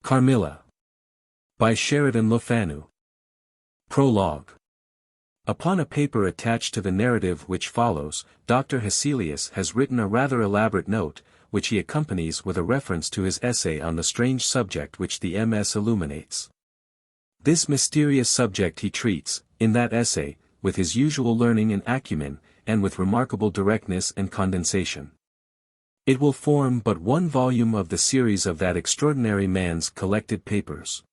Carmilla. By Sheridan Le Fanu. Prologue. Upon a paper attached to the narrative which follows, Dr. Hesselius has written a rather elaborate note, which he accompanies with a reference to his essay on the strange subject which the MS illuminates. This mysterious subject he treats, in that essay, with his usual learning and acumen, and with remarkable directness and condensation. It will form but one volume of the series of that extraordinary man's collected papers.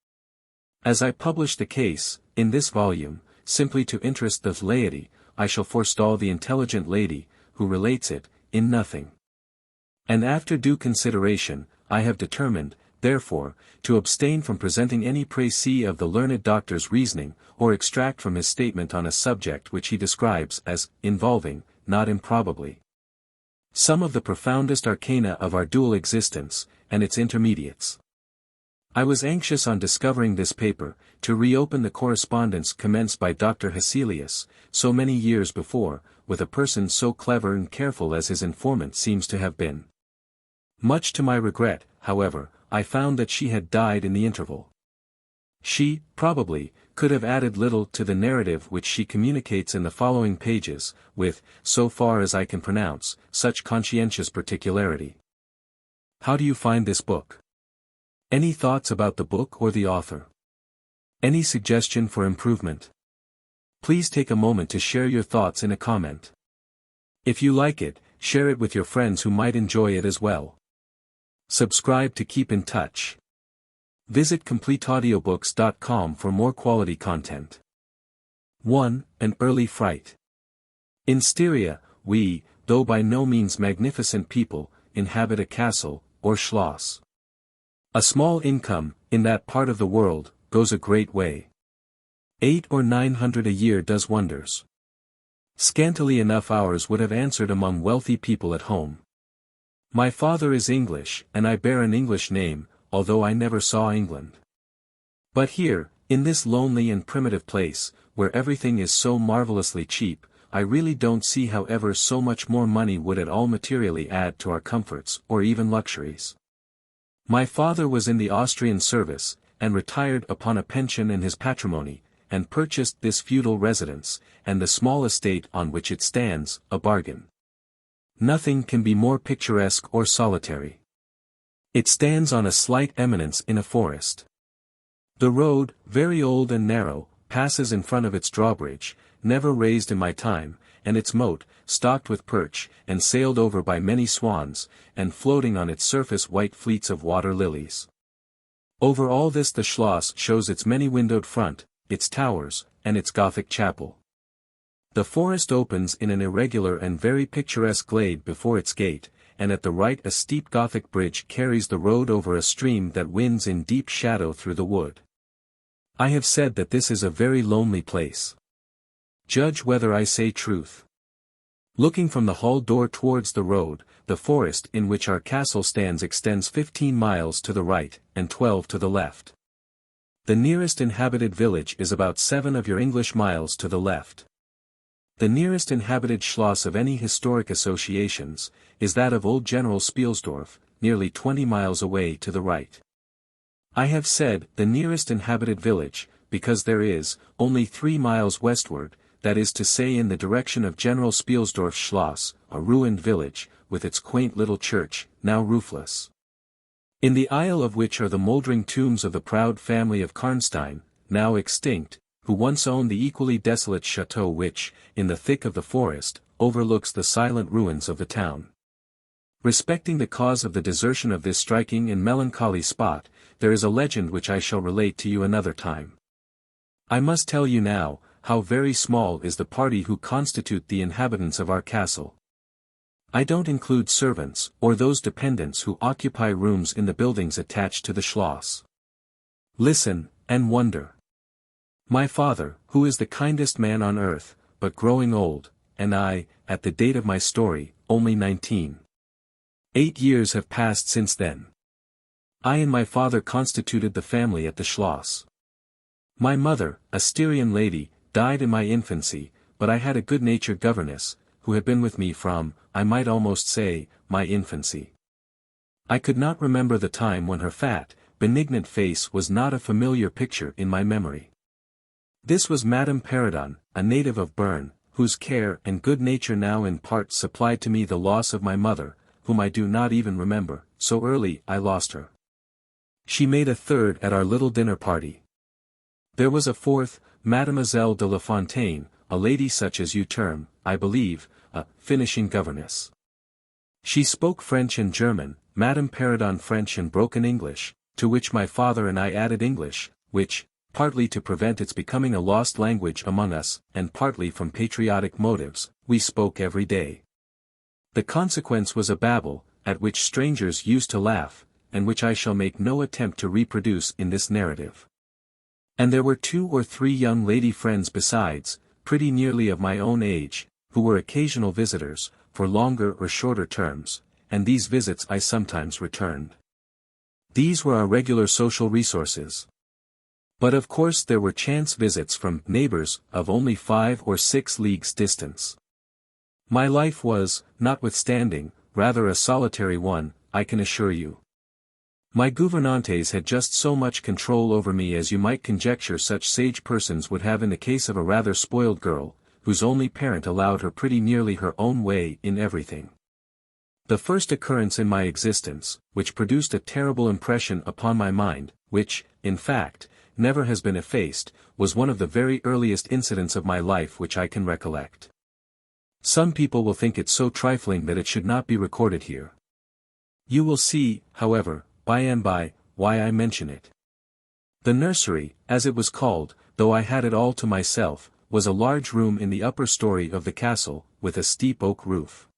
As I publish the case, in this volume, simply to interest the laity, I shall forestall the intelligent lady, who relates it, in nothing. And after due consideration, I have determined, therefore, to abstain from presenting any précis of the learned doctor's reasoning, or extract from his statement on a subject which he describes as involving, not improbably, some of the profoundest arcana of our dual existence, and its intermediates. I was anxious on discovering this paper, to reopen the correspondence commenced by Dr. Hesselius, so many years before, with a person so clever and careful as his informant seems to have been. Much to my regret, however, I found that she had died in the interval. She, probably, could have added little to the narrative which she communicates in the following pages, with, so far as I can pronounce, such conscientious particularity. How do you find this book? Any thoughts about the book or the author? Any suggestion for improvement? Please take a moment to share your thoughts in a comment. If you like it, share it with your friends who might enjoy it as well. Subscribe to keep in touch. Visit CompleteAudiobooks.com for more quality content. 1. An Early Fright. In Styria, we, though by no means magnificent people, inhabit a castle, or schloss. A small income, in that part of the world, goes a great way. 800 or 900 a year does wonders. Scantily enough ours would have answered among wealthy people at home. My father is English, and I bear an English name, although I never saw England. But here, in this lonely and primitive place, where everything is so marvelously cheap, I really don't see how ever so much more money would at all materially add to our comforts, or even luxuries. My father was in the Austrian service, and retired upon a pension and his patrimony, and purchased this feudal residence, and the small estate on which it stands, a bargain. Nothing can be more picturesque or solitary. It stands on a slight eminence in a forest. The road, very old and narrow, passes in front of its drawbridge, never raised in my time, and its moat, stocked with perch, and sailed over by many swans, and floating on its surface white fleets of water lilies. Over all this the schloss shows its many-windowed front, its towers, and its Gothic chapel. The forest opens in an irregular and very picturesque glade before its gate, and at the right a steep Gothic bridge carries the road over a stream that winds in deep shadow through the wood. I have said that this is a very lonely place. Judge whether I say truth. Looking from the hall door towards the road, the forest in which our castle stands extends 15 miles to the right, and 12 to the left. The nearest inhabited village is about 7 of your English miles to the left. The nearest inhabited schloss of any historic associations, is that of old General Spielsdorf, nearly 20 miles away to the right. I have said the nearest inhabited village, because there is, only 3 miles westward, that is to say in the direction of General Spielsdorf's schloss, a ruined village, with its quaint little church, now roofless. In the aisle of which are the mouldering tombs of the proud family of Karnstein, now extinct, who once owned the equally desolate chateau which, in the thick of the forest, overlooks the silent ruins of the town. Respecting the cause of the desertion of this striking and melancholy spot, there is a legend which I shall relate to you another time. I must tell you now, how very small is the party who constitute the inhabitants of our castle. I don't include servants, or those dependents who occupy rooms in the buildings attached to the schloss. Listen, and wonder. My father, who is the kindest man on earth, but growing old, and I, at the date of my story, only 19. 8 years have passed since then. I and my father constituted the family at the schloss. My mother, a Styrian lady, died in my infancy, but I had a good-natured governess, who had been with me from, I might almost say, my infancy. I could not remember the time when her fat, benignant face was not a familiar picture in my memory. This was Madame Perrodon, a native of Bern, whose care and good nature now in part supplied to me the loss of my mother, whom I do not even remember, so early I lost her. She made a third at our little dinner party. There was a fourth, Mademoiselle de La Fontaine, a lady such as you term, I believe, a finishing governess. She spoke French and German, Madame Perrodon French and broken English, to which my father and I added English, which, partly to prevent its becoming a lost language among us, and partly from patriotic motives, we spoke every day. The consequence was a babble, at which strangers used to laugh, and which I shall make no attempt to reproduce in this narrative. And there were 2 or 3 young lady friends besides, pretty nearly of my own age, who were occasional visitors, for longer or shorter terms, and these visits I sometimes returned. These were our regular social resources. But of course there were chance visits from neighbors of only 5 or 6 leagues distance. My life was, notwithstanding, rather a solitary one, I can assure you. My gouvernantes had just so much control over me as you might conjecture such sage persons would have in the case of a rather spoiled girl, whose only parent allowed her pretty nearly her own way in everything. The first occurrence in my existence, which produced a terrible impression upon my mind, which, in fact, never has been effaced, was one of the very earliest incidents of my life which I can recollect. Some people will think it so trifling that it should not be recorded here. You will see, however, by and by, why I mention it. The nursery, as it was called, though I had it all to myself, was a large room in the upper story of the castle, with a steep oak roof.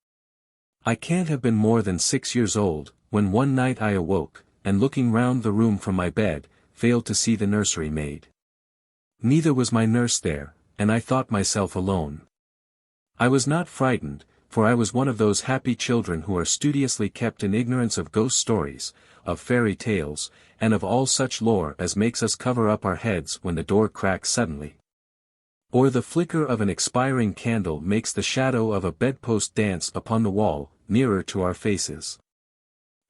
I can't have been more than 6 years old, when one night I awoke, and looking round the room from my bed, failed to see the nursery maid. Neither was my nurse there, and I thought myself alone. I was not frightened, for I was one of those happy children who are studiously kept in ignorance of ghost stories, of fairy tales, and of all such lore as makes us cover up our heads when the door cracks suddenly, or the flicker of an expiring candle makes the shadow of a bedpost dance upon the wall, nearer to our faces.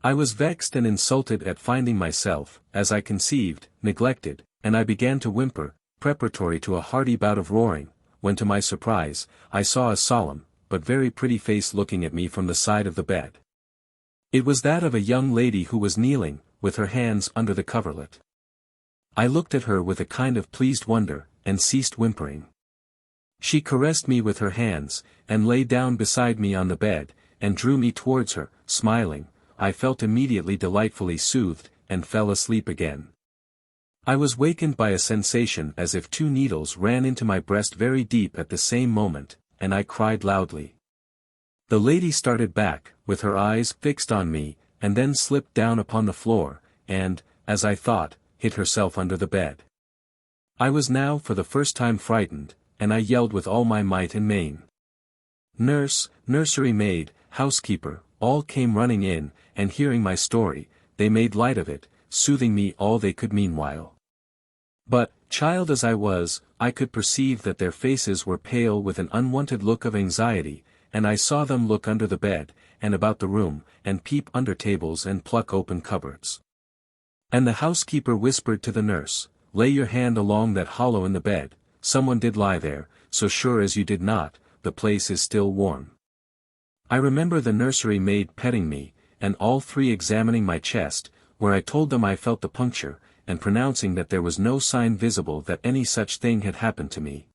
I was vexed and insulted at finding myself, as I conceived, neglected, and I began to whimper, preparatory to a hearty bout of roaring, when to my surprise, I saw a solemn, but very pretty face looking at me from the side of the bed. It was that of a young lady who was kneeling, with her hands under the coverlet. I looked at her with a kind of pleased wonder, and ceased whimpering. She caressed me with her hands, and lay down beside me on the bed, and drew me towards her, smiling. I felt immediately delightfully soothed, and fell asleep again. I was wakened by a sensation as if 2 needles ran into my breast very deep at the same moment, and I cried loudly. The lady started back, with her eyes fixed on me, and then slipped down upon the floor, and, as I thought, hid herself under the bed. I was now for the first time frightened, and I yelled with all my might and main. Nurse, nursery maid, housekeeper, all came running in, and hearing my story, they made light of it, soothing me all they could meanwhile. But, child as I was, I could perceive that their faces were pale with an unwonted look of anxiety, and I saw them look under the bed, and about the room, and peep under tables and pluck open cupboards. And the housekeeper whispered to the nurse, "Lay your hand along that hollow in the bed, someone did lie there, so sure as you did not, the place is still warm." I remember the nursery maid petting me, and all 3 examining my chest, where I told them I felt the puncture, and pronouncing that there was no sign visible that any such thing had happened to me.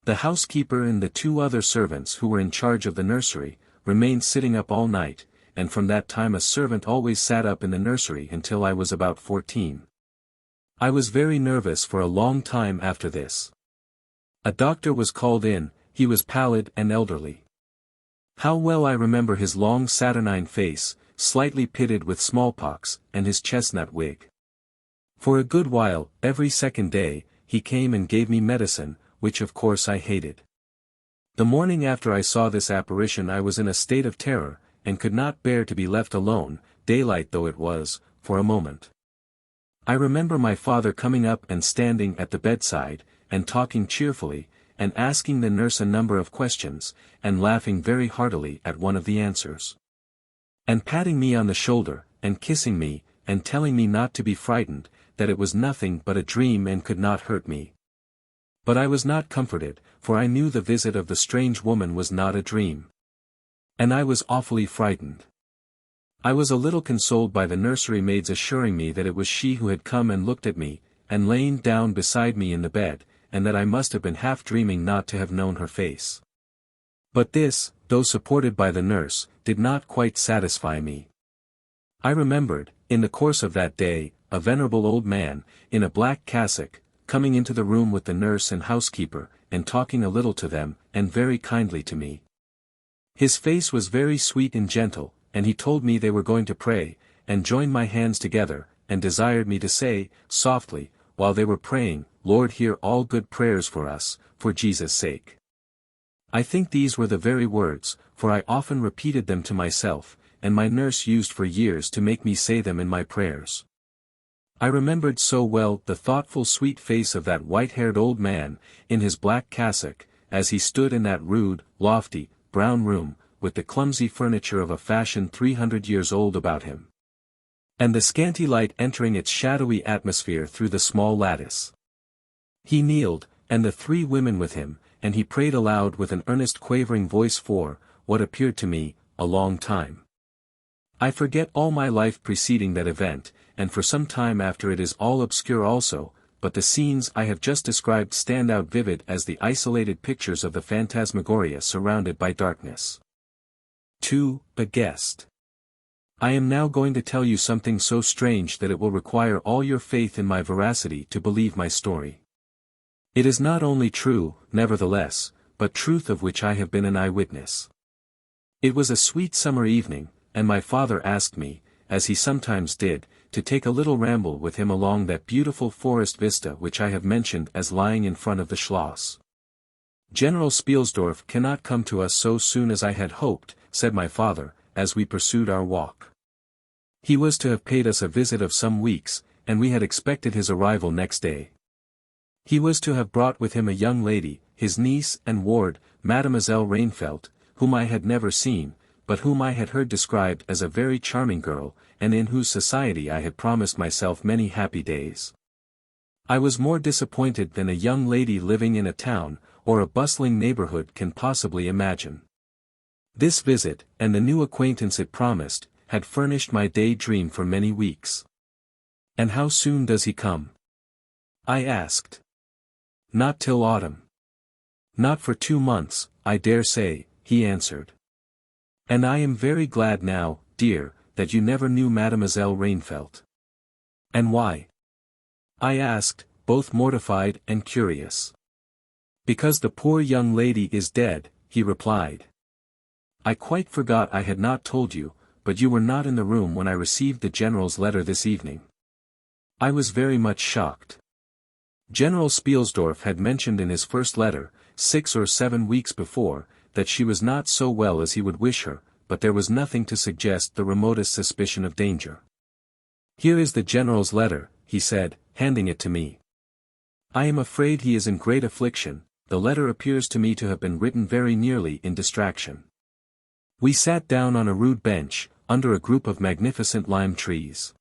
The housekeeper and the 2 other servants who were in charge of the nursery, remained sitting up all night, and from that time a servant always sat up in the nursery until I was about 14. I was very nervous for a long time after this. A doctor was called in, he was pallid and elderly. How well I remember his long saturnine face, slightly pitted with smallpox, and his chestnut wig. For a good while, every second day, he came and gave me medicine, which of course I hated. The morning after I saw this apparition I was in a state of terror, and could not bear to be left alone, daylight though it was, for a moment. I remember my father coming up and standing at the bedside, and talking cheerfully, and asking the nurse a number of questions, and laughing very heartily at one of the answers. And patting me on the shoulder, and kissing me, and telling me not to be frightened, that it was nothing but a dream and could not hurt me. But I was not comforted, for I knew the visit of the strange woman was not a dream. And I was awfully frightened. I was a little consoled by the nursery maids assuring me that it was she who had come and looked at me, and lain down beside me in the bed, and that I must have been half dreaming not to have known her face. But this, though supported by the nurse, did not quite satisfy me. I remembered, in the course of that day, a venerable old man, in a black cassock, coming into the room with the nurse and housekeeper, and talking a little to them, and very kindly to me. His face was very sweet and gentle, and he told me they were going to pray, and joined my hands together, and desired me to say, softly, while they were praying, Lord, hear all good prayers for us, for Jesus' sake. I think these were the very words, for I often repeated them to myself, and my nurse used for years to make me say them in my prayers. I remembered so well the thoughtful sweet face of that white-haired old man, in his black cassock, as he stood in that rude, lofty, brown room, with the clumsy furniture of a fashion 300 years old about him, and the scanty light entering its shadowy atmosphere through the small lattice. He kneeled, and the three women with him, and he prayed aloud with an earnest quavering voice for, what appeared to me, a long time. I forget all my life preceding that event, and for some time after it is all obscure also, but the scenes I have just described stand out vivid as the isolated pictures of the phantasmagoria surrounded by darkness. 2. A guest. I am now going to tell you something so strange that it will require all your faith in my veracity to believe my story. It is not only true, nevertheless, but truth of which I have been an eyewitness. It was a sweet summer evening, and my father asked me, as he sometimes did, to take a little ramble with him along that beautiful forest vista which I have mentioned as lying in front of the Schloss. General Spielsdorf cannot come to us so soon as I had hoped, said my father, as we pursued our walk. He was to have paid us a visit of some weeks, and we had expected his arrival next day. He was to have brought with him a young lady, his niece and ward, Mademoiselle Reinfeldt, whom I had never seen, but whom I had heard described as a very charming girl, and in whose society I had promised myself many happy days. I was more disappointed than a young lady living in a town, or a bustling neighborhood can possibly imagine. This visit, and the new acquaintance it promised, had furnished my day dream for many weeks. And how soon does he come? I asked. Not till autumn. Not for 2 months, I dare say, he answered. And I am very glad now, dear, that you never knew Mademoiselle Reinfeldt. And why? I asked, both mortified and curious. Because the poor young lady is dead, he replied. I quite forgot I had not told you, but you were not in the room when I received the General's letter this evening. I was very much shocked. General Spielsdorf had mentioned in his first letter, 6 or 7 weeks before, that she was not so well as he would wish her, but there was nothing to suggest the remotest suspicion of danger. Here is the General's letter, he said, handing it to me. I am afraid he is in great affliction. The letter appears to me to have been written very nearly in distraction. We sat down on a rude bench, under a group of magnificent lime trees.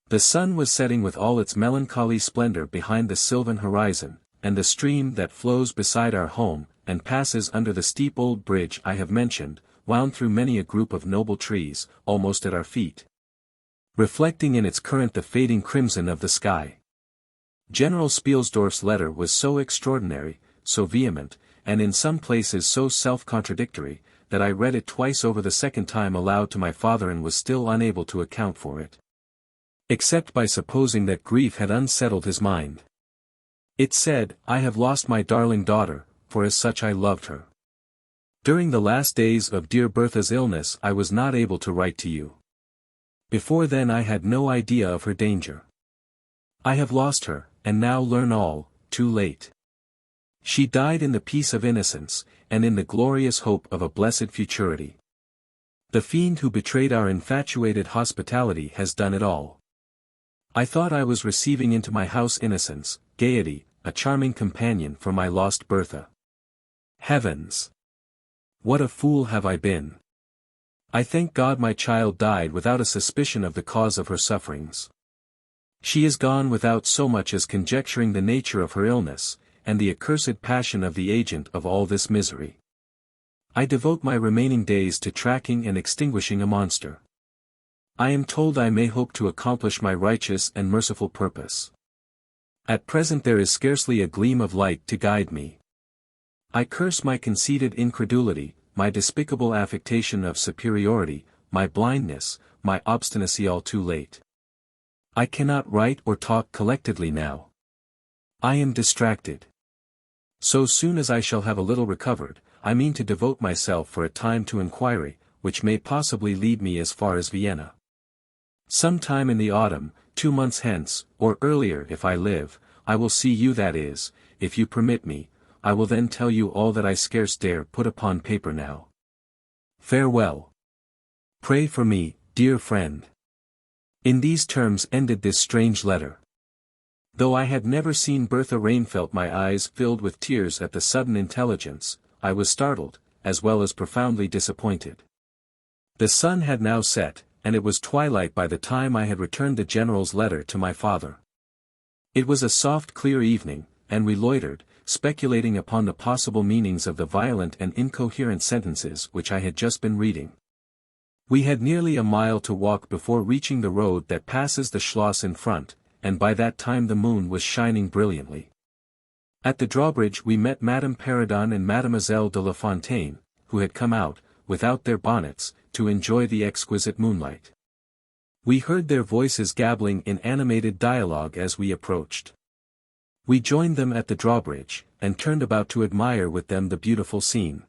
The sun was setting with all its melancholy splendor behind the sylvan horizon, and the stream that flows beside our home, and passes under the steep old bridge I have mentioned, wound through many a group of noble trees, almost at our feet, reflecting in its current the fading crimson of the sky. General Spielsdorf's letter was so extraordinary, so vehement, and in some places so self-contradictory, that I read it twice over the second time aloud to my father and was still unable to account for it, except by supposing that grief had unsettled his mind. It said, I have lost my darling daughter, for as such I loved her. During the last days of dear Bertha's illness I was not able to write to you. Before then I had no idea of her danger. I have lost her, and now learn all, too late. She died in the peace of innocence, and in the glorious hope of a blessed futurity. The fiend who betrayed our infatuated hospitality has done it all. I thought I was receiving into my house innocence, gaiety, a charming companion for my lost Bertha. Heavens! What a fool have I been! I thank God my child died without a suspicion of the cause of her sufferings. She is gone without so much as conjecturing the nature of her illness, and the accursed passion of the agent of all this misery. I devote my remaining days to tracking and extinguishing a monster. I am told I may hope to accomplish my righteous and merciful purpose. At present there is scarcely a gleam of light to guide me. I curse my conceited incredulity, my despicable affectation of superiority, my blindness, my obstinacy all too late. I cannot write or talk collectedly now. I am distracted. So soon as I shall have a little recovered, I mean to devote myself for a time to inquiry, which may possibly lead me as far as Vienna. Some time in the autumn, 2 months hence, or earlier if I live, I will see you, that is, if you permit me. I will then tell you all that I scarce dare put upon paper now. Farewell. Pray for me, dear friend. In these terms ended this strange letter. Though I had never seen Bertha Reinfeldt, my eyes filled with tears at the sudden intelligence, I was startled, as well as profoundly disappointed. The sun had now set, and it was twilight by the time I had returned the General's letter to my father. It was a soft clear evening, and we loitered, speculating upon the possible meanings of the violent and incoherent sentences which I had just been reading. We had nearly a mile to walk before reaching the road that passes the Schloss in front, and by that time the moon was shining brilliantly. At the drawbridge we met Madame Perrodon and Mademoiselle de La Fontaine, who had come out, without their bonnets, to enjoy the exquisite moonlight. We heard their voices gabbling in animated dialogue as we approached. We joined them at the drawbridge, and turned about to admire with them the beautiful scene.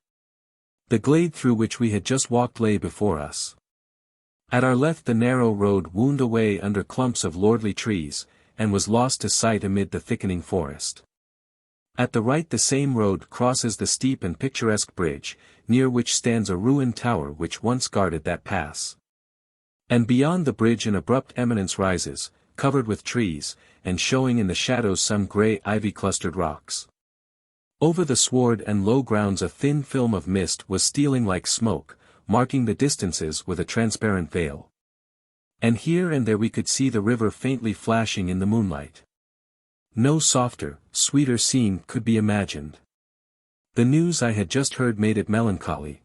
The glade through which we had just walked lay before us. At our left the narrow road wound away under clumps of lordly trees, and was lost to sight amid the thickening forest. At the right the same road crosses the steep and picturesque bridge, near which stands a ruined tower which once guarded that pass. And beyond the bridge an abrupt eminence rises, covered with trees, and showing in the shadows some grey ivy-clustered rocks. Over the sward and low grounds a thin film of mist was stealing like smoke, marking the distances with a transparent veil. And here and there we could see the river faintly flashing in the moonlight. No softer, sweeter scene could be imagined. The news I had just heard made it melancholy.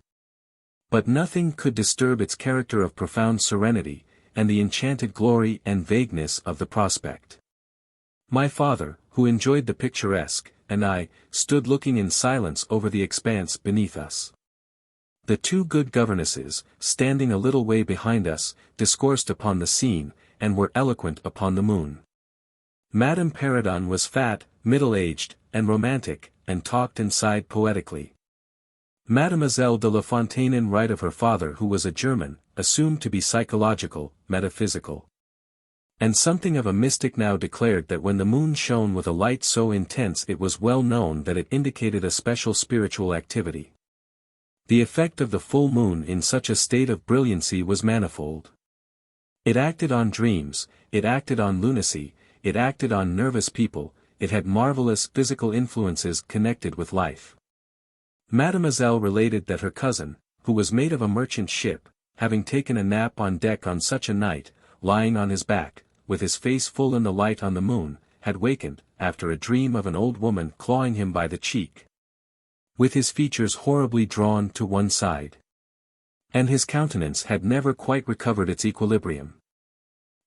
But nothing could disturb its character of profound serenity, and the enchanted glory and vagueness of the prospect. My father, who enjoyed the picturesque, and I, stood looking in silence over the expanse beneath us. The 2 good governesses, standing a little way behind us, discoursed upon the scene, and were eloquent upon the moon. Madame Perrodon was fat, middle-aged, and romantic, and talked and sighed poetically. Mademoiselle de La Fontaine, in right of her father, who was a German, assumed to be psychological, metaphysical. And something of a mystic, now declared that when the moon shone with a light so intense it was well known that it indicated a special spiritual activity. The effect of the full moon in such a state of brilliancy was manifold. It acted on dreams, it acted on lunacy, it acted on nervous people, it had marvelous physical influences connected with life. Mademoiselle related that her cousin, who was mate of a merchant ship, having taken a nap on deck on such a night, lying on his back, with his face full in the light on the moon, had wakened, after a dream of an old woman clawing him by the cheek, with his features horribly drawn to one side. And his countenance had never quite recovered its equilibrium.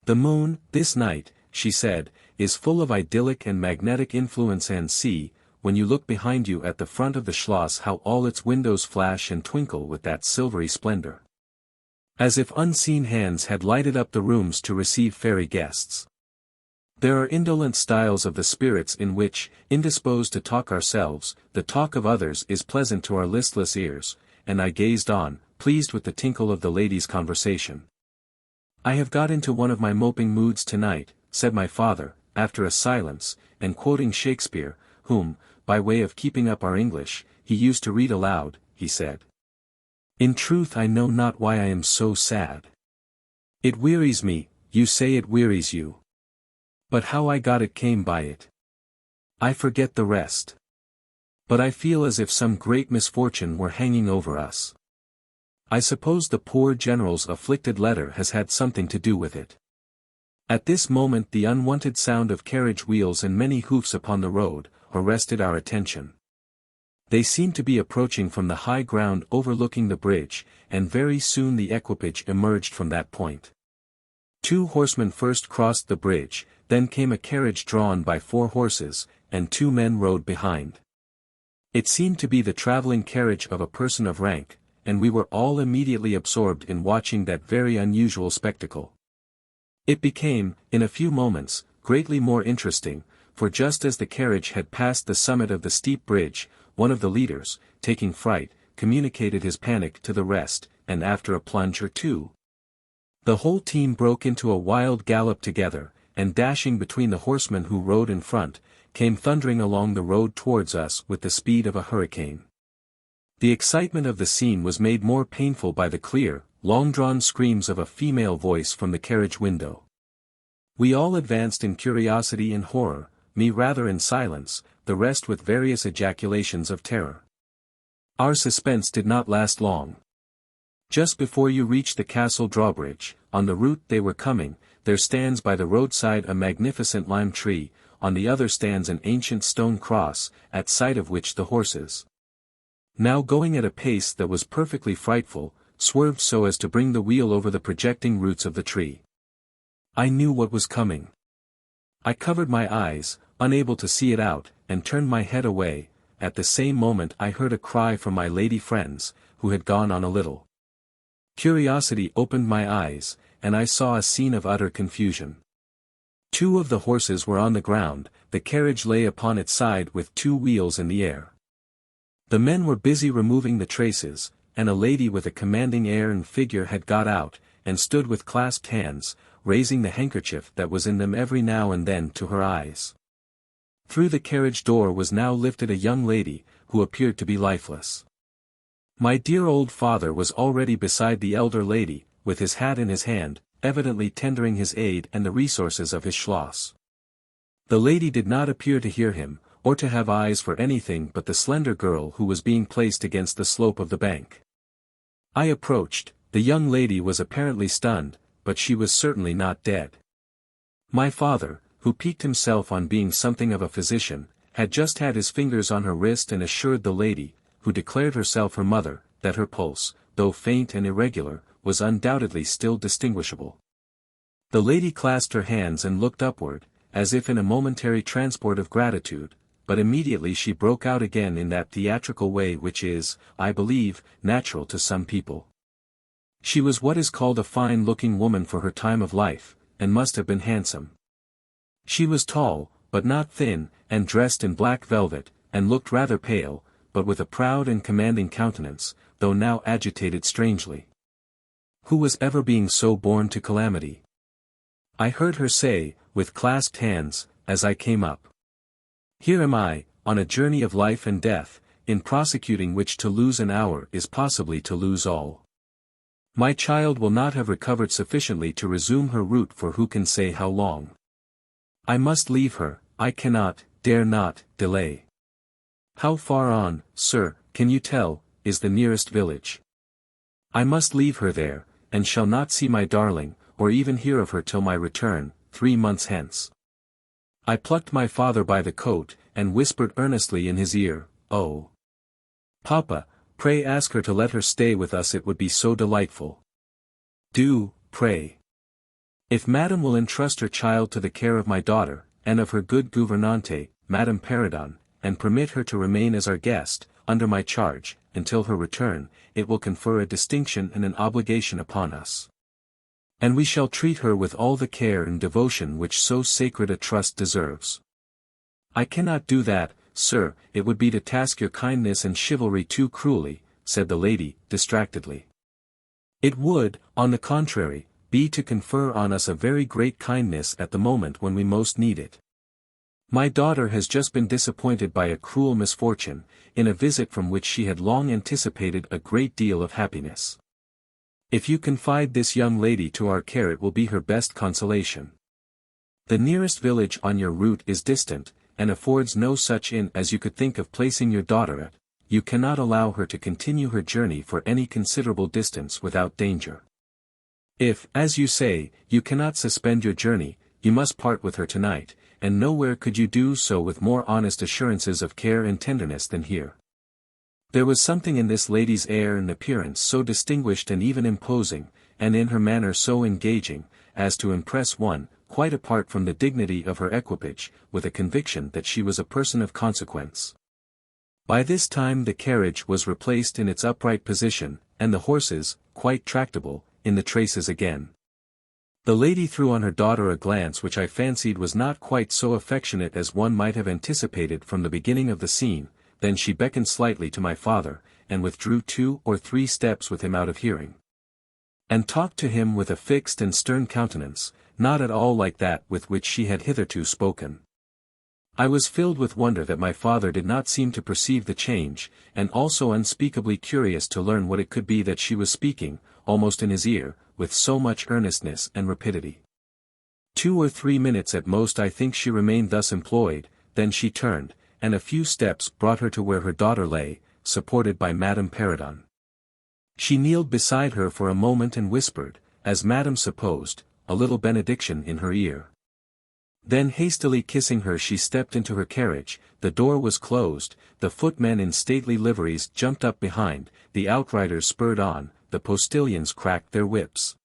The moon, this night, she said, is full of idyllic and magnetic influence, and see, when you look behind you at the front of the Schloss, how all its windows flash and twinkle with that silvery splendor. As if unseen hands had lighted up the rooms to receive fairy guests. There are indolent styles of the spirits in which, indisposed to talk ourselves, the talk of others is pleasant to our listless ears, and I gazed on, pleased with the tinkle of the ladies' conversation. I have got into one of my moping moods tonight, said my father, after a silence, and quoting Shakespeare, whom, by way of keeping up our English, he used to read aloud, he said. In truth I know not why I am so sad. It wearies me, you say it wearies you. But how I got it came by it. I forget the rest. But I feel as if some great misfortune were hanging over us. I suppose the poor general's afflicted letter has had something to do with it. At this moment the unwonted sound of carriage wheels and many hoofs upon the road, arrested our attention. They seemed to be approaching from the high ground overlooking the bridge, and very soon the equipage emerged from that point. 2 horsemen first crossed the bridge, then came a carriage drawn by 4 horses, and 2 men rode behind. It seemed to be the traveling carriage of a person of rank, and we were all immediately absorbed in watching that very unusual spectacle. It became, in a few moments, greatly more interesting, for just as the carriage had passed the summit of the steep bridge, one of the leaders, taking fright, communicated his panic to the rest, and after a plunge or two, the whole team broke into a wild gallop together, and dashing between the horsemen who rode in front, came thundering along the road towards us with the speed of a hurricane. The excitement of the scene was made more painful by the clear, long-drawn screams of a female voice from the carriage window. We all advanced in curiosity and horror, me rather in silence, the rest with various ejaculations of terror. Our suspense did not last long. Just before you reach the castle drawbridge, on the route they were coming, there stands by the roadside a magnificent lime tree, on the other stands an ancient stone cross, at sight of which the horses, now going at a pace that was perfectly frightful, swerved so as to bring the wheel over the projecting roots of the tree. I knew what was coming. I covered my eyes, unable to see it out, and turned my head away. At the same moment I heard a cry from my lady friends, who had gone on a little. Curiosity opened my eyes, and I saw a scene of utter confusion. 2 of the horses were on the ground, the carriage lay upon its side with 2 wheels in the air. The men were busy removing the traces, and a lady with a commanding air and figure had got out, and stood with clasped hands, raising the handkerchief that was in them every now and then to her eyes. Through the carriage door was now lifted a young lady, who appeared to be lifeless. My dear old father was already beside the elder lady, with his hat in his hand, evidently tendering his aid and the resources of his Schloss. The lady did not appear to hear him, or to have eyes for anything but the slender girl who was being placed against the slope of the bank. I approached. The young lady was apparently stunned, but she was certainly not dead. My father, who piqued himself on being something of a physician, had just had his fingers on her wrist and assured the lady, who declared herself her mother, that her pulse, though faint and irregular, was undoubtedly still distinguishable. The lady clasped her hands and looked upward, as if in a momentary transport of gratitude, but immediately she broke out again in that theatrical way which is, I believe, natural to some people. She was what is called a fine-looking woman for her time of life, and must have been handsome. She was tall, but not thin, and dressed in black velvet, and looked rather pale, but with a proud and commanding countenance, though now agitated strangely. Who was ever being so born to calamity? I heard her say, with clasped hands, as I came up. Here am I, on a journey of life and death, in prosecuting which to lose an hour is possibly to lose all. My child will not have recovered sufficiently to resume her route for who can say how long. I must leave her, I cannot, dare not, delay. How far on, sir, can you tell, is the nearest village? I must leave her there, and shall not see my darling, or even hear of her till my return, 3 months hence. I plucked my father by the coat, and whispered earnestly in his ear, "Oh, Papa, pray ask her to let her stay with us, it would be so delightful. Do, pray. If Madame will entrust her child to the care of my daughter, and of her good gouvernante, Madame Peridon, and permit her to remain as our guest, under my charge, until her return, it will confer a distinction and an obligation upon us. And we shall treat her with all the care and devotion which so sacred a trust deserves." "I cannot do that, sir, it would be to task your kindness and chivalry too cruelly," said the lady, distractedly. "It would, on the contrary, be to confer on us a very great kindness at the moment when we most need it. My daughter has just been disappointed by a cruel misfortune, in a visit from which she had long anticipated a great deal of happiness. If you confide this young lady to our care, it will be her best consolation. The nearest village on your route is distant, and affords no such inn as you could think of placing your daughter at, you cannot allow her to continue her journey for any considerable distance without danger. If, as you say, you cannot suspend your journey, you must part with her tonight, and nowhere could you do so with more honest assurances of care and tenderness than here. There was something in this lady's air and appearance so distinguished and even imposing, and in her manner so engaging, as to impress one, quite apart from the dignity of her equipage, with a conviction that she was a person of consequence. By this time the carriage was replaced in its upright position, and the horses, quite tractable, in the traces again. The lady threw on her daughter a glance which I fancied was not quite so affectionate as one might have anticipated from the beginning of the scene, then she beckoned slightly to my father, and withdrew 2 or 3 steps with him out of hearing. And talked to him with a fixed and stern countenance, not at all like that with which she had hitherto spoken. I was filled with wonder that my father did not seem to perceive the change, and also unspeakably curious to learn what it could be that she was speaking, almost in his ear, with so much earnestness and rapidity. 2 or 3 minutes at most I think she remained thus employed, then she turned, and a few steps brought her to where her daughter lay, supported by Madame Perrodon. She kneeled beside her for a moment and whispered, as Madame supposed, a little benediction in her ear. Then hastily kissing her she stepped into her carriage, the door was closed, the footmen in stately liveries jumped up behind, the outriders spurred on, the postilions cracked their whips.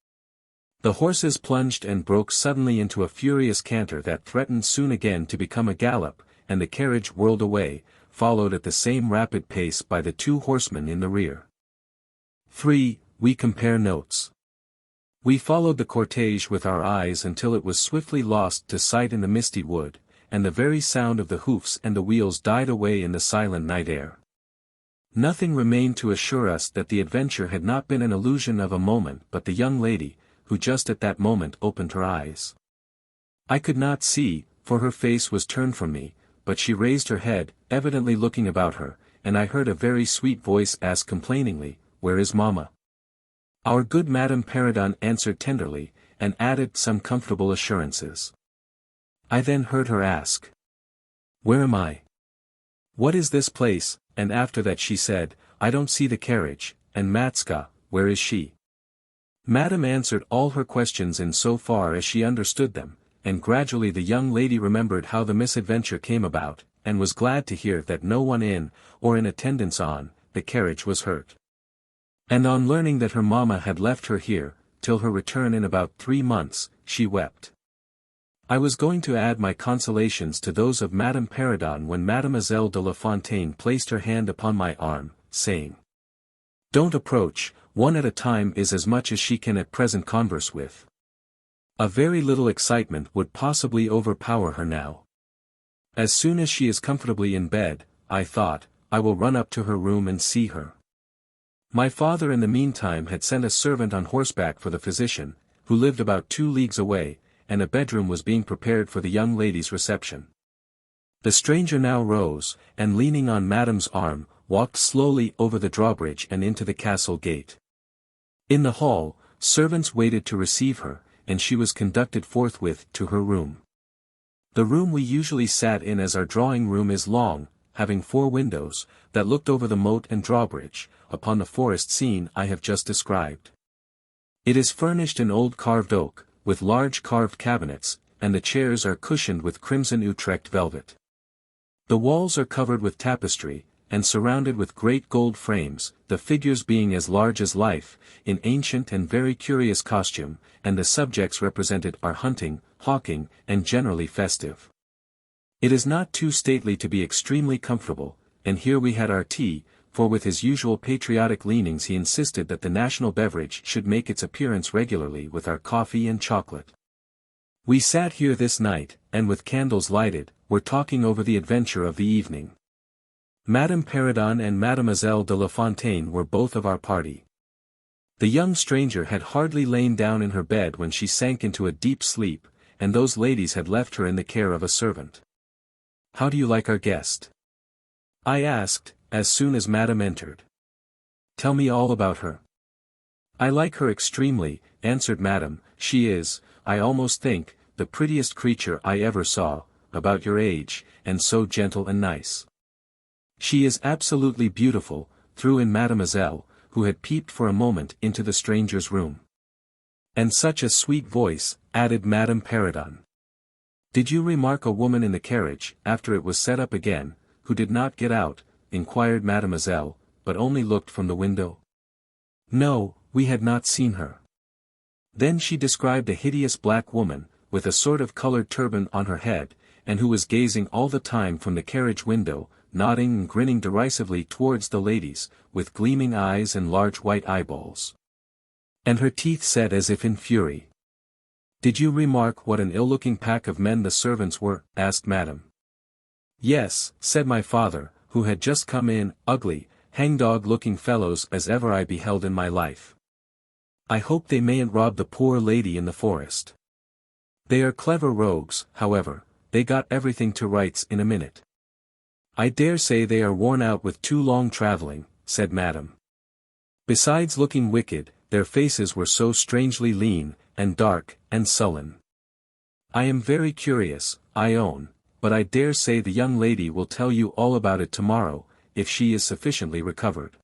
The horses plunged and broke suddenly into a furious canter that threatened soon again to become a gallop, and the carriage whirled away, followed at the same rapid pace by the 2 horsemen in the rear. 3. We compare notes. We followed the cortege with our eyes until it was swiftly lost to sight in the misty wood, and the very sound of the hoofs and the wheels died away in the silent night air. Nothing remained to assure us that the adventure had not been an illusion of a moment but the young lady, who just at that moment opened her eyes. I could not see, for her face was turned from me, but she raised her head, evidently looking about her, and I heard a very sweet voice ask complainingly, "Where is Mamma?" Our good Madame Perrodon answered tenderly, and added some comfortable assurances. I then heard her ask, "Where am I? What is this place?" and after that she said, "I don't see the carriage, and Matska, where is she?" Madame answered all her questions in so far as she understood them, and gradually the young lady remembered how the misadventure came about, and was glad to hear that no one in, or in attendance on, the carriage was hurt. And on learning that her mamma had left her here, till her return in about 3 months, she wept. I was going to add my consolations to those of Madame Perrodon when Mademoiselle de La Fontaine placed her hand upon my arm, saying, "Don't approach, one at a time is as much as she can at present converse with. A very little excitement would possibly overpower her now. As soon as she is comfortably in bed, I thought, I will run up to her room and see her." My father in the meantime had sent a servant on horseback for the physician, who lived about 2 leagues away, and a bedroom was being prepared for the young lady's reception. The stranger now rose, and leaning on Madame's arm, walked slowly over the drawbridge and into the castle gate. In the hall, servants waited to receive her, and she was conducted forthwith to her room. The room we usually sat in as our drawing room is long, having 4 windows, that looked over the moat and drawbridge, upon the forest scene I have just described. It is furnished in old carved oak, with large carved cabinets, and the chairs are cushioned with crimson Utrecht velvet. The walls are covered with tapestry, and surrounded with great gold frames, the figures being as large as life, in ancient and very curious costume, and the subjects represented are hunting, hawking, and generally festive. It is not too stately to be extremely comfortable, and here we had our tea, for with his usual patriotic leanings he insisted that the national beverage should make its appearance regularly with our coffee and chocolate. We sat here this night, and with candles lighted, were talking over the adventure of the evening. Madame Perrodon and Mademoiselle de La Fontaine were both of our party. The young stranger had hardly lain down in her bed when she sank into a deep sleep, and those ladies had left her in the care of a servant. "How do you like our guest?" I asked, as soon as Madame entered. "Tell me all about her." "I like her extremely," answered Madame. "She is, I almost think, the prettiest creature I ever saw, about your age, and so gentle and nice. She is absolutely beautiful, threw in Mademoiselle, who had peeped for a moment into the stranger's room. And such a sweet voice, added Madame Perrodon. Did you remark a woman in the carriage, after it was set up again, who did not get out, inquired Mademoiselle, but only looked from the window? No, we had not seen her. Then she described a hideous black woman, with a sort of colored turban on her head, and who was gazing all the time from the carriage window, nodding and grinning derisively towards the ladies, with gleaming eyes and large white eyeballs. And her teeth set as if in fury. Did you remark what an ill-looking pack of men the servants were? Asked Madame. Yes, said my father, who had just come in, ugly, hangdog-looking fellows as ever I beheld in my life. I hope they mayn't rob the poor lady in the forest. They are clever rogues, however, they got everything to rights in a minute. I dare say they are worn out with too long travelling, said Madame. Besides looking wicked, their faces were so strangely lean, and dark, and sullen. I am very curious, I own, but I dare say the young lady will tell you all about it tomorrow, if she is sufficiently recovered.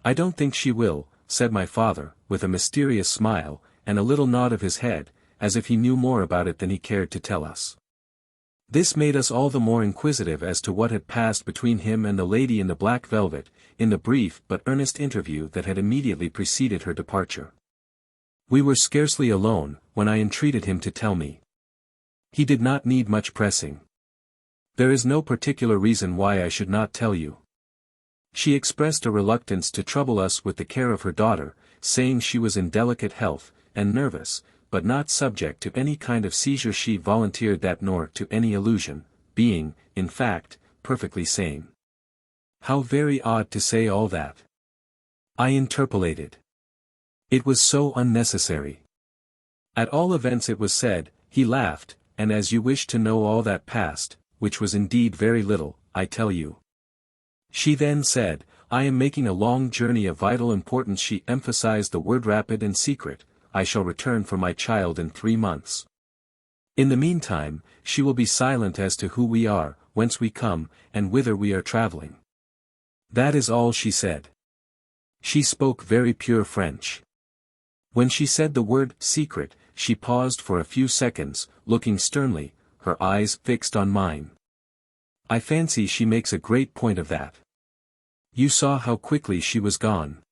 I don't think she will, said my father, with a mysterious smile, and a little nod of his head, as if he knew more about it than he cared to tell us. This made us all the more inquisitive as to what had passed between him and the lady in the black velvet, in the brief but earnest interview that had immediately preceded her departure. We were scarcely alone, when I entreated him to tell me. He did not need much pressing. There is no particular reason why I should not tell you. She expressed a reluctance to trouble us with the care of her daughter, saying she was in delicate health, and nervous, but not subject to any kind of seizure. She volunteered that nor to any illusion, being, in fact, perfectly sane. How very odd to say all that. I interpolated. It was so unnecessary. At all events it was said, he laughed, and as you wish to know all that passed, which was indeed very little, I tell you. She then said, I am making a long journey of vital importance. She emphasized the word rapid and secret. I shall return for my child in 3 months. In the meantime, she will be silent as to who we are, whence we come, and whither we are traveling. That is all she said. She spoke very pure French. When she said the word secret, she paused for a few seconds, looking sternly, her eyes fixed on mine. I fancy she makes a great point of that. You saw how quickly she was gone.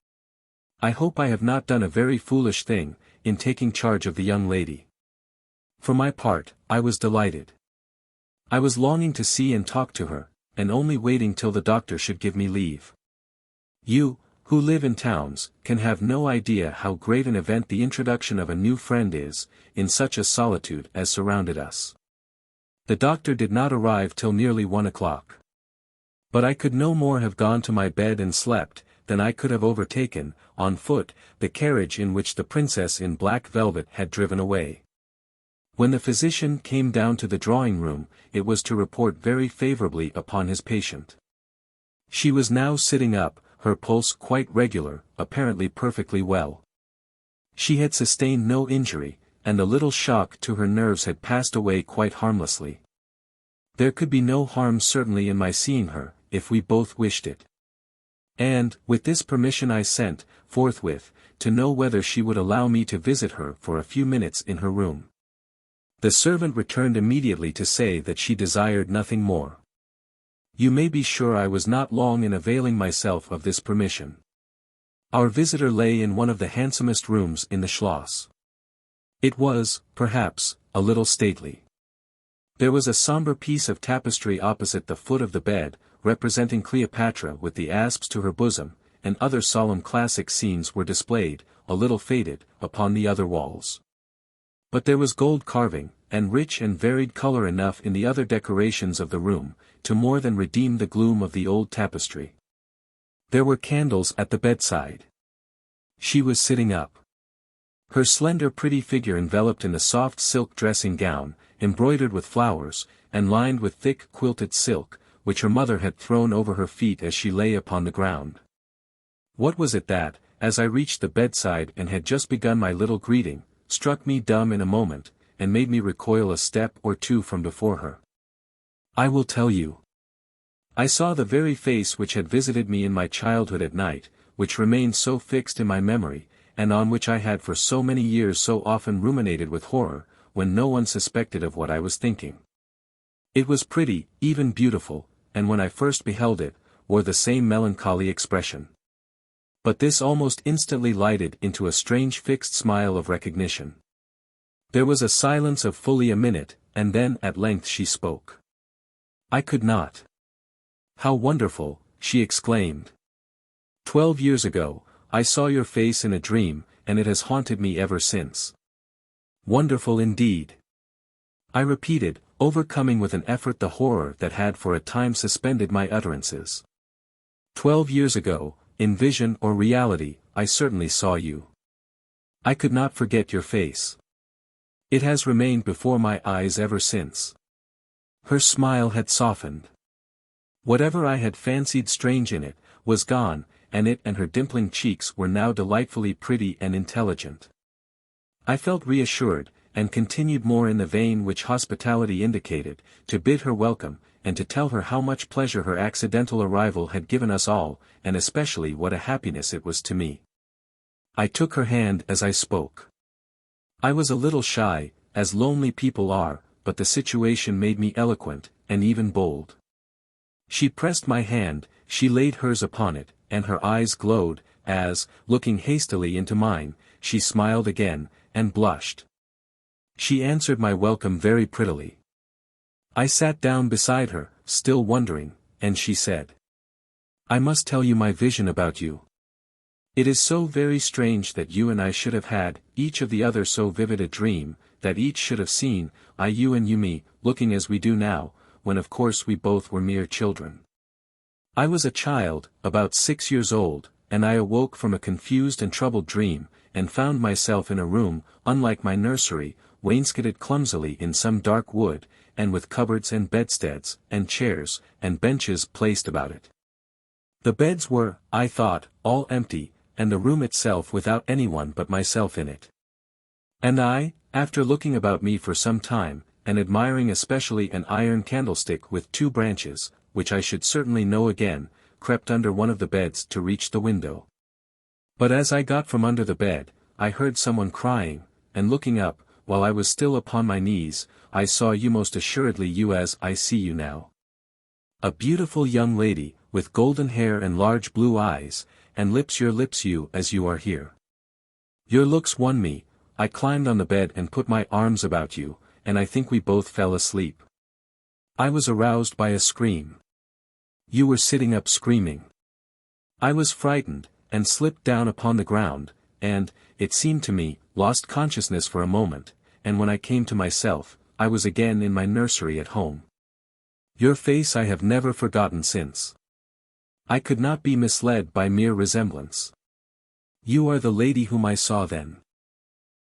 I hope I have not done a very foolish thing, in taking charge of the young lady. For my part, I was delighted. I was longing to see and talk to her, and only waiting till the doctor should give me leave. You, who live in towns, can have no idea how great an event the introduction of a new friend is, in such a solitude as surrounded us. The doctor did not arrive till nearly 1 o'clock. But I could no more have gone to my bed and slept, than I could have overtaken, on foot, the carriage in which the princess in black velvet had driven away. When the physician came down to the drawing-room, it was to report very favorably upon his patient. She was now sitting up, her pulse quite regular, apparently perfectly well. She had sustained no injury, and the little shock to her nerves had passed away quite harmlessly. There could be no harm certainly in my seeing her, if we both wished it. And, with this permission I sent, forthwith, to know whether she would allow me to visit her for a few minutes in her room. The servant returned immediately to say that she desired nothing more. You may be sure I was not long in availing myself of this permission. Our visitor lay in one of the handsomest rooms in the Schloss. It was, perhaps, a little stately. There was a sombre piece of tapestry opposite the foot of the bed, representing Cleopatra with the asps to her bosom, and other solemn classic scenes were displayed, a little faded, upon the other walls. But there was gold carving, and rich and varied color enough in the other decorations of the room, to more than redeem the gloom of the old tapestry. There were candles at the bedside. She was sitting up. Her slender pretty figure enveloped in a soft silk dressing gown, embroidered with flowers, and lined with thick quilted silk, which her mother had thrown over her feet as she lay upon the ground. What was it that, as I reached the bedside and had just begun my little greeting, struck me dumb in a moment, and made me recoil a step or two from before her? I will tell you. I saw the very face which had visited me in my childhood at night, which remained so fixed in my memory, and on which I had for so many years so often ruminated with horror, when no one suspected of what I was thinking. It was pretty, even beautiful, and when I first beheld it, wore the same melancholy expression. But this almost instantly lighted into a strange fixed smile of recognition. There was a silence of fully a minute, and then at length she spoke. I could not. How wonderful, she exclaimed. 12 years ago, I saw your face in a dream, and it has haunted me ever since. Wonderful indeed. I repeated, overcoming with an effort the horror that had for a time suspended my utterances. 12 years ago, in vision or reality, I certainly saw you. I could not forget your face. It has remained before my eyes ever since. Her smile had softened. Whatever I had fancied strange in it, was gone, and it and her dimpling cheeks were now delightfully pretty and intelligent. I felt reassured, and continued more in the vein which hospitality indicated, to bid her welcome, and to tell her how much pleasure her accidental arrival had given us all, and especially what a happiness it was to me. I took her hand as I spoke. I was a little shy, as lonely people are, but the situation made me eloquent, and even bold. She pressed my hand, she laid hers upon it, and her eyes glowed, as, looking hastily into mine, she smiled again, and blushed. She answered my welcome very prettily. I sat down beside her, still wondering, and she said, I must tell you my vision about you. It is so very strange that you and I should have had, each of the other so vivid a dream, that each should have seen, I you and you me, looking as we do now, when of course we both were mere children. I was a child, about 6 years old, and I awoke from a confused and troubled dream, and found myself in a room, unlike my nursery, wainscoted clumsily in some dark wood, and with cupboards and bedsteads, and chairs, and benches placed about it. The beds were, I thought, all empty, and the room itself without anyone but myself in it. And I, after looking about me for some time, and admiring especially an iron candlestick with 2 branches, which I should certainly know again, crept under one of the beds to reach the window. But as I got from under the bed, I heard someone crying, and looking up, while I was still upon my knees, I saw you most assuredly you as I see you now. A beautiful young lady, with golden hair and large blue eyes, and lips your lips you as you are here. Your looks won me, I climbed on the bed and put my arms about you, and I think we both fell asleep. I was aroused by a scream. You were sitting up screaming. I was frightened, and slipped down upon the ground, and, it seemed to me, lost consciousness for a moment, and when I came to myself, I was again in my nursery at home. Your face I have never forgotten since. I could not be misled by mere resemblance. You are the lady whom I saw then.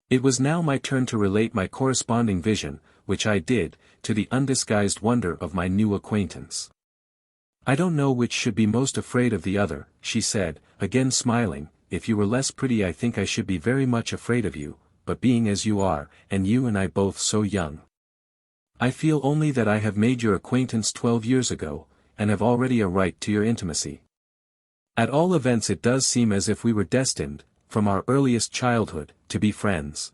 It was now my turn to relate my corresponding vision, which I did, to the undisguised wonder of my new acquaintance. I don't know which should be most afraid of the other, she said, again smiling. If you were less pretty I think I should be very much afraid of you, but being as you are, and you and I both so young. I feel only that I have made your acquaintance 12 years ago, and have already a right to your intimacy. At all events it does seem as if we were destined, from our earliest childhood, to be friends.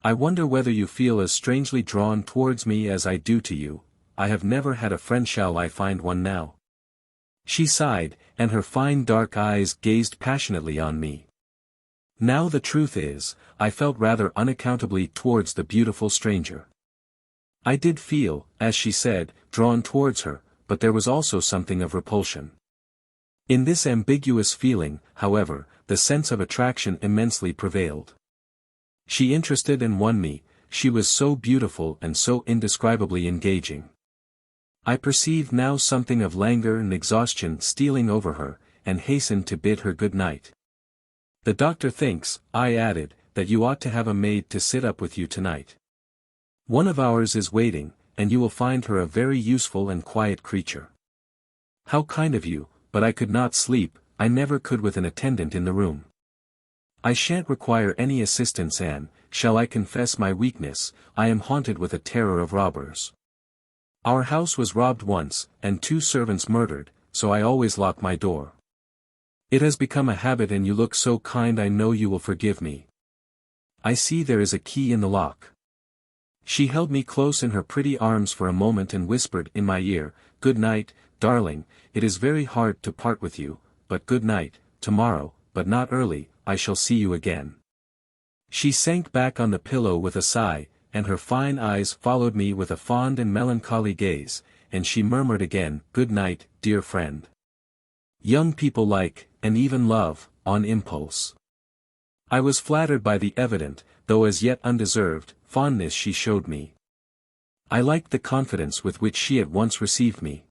I wonder whether you feel as strangely drawn towards me as I do to you. I have never had a friend, shall I find one now? She sighed, and her fine dark eyes gazed passionately on me. Now the truth is, I felt rather unaccountably towards the beautiful stranger. I did feel, as she said, drawn towards her, but there was also something of repulsion. In this ambiguous feeling, however, the sense of attraction immensely prevailed. She interested and won me, she was so beautiful and so indescribably engaging. I perceived now something of languor and exhaustion stealing over her, and hastened to bid her good night. The doctor thinks, I added, that you ought to have a maid to sit up with you tonight. One of ours is waiting, and you will find her a very useful and quiet creature. How kind of you, but I could not sleep, I never could with an attendant in the room. I shan't require any assistance, Anne. Shall I confess my weakness? I am haunted with a terror of robbers. Our house was robbed once, and 2 servants murdered, so I always lock my door. It has become a habit and you look so kind, I know you will forgive me. I see there is a key in the lock. She held me close in her pretty arms for a moment and whispered in my ear, "Good night, darling, it is very hard to part with you, but good night, tomorrow, but not early, I shall see you again." She sank back on the pillow with a sigh, and her fine eyes followed me with a fond and melancholy gaze, and she murmured again, "Good night, dear friend." Young people like, and even love, on impulse. I was flattered by the evident, though as yet undeserved, fondness she showed me. I liked the confidence with which she at once received me.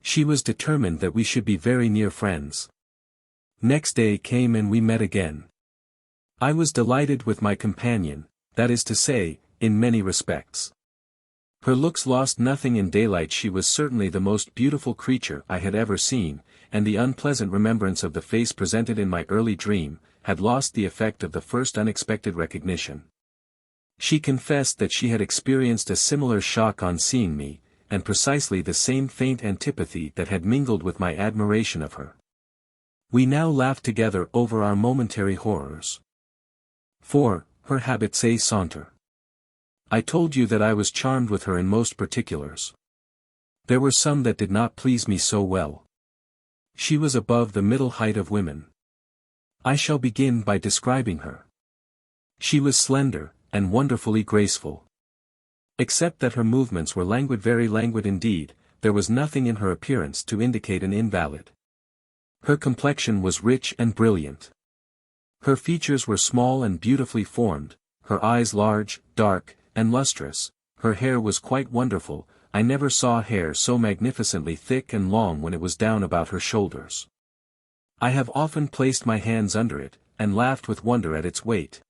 She was determined that we should be very near friends. Next day came and we met again. I was delighted with my companion, that is to say, in many respects. Her looks lost nothing in daylight. She was certainly the most beautiful creature I had ever seen, and the unpleasant remembrance of the face presented in my early dream, had lost the effect of the first unexpected recognition. She confessed that she had experienced a similar shock on seeing me, and precisely the same faint antipathy that had mingled with my admiration of her. We now laughed together over our momentary horrors. 4. Her Habits A Saunter. I told you that I was charmed with her in most particulars. There were some that did not please me so well. She was above the middle height of women. I shall begin by describing her. She was slender, and wonderfully graceful. Except that her movements were languid, very languid indeed, there was nothing in her appearance to indicate an invalid. Her complexion was rich and brilliant. Her features were small and beautifully formed, her eyes large, dark, and lustrous. Her hair was quite wonderful. I never saw hair so magnificently thick and long when it was down about her shoulders. I have often placed my hands under it, and laughed with wonder at its weight.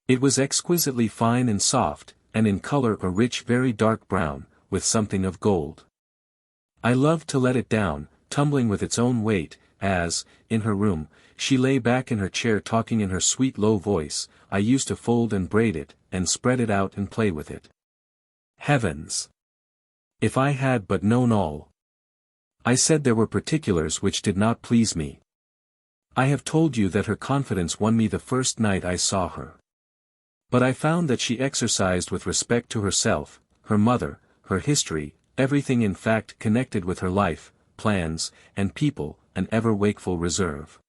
It was exquisitely fine and soft, and in color a rich, very dark brown, with something of gold. I loved to let it down, tumbling with its own weight, as, in her room, she lay back in her chair talking in her sweet low voice. I used to fold and braid it, and spread it out and play with it. Heavens! If I had but known all! I said there were particulars which did not please me. I have told you that her confidence won me the first night I saw her. But I found that she exercised with respect to herself, her mother, her history, everything in fact connected with her life, plans, and people, an ever-wakeful reserve.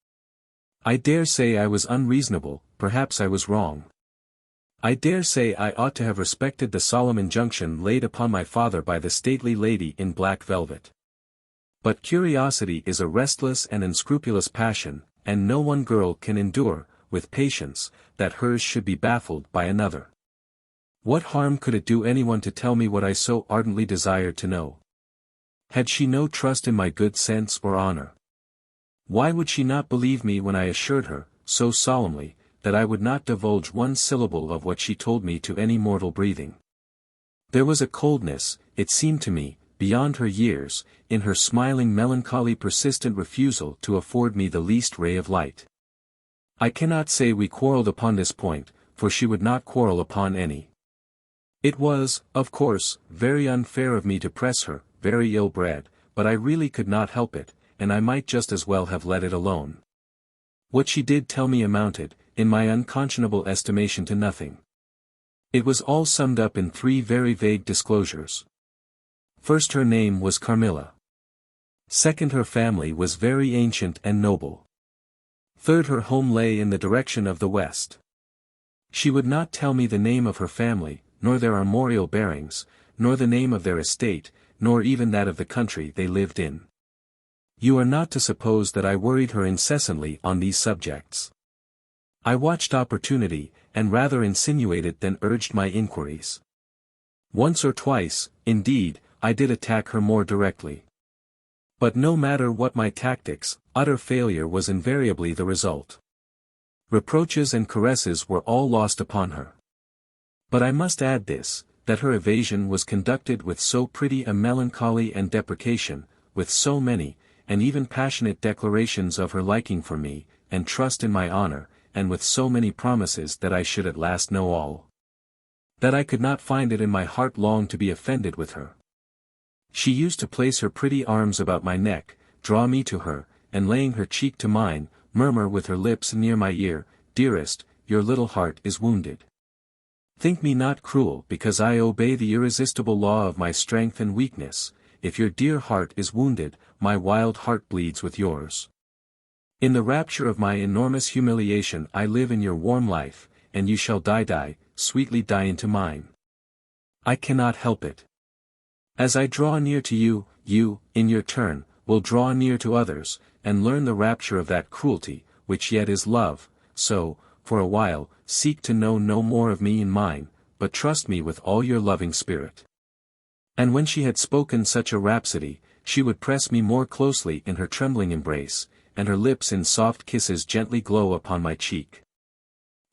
I dare say I was unreasonable, perhaps I was wrong. I dare say I ought to have respected the solemn injunction laid upon my father by the stately lady in black velvet. But curiosity is a restless and unscrupulous passion, and no one girl can endure, with patience, that hers should be baffled by another. What harm could it do anyone to tell me what I so ardently desired to know? Had she no trust in my good sense or honor? Why would she not believe me when I assured her, so solemnly, that I would not divulge one syllable of what she told me to any mortal breathing? There was a coldness, it seemed to me, beyond her years, in her smiling melancholy persistent refusal to afford me the least ray of light. I cannot say we quarreled upon this point, for she would not quarrel upon any. It was, of course, very unfair of me to press her, very ill-bred, but I really could not help it, and I might just as well have let it alone. What she did tell me amounted, in my unconscionable estimation, to nothing. It was all summed up in 3 very vague disclosures. First, her name was Carmilla. Second, her family was very ancient and noble. Third, her home lay in the direction of the west. She would not tell me the name of her family, nor their armorial bearings, nor the name of their estate, nor even that of the country they lived in. You are not to suppose that I worried her incessantly on these subjects. I watched opportunity, and rather insinuated than urged my inquiries. Once or twice, indeed, I did attack her more directly. But no matter what my tactics, utter failure was invariably the result. Reproaches and caresses were all lost upon her. But I must add this, that her evasion was conducted with so pretty a melancholy and deprecation, with so many, and even passionate declarations of her liking for me, and trust in my honor, and with so many promises that I should at last know all, that I could not find it in my heart long to be offended with her. She used to place her pretty arms about my neck, draw me to her, and laying her cheek to mine, murmur with her lips near my ear, "Dearest, your little heart is wounded. Think me not cruel because I obey the irresistible law of my strength and weakness. If your dear heart is wounded, my wild heart bleeds with yours. In the rapture of my enormous humiliation I live in your warm life, and you shall die, sweetly die into mine. I cannot help it. As I draw near to you, you, in your turn, will draw near to others, and learn the rapture of that cruelty, which yet is love, so, for a while, seek to know no more of me and mine, but trust me with all your loving spirit." And when she had spoken such a rhapsody, she would press me more closely in her trembling embrace, and her lips in soft kisses gently glow upon my cheek.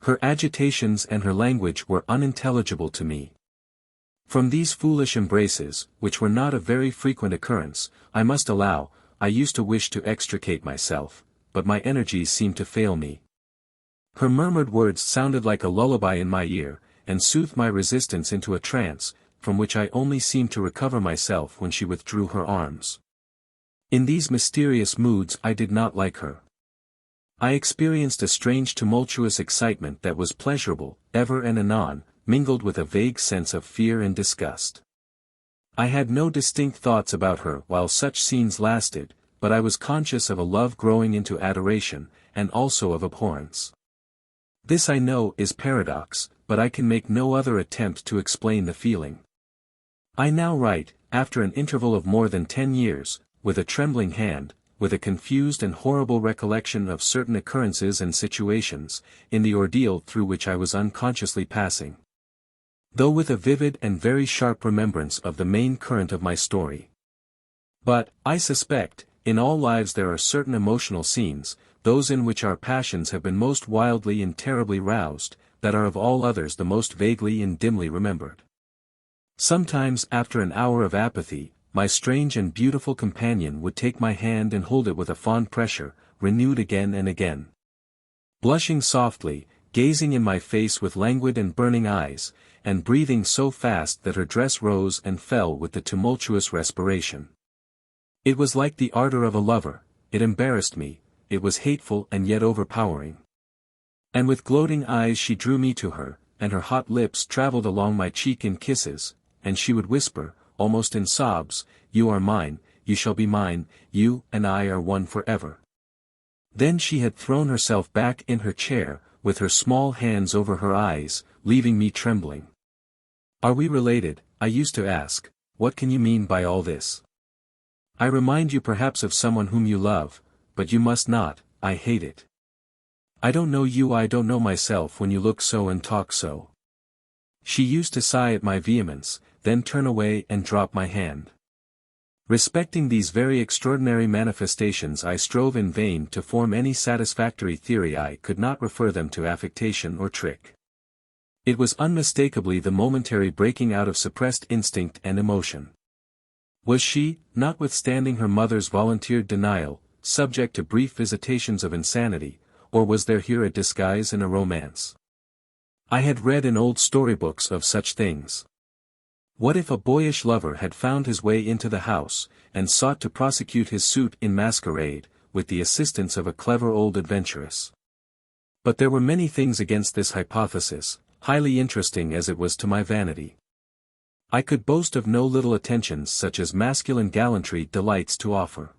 Her agitations and her language were unintelligible to me. From these foolish embraces, which were not a very frequent occurrence, I must allow, I used to wish to extricate myself, but my energies seemed to fail me. Her murmured words sounded like a lullaby in my ear, and soothed my resistance into a trance, from which I only seemed to recover myself when she withdrew her arms. In these mysterious moods I did not like her. I experienced a strange tumultuous excitement that was pleasurable, ever and anon, mingled with a vague sense of fear and disgust. I had no distinct thoughts about her while such scenes lasted, but I was conscious of a love growing into adoration, and also of abhorrence. This I know is paradox, but I can make no other attempt to explain the feeling. I now write, after an interval of more than 10 years, with a trembling hand, with a confused and horrible recollection of certain occurrences and situations, in the ordeal through which I was unconsciously passing. Though with a vivid and very sharp remembrance of the main current of my story. But, I suspect, in all lives there are certain emotional scenes, those in which our passions have been most wildly and terribly roused, that are of all others the most vaguely and dimly remembered. Sometimes after an hour of apathy, my strange and beautiful companion would take my hand and hold it with a fond pressure, renewed again and again. Blushing softly, gazing in my face with languid and burning eyes, and breathing so fast that her dress rose and fell with the tumultuous respiration. It was like the ardor of a lover, it embarrassed me, it was hateful and yet overpowering. And with gloating eyes she drew me to her, and her hot lips traveled along my cheek in kisses, and she would whisper, almost in sobs, "You are mine, you shall be mine, you and I are one forever." Then she had thrown herself back in her chair, with her small hands over her eyes, leaving me trembling. "Are we related?" I used to ask. "What can you mean by all this? I remind you perhaps of someone whom you love, but you must not, I hate it. I don't know you, I don't know myself when you look so and talk so." She used to sigh at my vehemence, then turn away and drop my hand. Respecting these very extraordinary manifestations I strove in vain to form any satisfactory theory. I could not refer them to affectation or trick. It was unmistakably the momentary breaking out of suppressed instinct and emotion. Was she, notwithstanding her mother's volunteered denial, subject to brief visitations of insanity, or was there here a disguise and a romance? I had read in old storybooks of such things. What if a boyish lover had found his way into the house, and sought to prosecute his suit in masquerade, with the assistance of a clever old adventuress? But there were many things against this hypothesis, highly interesting as it was to my vanity. I could boast of no little attentions such as masculine gallantry delights to offer.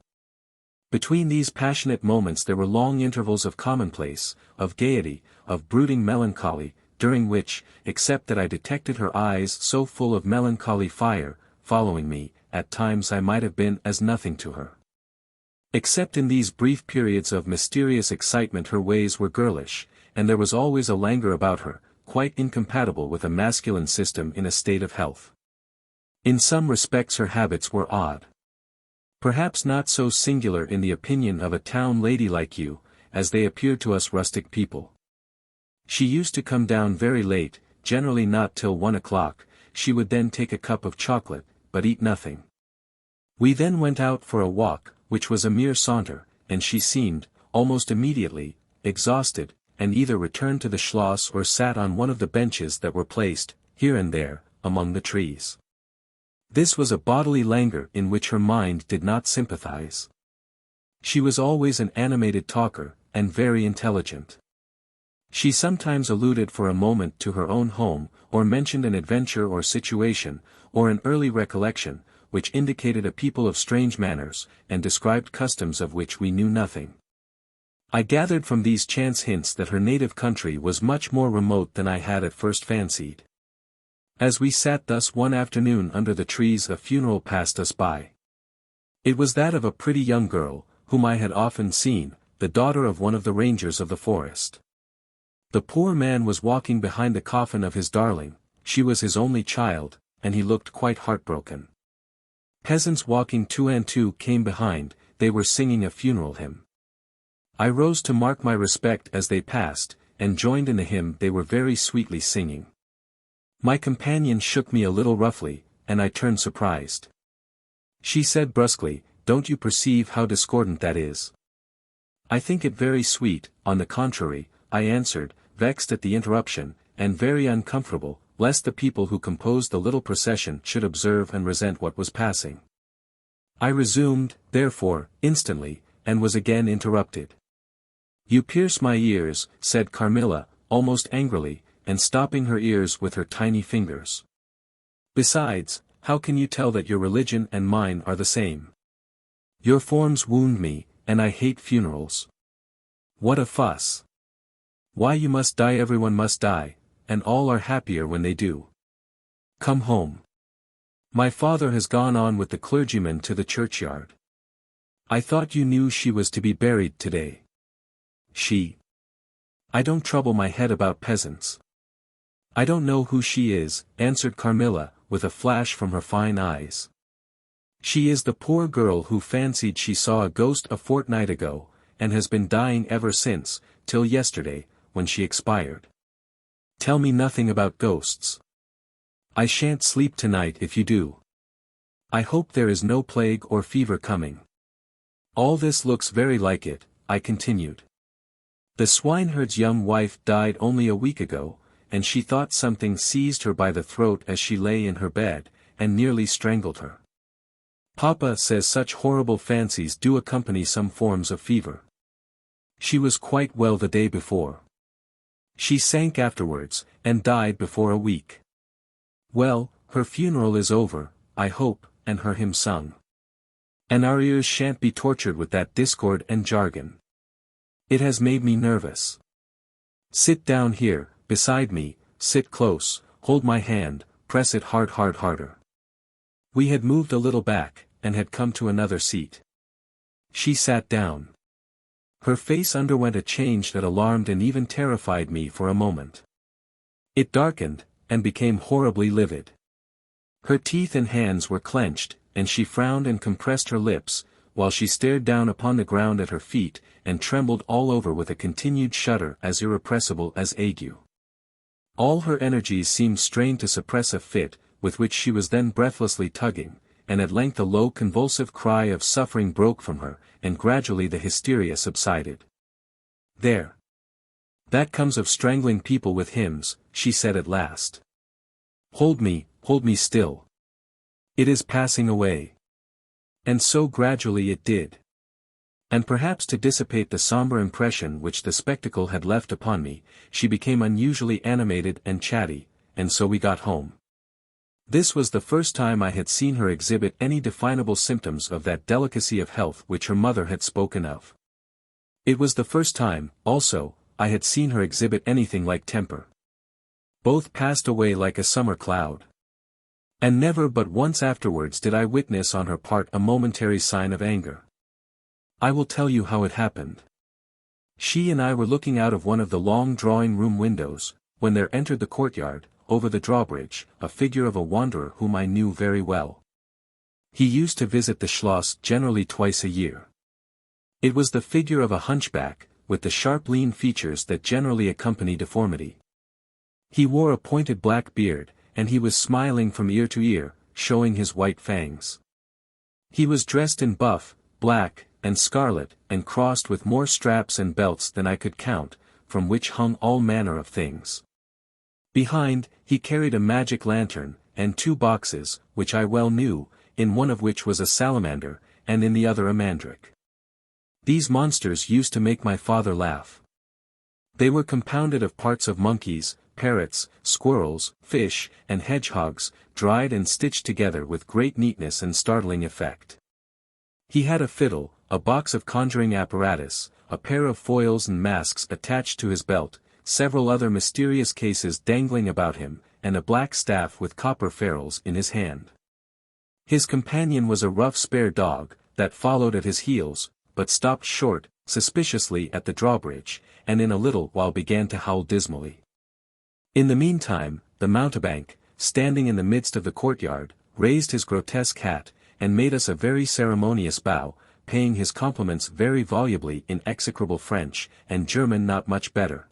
Between these passionate moments there were long intervals of commonplace, of gaiety, of brooding melancholy, during which, except that I detected her eyes so full of melancholy fire, following me, at times I might have been as nothing to her. Except in these brief periods of mysterious excitement her ways were girlish, and there was always a languor about her, quite incompatible with a masculine system in a state of health. In some respects her habits were odd. Perhaps not so singular in the opinion of a town lady like you, as they appeared to us rustic people. She used to come down very late, generally not till 1 o'clock, she would then take a cup of chocolate, but eat nothing. We then went out for a walk, which was a mere saunter, and she seemed, almost immediately, exhausted, and either returned to the schloss or sat on one of the benches that were placed, here and there, among the trees. This was a bodily languor in which her mind did not sympathize. She was always an animated talker, and very intelligent. She sometimes alluded for a moment to her own home, or mentioned an adventure or situation, or an early recollection, which indicated a people of strange manners, and described customs of which we knew nothing. I gathered from these chance hints that her native country was much more remote than I had at first fancied. As we sat thus one afternoon under the trees, a funeral passed us by. It was that of a pretty young girl, whom I had often seen, the daughter of one of the rangers of the forest. The poor man was walking behind the coffin of his darling, she was his only child, and he looked quite heartbroken. Peasants walking two and two came behind, they were singing a funeral hymn. I rose to mark my respect as they passed, and joined in the hymn they were very sweetly singing. My companion shook me a little roughly, and I turned surprised. She said brusquely, "Don't you perceive how discordant that is?" "I think it very sweet, on the contrary," I answered, vexed at the interruption, and very uncomfortable, lest the people who composed the little procession should observe and resent what was passing. I resumed, therefore, instantly, and was again interrupted. "You pierce my ears," said Carmilla, almost angrily, and stopping her ears with her tiny fingers. "Besides, how can you tell that your religion and mine are the same? Your forms wound me, and I hate funerals. What a fuss! Why, you must die, everyone must die, and all are happier when they do. Come home. My father has gone on with the clergyman to the churchyard. I thought you knew she was to be buried today." "She? I don't trouble my head about peasants. I don't know who she is," answered Carmilla, with a flash from her fine eyes. "She is the poor girl who fancied she saw a ghost a fortnight ago, and has been dying ever since, till yesterday, when she expired. Tell me nothing about ghosts. I shan't sleep tonight if you do. I hope there is no plague or fever coming. All this looks very like it," I continued. "The swineherd's young wife died only a week ago, and she thought something seized her by the throat as she lay in her bed, and nearly strangled her. Papa says such horrible fancies do accompany some forms of fever. She was quite well the day before. She sank afterwards, and died before a week. Well, her funeral is over, I hope, and her hymn sung. And our ears shan't be tortured with that discord and jargon. It has made me nervous. Sit down here, beside me, sit close, hold my hand, press it harder. We had moved a little back, and had come to another seat. She sat down. Her face underwent a change that alarmed and even terrified me for a moment. It darkened, and became horribly livid. Her teeth and hands were clenched, and she frowned and compressed her lips, while she stared down upon the ground at her feet, and trembled all over with a continued shudder as irrepressible as ague. All her energies seemed strained to suppress a fit, with which she was then breathlessly tugging, and at length a low convulsive cry of suffering broke from her, and gradually the hysteria subsided. "There. That comes of strangling people with hymns," she said at last. Hold me still. It is passing away." And so gradually it did. And perhaps to dissipate the somber impression which the spectacle had left upon me, she became unusually animated and chatty, and so we got home. This was the first time I had seen her exhibit any definable symptoms of that delicacy of health which her mother had spoken of. It was the first time, also, I had seen her exhibit anything like temper. Both passed away like a summer cloud. And never but once afterwards did I witness on her part a momentary sign of anger. I will tell you how it happened. She and I were looking out of one of the long drawing-room windows, when there entered the courtyard, over the drawbridge, a figure of a wanderer whom I knew very well. He used to visit the Schloss generally twice a year. It was the figure of a hunchback, with the sharp lean features that generally accompany deformity. He wore a pointed black beard, and he was smiling from ear to ear, showing his white fangs. He was dressed in buff, black, and scarlet, and crossed with more straps and belts than I could count, from which hung all manner of things. Behind, he carried a magic lantern, and 2 boxes, which I well knew, in one of which was a salamander, and in the other a mandrake. These monsters used to make my father laugh. They were compounded of parts of monkeys, parrots, squirrels, fish, and hedgehogs, dried and stitched together with great neatness and startling effect. He had a fiddle, a box of conjuring apparatus, a pair of foils and masks attached to his belt, several other mysterious cases dangling about him, and a black staff with copper ferrules in his hand. His companion was a rough spare dog, that followed at his heels, but stopped short, suspiciously at the drawbridge, and in a little while began to howl dismally. In the meantime, the mountebank, standing in the midst of the courtyard, raised his grotesque hat, and made us a very ceremonious bow, paying his compliments very volubly in execrable French, and German not much better.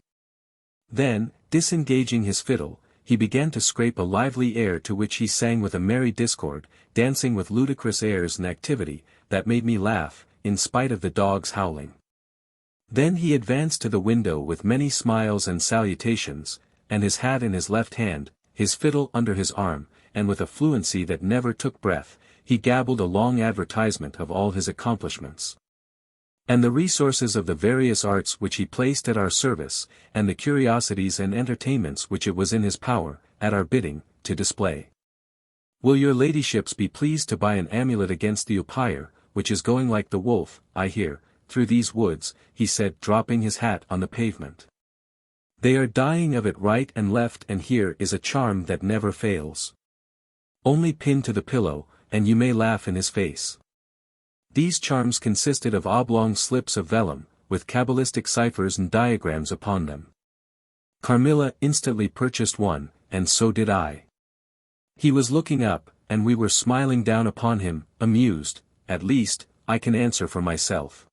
Then, disengaging his fiddle, he began to scrape a lively air to which he sang with a merry discord, dancing with ludicrous airs and activity, that made me laugh, in spite of the dog's howling. Then he advanced to the window with many smiles and salutations, and his hat in his left hand, his fiddle under his arm, and with a fluency that never took breath, he gabbled a long advertisement of all his accomplishments, and the resources of the various arts which he placed at our service, and the curiosities and entertainments which it was in his power, at our bidding, to display. Will your ladyships be pleased to buy an amulet against the umpire, which is going like the wolf, I hear, through these woods, he said, dropping his hat on the pavement. They are dying of it right and left, and here is a charm that never fails. Only pinned to the pillow, and you may laugh in his face. These charms consisted of oblong slips of vellum, with cabalistic ciphers and diagrams upon them. Carmilla instantly purchased one, and so did I. He was looking up, and we were smiling down upon him, amused, at least, I can answer for myself.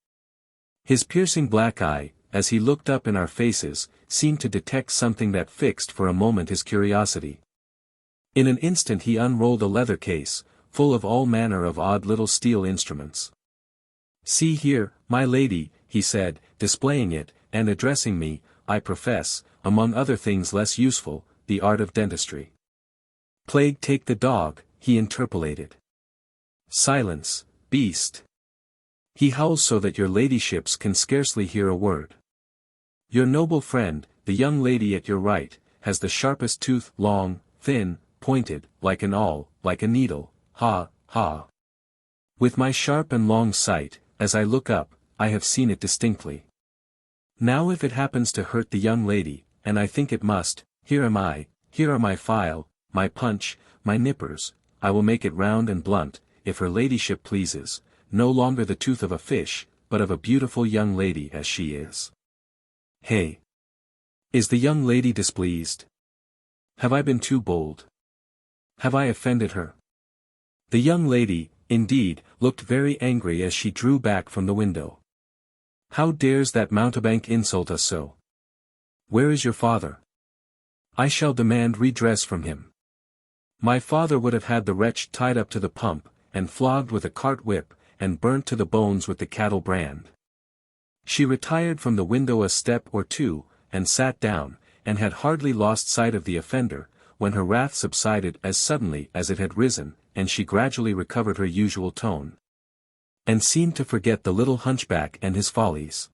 His piercing black eye, as he looked up in our faces, seemed to detect something that fixed for a moment his curiosity. In an instant he unrolled a leather case, full of all manner of odd little steel instruments. See here, my lady, he said, displaying it, and addressing me, I profess, among other things less useful, the art of dentistry. Plague take the dog, he interpolated. Silence, beast. He howls so that your ladyships can scarcely hear a word. Your noble friend, the young lady at your right, has the sharpest tooth, long, thin, pointed, like an awl, like a needle, ha, ha. With my sharp and long sight, as I look up, I have seen it distinctly. Now if it happens to hurt the young lady, and I think it must, here am I, here are my file, my punch, my nippers, I will make it round and blunt, if her ladyship pleases, no longer the tooth of a fish, but of a beautiful young lady as she is. Hey! Is the young lady displeased? Have I been too bold? Have I offended her? The young lady, indeed, looked very angry as she drew back from the window. How dares that mountebank insult us so? Where is your father? I shall demand redress from him. My father would have had the wretch tied up to the pump, and flogged with a cart whip, and burnt to the bones with the cattle brand. She retired from the window a step or two, and sat down, and had hardly lost sight of the offender, when her wrath subsided as suddenly as it had risen, and she gradually recovered her usual tone, and seemed to forget the little hunchback and his follies.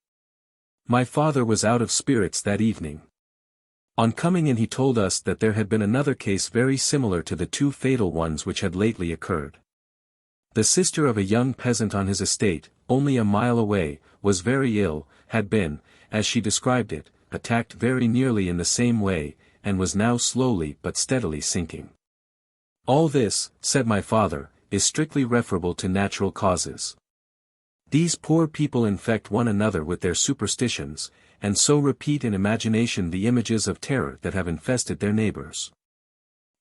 My father was out of spirits that evening. On coming in he told us that there had been another case very similar to the 2 fatal ones which had lately occurred. The sister of a young peasant on his estate, only a mile away, was very ill, had been, as she described it, attacked very nearly in the same way, and was now slowly but steadily sinking. All this, said my father, is strictly referable to natural causes. These poor people infect one another with their superstitions, and so repeat in imagination the images of terror that have infested their neighbors.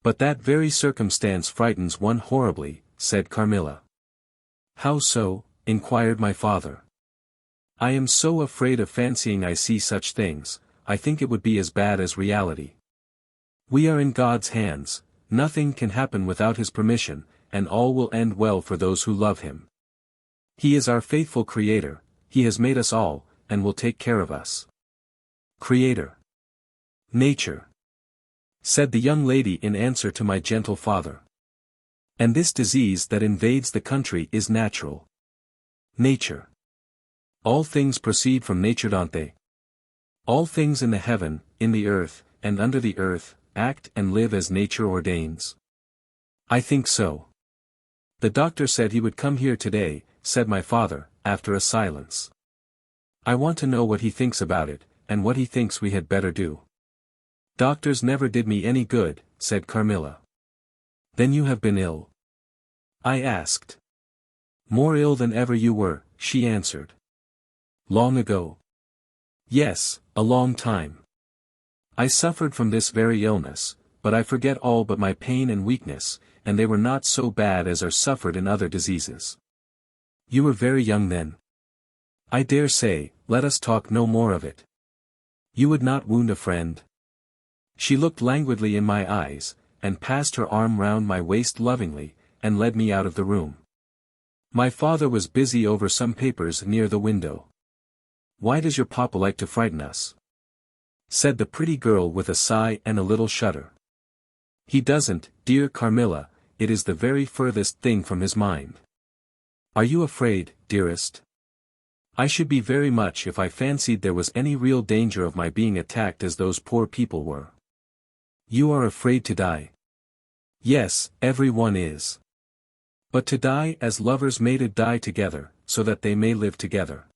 But that very circumstance frightens one horribly, said Carmilla. How so? Inquired my father. I am so afraid of fancying I see such things, I think it would be as bad as reality. We are in God's hands, nothing can happen without his permission, and all will end well for those who love him. He is our faithful Creator, he has made us all, and will take care of us. Creator. Nature. said the young lady in answer to my gentle father. And this disease that invades the country is natural. Nature. All things proceed from nature, don't they? All things in the heaven, in the earth, and under the earth, act and live as nature ordains. I think so. The doctor said he would come here today, said my father, after a silence. I want to know what he thinks about it, and what he thinks we had better do. Doctors never did me any good, said Carmilla. Then you have been ill? I asked. More ill than ever you were, she answered. Long ago? Yes, a long time. I suffered from this very illness, but I forget all but my pain and weakness, and they were not so bad as are suffered in other diseases. You were very young then. I dare say, let us talk no more of it. You would not wound a friend. She looked languidly in my eyes, and passed her arm round my waist lovingly, and led me out of the room. My father was busy over some papers near the window. Why does your papa like to frighten us? Said the pretty girl with a sigh and a little shudder. He doesn't, dear Carmilla, it is the very furthest thing from his mind. Are you afraid, dearest? I should be very much if I fancied there was any real danger of my being attacked as those poor people were. You are afraid to die? Yes, every one is. But to die as lovers mated die together, so that they may live together.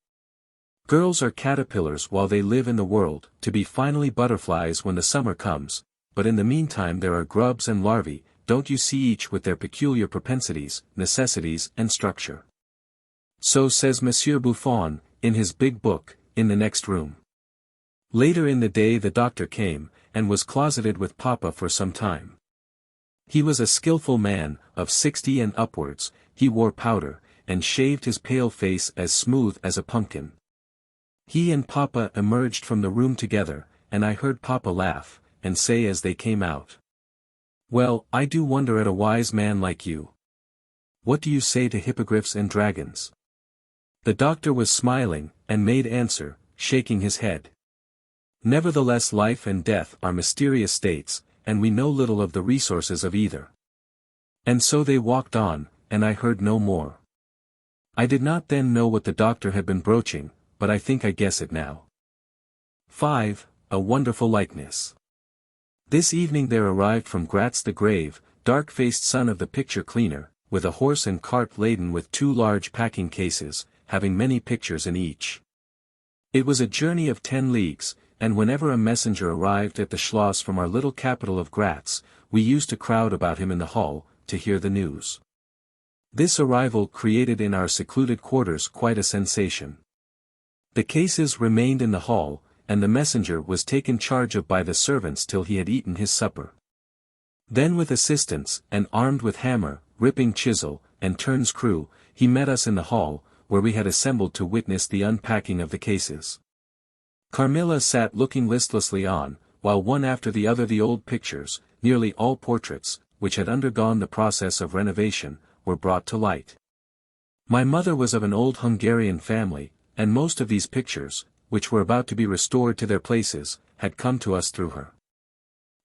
Girls are caterpillars while they live in the world, to be finally butterflies when the summer comes, but in the meantime there are grubs and larvae, don't you see, each with their peculiar propensities, necessities and structure. So says Monsieur Buffon, in his big book, in the next room. Later in the day the doctor came, and was closeted with Papa for some time. He was a skilful man, of 60 and upwards, he wore powder, and shaved his pale face as smooth as a pumpkin. He and Papa emerged from the room together, and I heard Papa laugh, and say as they came out. Well, I do wonder at a wise man like you. What do you say to hippogriffs and dragons? The doctor was smiling, and made answer, shaking his head. Nevertheless, life and death are mysterious states, and we know little of the resources of either. And so they walked on, and I heard no more. I did not then know what the doctor had been broaching, but I think I guess it now. 5. A wonderful likeness. This evening there arrived from Gratz the grave, dark-faced son of the picture cleaner, with a horse and cart laden with 2 large packing cases, having many pictures in each. It was a journey of 10 leagues, and whenever a messenger arrived at the Schloss from our little capital of Gratz, we used to crowd about him in the hall, to hear the news. This arrival created in our secluded quarters quite a sensation. The cases remained in the hall, and the messenger was taken charge of by the servants till he had eaten his supper. Then with assistants, and armed with hammer, ripping chisel, and turn screw, he met us in the hall, where we had assembled to witness the unpacking of the cases. Carmilla sat looking listlessly on, while one after the other the old pictures, nearly all portraits, which had undergone the process of renovation, were brought to light. My mother was of an old Hungarian family, and most of these pictures, which were about to be restored to their places, had come to us through her.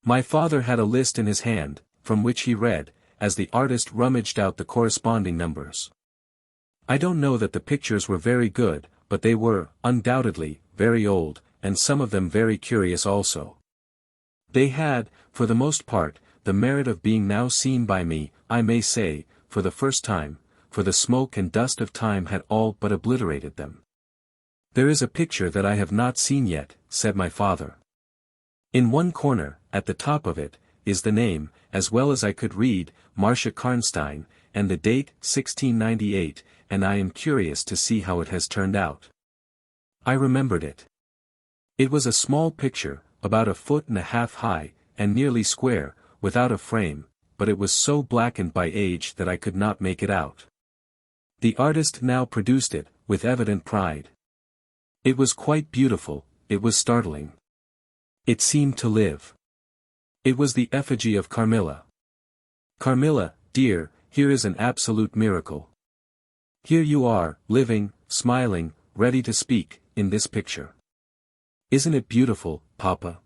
My father had a list in his hand, from which he read, as the artist rummaged out the corresponding numbers. I don't know that the pictures were very good, but they were, undoubtedly, very old, and some of them very curious also. They had, for the most part, the merit of being now seen by me, I may say, for the first time, for the smoke and dust of time had all but obliterated them. There is a picture that I have not seen yet, said my father. In one corner, at the top of it, is the name, as well as I could read, Marcia Karnstein, and the date, 1698, and I am curious to see how it has turned out. I remembered it. It was a small picture, about 1.5 feet high, and nearly square, without a frame, but it was so blackened by age that I could not make it out. The artist now produced it, with evident pride. It was quite beautiful, it was startling. It seemed to live. It was the effigy of Carmilla. Carmilla, dear, here is an absolute miracle. Here you are, living, smiling, ready to speak, in this picture. Isn't it beautiful, Papa?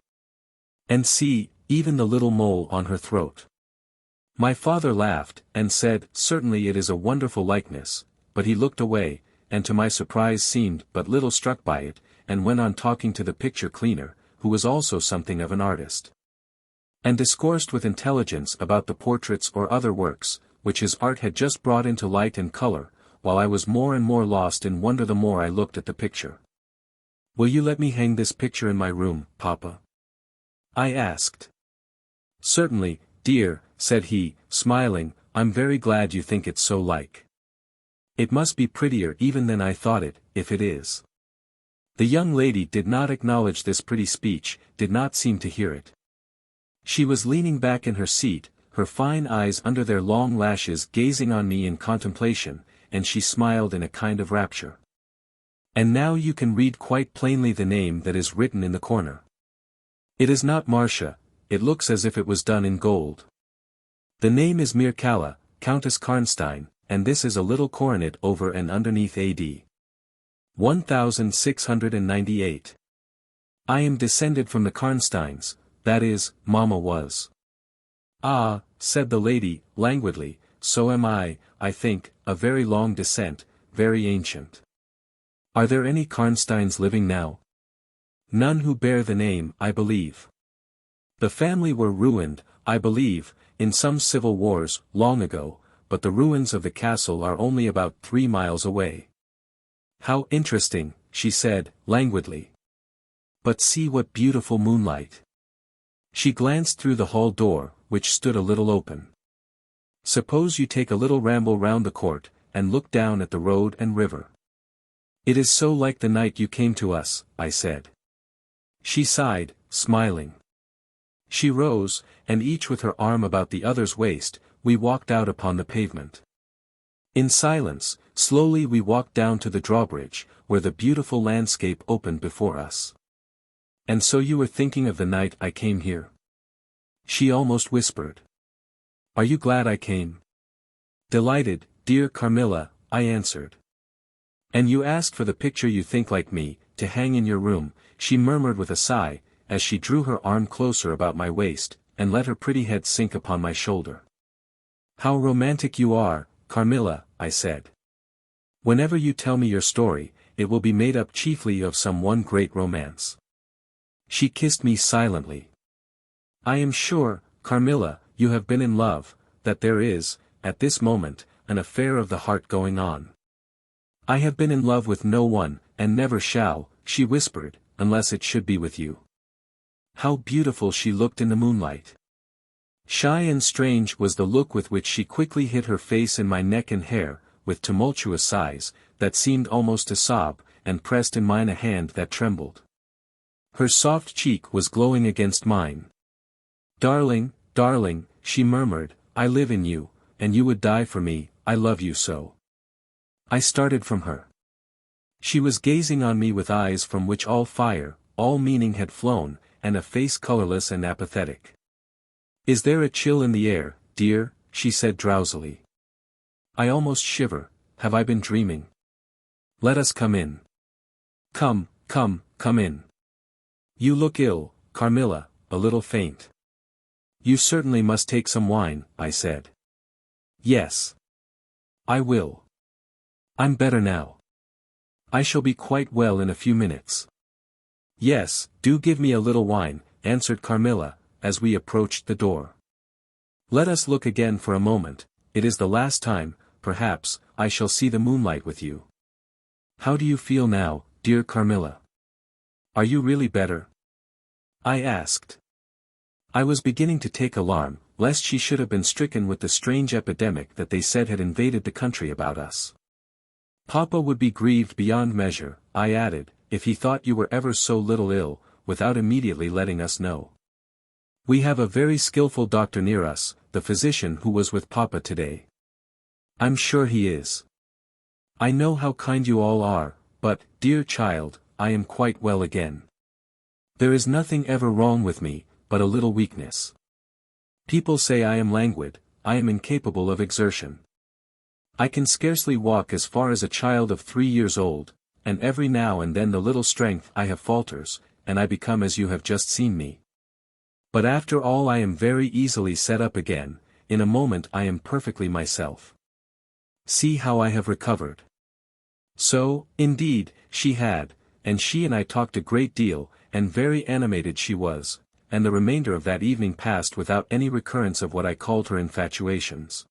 And see, even the little mole on her throat. My father laughed, and said, "Certainly it is a wonderful likeness," but he looked away, and to my surprise seemed but little struck by it, and went on talking to the picture cleaner, who was also something of an artist, and discoursed with intelligence about the portraits or other works, which his art had just brought into light and color, while I was more and more lost in wonder the more I looked at the picture. "Will you let me hang this picture in my room, Papa?" I asked. "Certainly, dear," said he, smiling, "I'm very glad you think it's so like. It must be prettier even than I thought it, if it is." The young lady did not acknowledge this pretty speech, did not seem to hear it. She was leaning back in her seat, her fine eyes under their long lashes gazing on me in contemplation, and she smiled in a kind of rapture. "And now you can read quite plainly the name that is written in the corner. It is not Marcia, it looks as if it was done in gold. The name is Mircalla, Countess Karnstein, and this is a little coronet over and underneath AD 1698. I am descended from the Karnsteins, that is, Mamma was." "Ah," said the lady, languidly, "so am I think, a very long descent, very ancient. Are there any Karnsteins living now?" "None who bear the name, I believe. The family were ruined, I believe, in some civil wars, long ago, but the ruins of the castle are only about 3 miles away." "How interesting," she said, languidly. "But see what beautiful moonlight." She glanced through the hall door, which stood a little open. "Suppose you take a little ramble round the court, and look down at the road and river." "It is so like the night you came to us," I said. She sighed, smiling. She rose, and each with her arm about the other's waist, we walked out upon the pavement. In silence, slowly we walked down to the drawbridge, where the beautiful landscape opened before us. "And so you were thinking of the night I came here?" she almost whispered. "Are you glad I came?" "Delighted, dear Carmilla," I answered. "And you asked for the picture you think like me, to hang in your room," she murmured with a sigh, as she drew her arm closer about my waist, and let her pretty head sink upon my shoulder. "How romantic you are, Carmilla," I said. "Whenever you tell me your story, it will be made up chiefly of some one great romance." She kissed me silently. "I am sure, Carmilla, you have been in love, that there is, at this moment, an affair of the heart going on." "I have been in love with no one, and never shall," she whispered, "unless it should be with you." How beautiful she looked in the moonlight. Shy and strange was the look with which she quickly hid her face in my neck and hair, with tumultuous sighs, that seemed almost to sob, and pressed in mine a hand that trembled. Her soft cheek was glowing against mine. "Darling, darling," she murmured, "I live in you, and you would die for me, I love you so." I started from her. She was gazing on me with eyes from which all fire, all meaning had flown, and a face colorless and apathetic. "Is there a chill in the air, dear?" she said drowsily. "I almost shiver, have I been dreaming? Let us come in. Come, come, come in. You look ill, Carmilla, a little faint." "You certainly must take some wine," I said. "Yes. I will. I'm better now. I shall be quite well in a few minutes." "Yes, do give me a little wine," answered Carmilla, as we approached the door. "Let us look again for a moment, it is the last time, perhaps, I shall see the moonlight with you. How do you feel now, dear Carmilla? Are you really better?" I asked. I was beginning to take alarm, lest she should have been stricken with the strange epidemic that they said had invaded the country about us. "Papa would be grieved beyond measure," I added, "if he thought you were ever so little ill, without immediately letting us know. We have a very skillful doctor near us, the physician who was with Papa today. I'm sure he is. I know how kind you all are, but, dear child, I am quite well again. There is nothing ever wrong with me, but a little weakness. People say I am languid, I am incapable of exertion. I can scarcely walk as far as a child of 3 years old, and every now and then the little strength I have falters, and I become as you have just seen me. But after all I am very easily set up again, in a moment I am perfectly myself. See how I have recovered. So, indeed, she had, and she and I talked a great deal, and very animated she was, and the remainder of that evening passed without any recurrence of what I called her infatuations.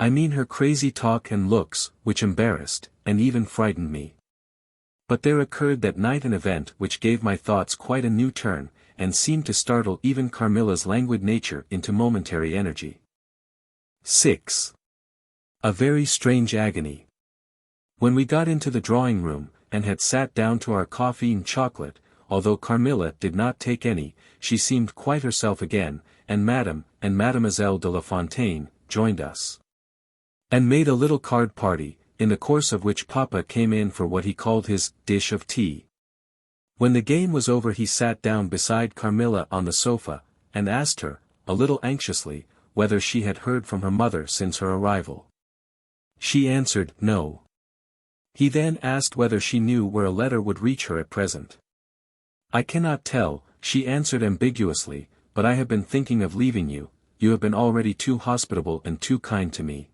I mean her crazy talk and looks, which embarrassed, and even frightened me. But there occurred that night an event which gave my thoughts quite a new turn, and seemed to startle even Carmilla's languid nature into momentary energy. 6. A very strange agony. When we got into the drawing room, and had sat down to our coffee and chocolate, although Carmilla did not take any, she seemed quite herself again, and Madame, and Mademoiselle de la Fontaine, joined us. And made a little card party, in the course of which Papa came in for what he called his dish of tea. When the game was over he sat down beside Carmilla on the sofa, and asked her, a little anxiously, whether she had heard from her mother since her arrival. She answered, no. He then asked whether she knew where a letter would reach her at present. I cannot tell, she answered ambiguously, but I have been thinking of leaving you. You have been already too hospitable and too kind to me.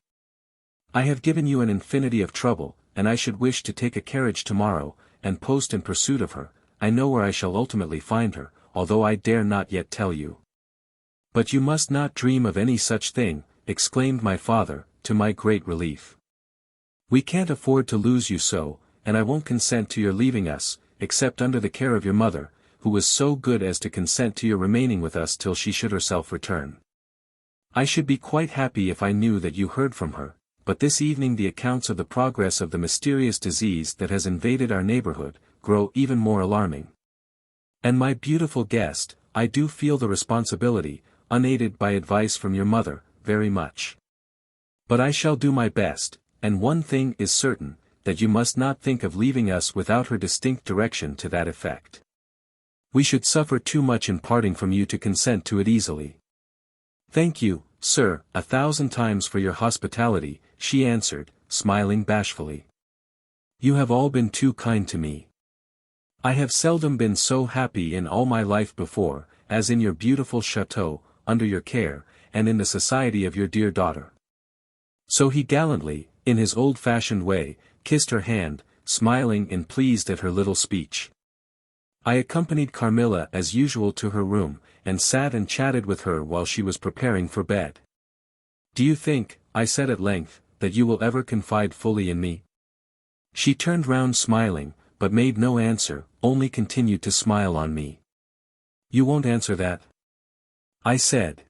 I have given you an infinity of trouble, and I should wish to take a carriage tomorrow, and post in pursuit of her. I know where I shall ultimately find her, although I dare not yet tell you. But you must not dream of any such thing, exclaimed my father, to my great relief. We can't afford to lose you so, and I won't consent to your leaving us, except under the care of your mother, who was so good as to consent to your remaining with us till she should herself return. I should be quite happy if I knew that you heard from her, but this evening the accounts of the progress of the mysterious disease that has invaded our neighborhood, grow even more alarming. And my beautiful guest, I do feel the responsibility, unaided by advice from your mother, very much. But I shall do my best, and one thing is certain, that you must not think of leaving us without her distinct direction to that effect. We should suffer too much in parting from you to consent to it easily. Thank you, sir, 1,000 times for your hospitality, she answered, smiling bashfully. You have all been too kind to me. I have seldom been so happy in all my life before, as in your beautiful chateau, under your care, and in the society of your dear daughter. So he gallantly, in his old-fashioned way, kissed her hand, smiling and pleased at her little speech. I accompanied Carmilla as usual to her room, and sat and chatted with her while she was preparing for bed. Do you think, I said at length, that you will ever confide fully in me? She turned round smiling, but made no answer, only continued to smile on me. You won't answer that? I said.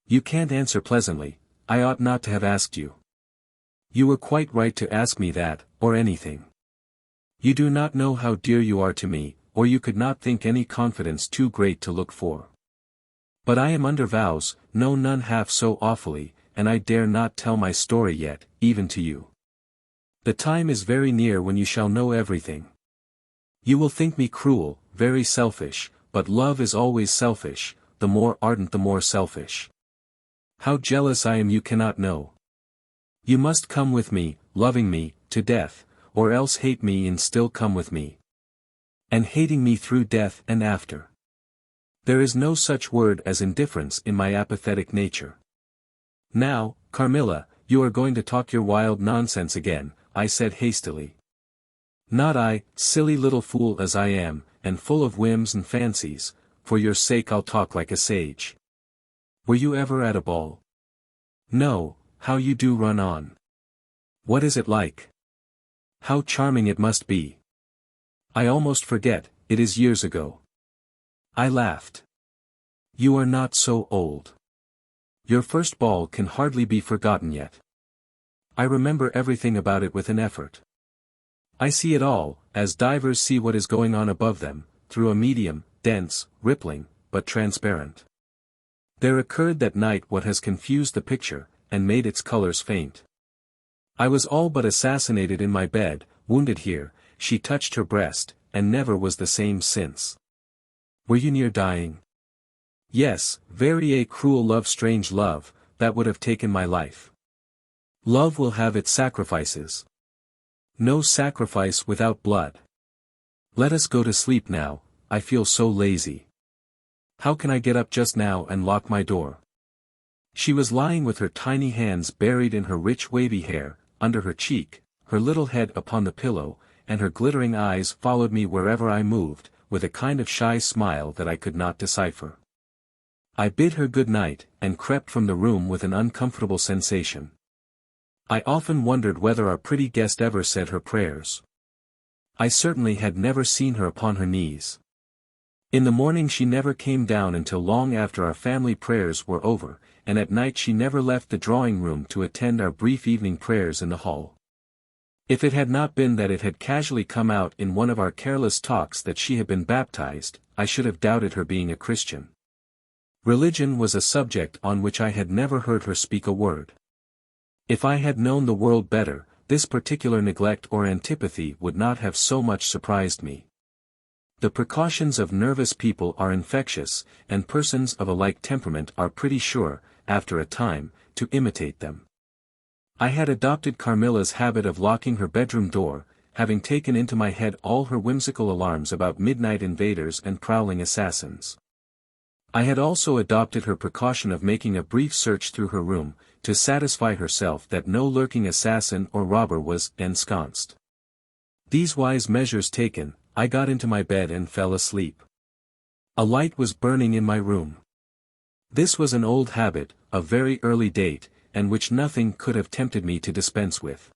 You can't answer pleasantly. I ought not to have asked you. You were quite right to ask me that, or anything. You do not know how dear you are to me, or you could not think any confidence too great to look for. But I am under vows, no none half so awfully, and I dare not tell my story yet, even to you. The time is very near when you shall know everything. You will think me cruel, very selfish, but love is always selfish, the more ardent the more selfish. How jealous I am you cannot know. You must come with me, loving me, to death, or else hate me and still come with me. And hating me through death and after. There is no such word as indifference in my apathetic nature. Now, Carmilla, you are going to talk your wild nonsense again, I said hastily. Not I, silly little fool as I am, and full of whims and fancies, for your sake I'll talk like a sage. Were you ever at a ball? No, how you do run on. What is it like? How charming it must be. I almost forget, it is years ago. I laughed. You are not so old. Your first ball can hardly be forgotten yet. I remember everything about it with an effort. I see it all, as divers see what is going on above them, through a medium, dense, rippling, but transparent. There occurred that night what has confused the picture, and made its colors faint. I was all but assassinated in my bed, wounded here. She touched her breast, and never was the same since. Were you near dying? Yes, very a cruel love, strange love, that would have taken my life. Love will have its sacrifices. No sacrifice without blood. Let us go to sleep now, I feel so lazy. How can I get up just now and lock my door? She was lying with her tiny hands buried in her rich wavy hair, under her cheek, her little head upon the pillow, and her glittering eyes followed me wherever I moved, with a kind of shy smile that I could not decipher. I bid her good night, and crept from the room with an uncomfortable sensation. I often wondered whether our pretty guest ever said her prayers. I certainly had never seen her upon her knees. In the morning she never came down until long after our family prayers were over, and at night she never left the drawing-room to attend our brief evening prayers in the hall. If it had not been that it had casually come out in one of our careless talks that she had been baptized, I should have doubted her being a Christian. Religion was a subject on which I had never heard her speak a word. If I had known the world better, this particular neglect or antipathy would not have so much surprised me. The precautions of nervous people are infectious, and persons of a like temperament are pretty sure, after a time, to imitate them. I had adopted Carmilla's habit of locking her bedroom door, having taken into my head all her whimsical alarms about midnight invaders and prowling assassins. I had also adopted her precaution of making a brief search through her room, to satisfy herself that no lurking assassin or robber was ensconced. These wise measures taken, I got into my bed and fell asleep. A light was burning in my room. This was an old habit, of very early date, and which nothing could have tempted me to dispense with.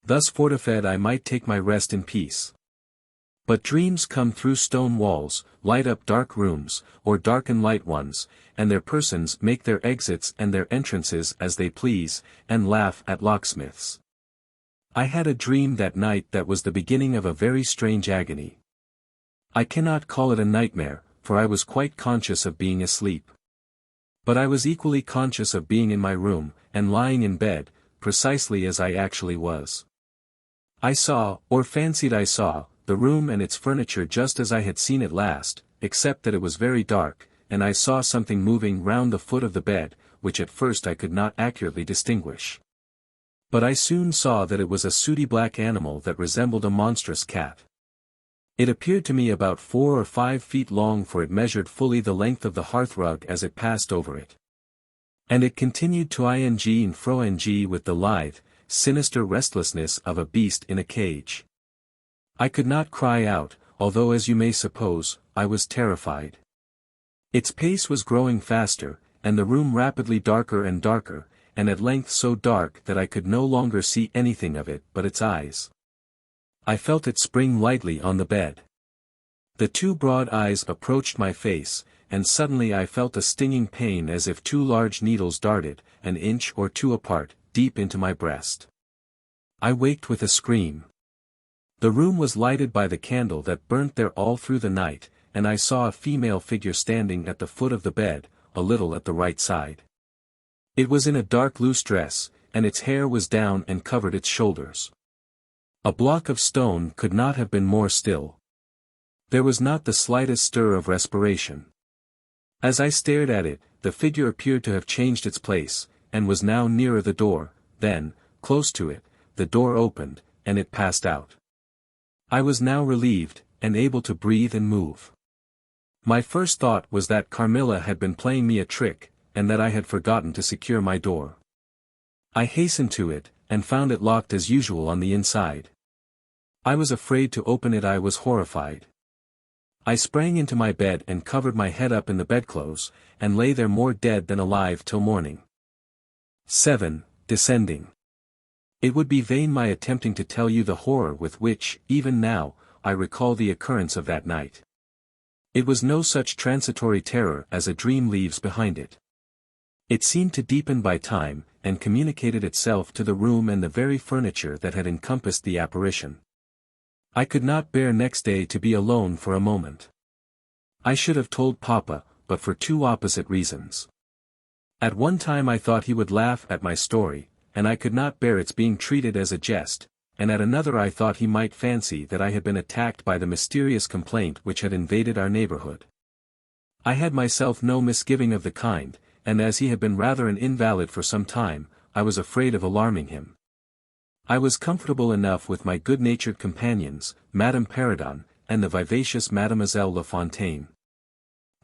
Thus fortified I might take my rest in peace. But dreams come through stone walls, light up dark rooms, or darken light ones, and their persons make their exits and their entrances as they please, and laugh at locksmiths. I had a dream that night that was the beginning of a very strange agony. I cannot call it a nightmare, for I was quite conscious of being asleep. But I was equally conscious of being in my room, and lying in bed, precisely as I actually was. I saw, or fancied I saw, the room and its furniture just as I had seen it last, except that it was very dark, and I saw something moving round the foot of the bed, which at first I could not accurately distinguish. But I soon saw that it was a sooty black animal that resembled a monstrous cat. It appeared to me about 4 or 5 feet long, for it measured fully the length of the hearthrug as it passed over it. And it continued to ing and fro with the lithe, sinister restlessness of a beast in a cage. I could not cry out, although as you may suppose, I was terrified. Its pace was growing faster, and the room rapidly darker and darker, and at length so dark that I could no longer see anything of it but its eyes. I felt it spring lightly on the bed. The 2 broad eyes approached my face, and suddenly I felt a stinging pain as if 2 large needles darted, an inch or 2 apart, deep into my breast. I waked with a scream. The room was lighted by the candle that burnt there all through the night, and I saw a female figure standing at the foot of the bed, a little at the right side. It was in a dark loose dress, and its hair was down and covered its shoulders. A block of stone could not have been more still. There was not the slightest stir of respiration. As I stared at it, the figure appeared to have changed its place, and was now nearer the door. Then, close to it, the door opened, and it passed out. I was now relieved, and able to breathe and move. My first thought was that Carmilla had been playing me a trick, and that I had forgotten to secure my door. I hastened to it, and found it locked as usual on the inside. I was afraid to open it. I was horrified. I sprang into my bed and covered my head up in the bedclothes, and lay there more dead than alive till morning. 7. Descending. It would be vain my attempting to tell you the horror with which, even now, I recall the occurrence of that night. It was no such transitory terror as a dream leaves behind it. It seemed to deepen by time, and communicated itself to the room and the very furniture that had encompassed the apparition. I could not bear next day to be alone for a moment. I should have told Papa, but for 2 opposite reasons. At one time I thought he would laugh at my story, and I could not bear its being treated as a jest, and at another I thought he might fancy that I had been attacked by the mysterious complaint which had invaded our neighborhood. I had myself no misgiving of the kind, and as he had been rather an invalid for some time, I was afraid of alarming him. I was comfortable enough with my good-natured companions, Madame Perrodon, and the vivacious Mademoiselle La Fontaine.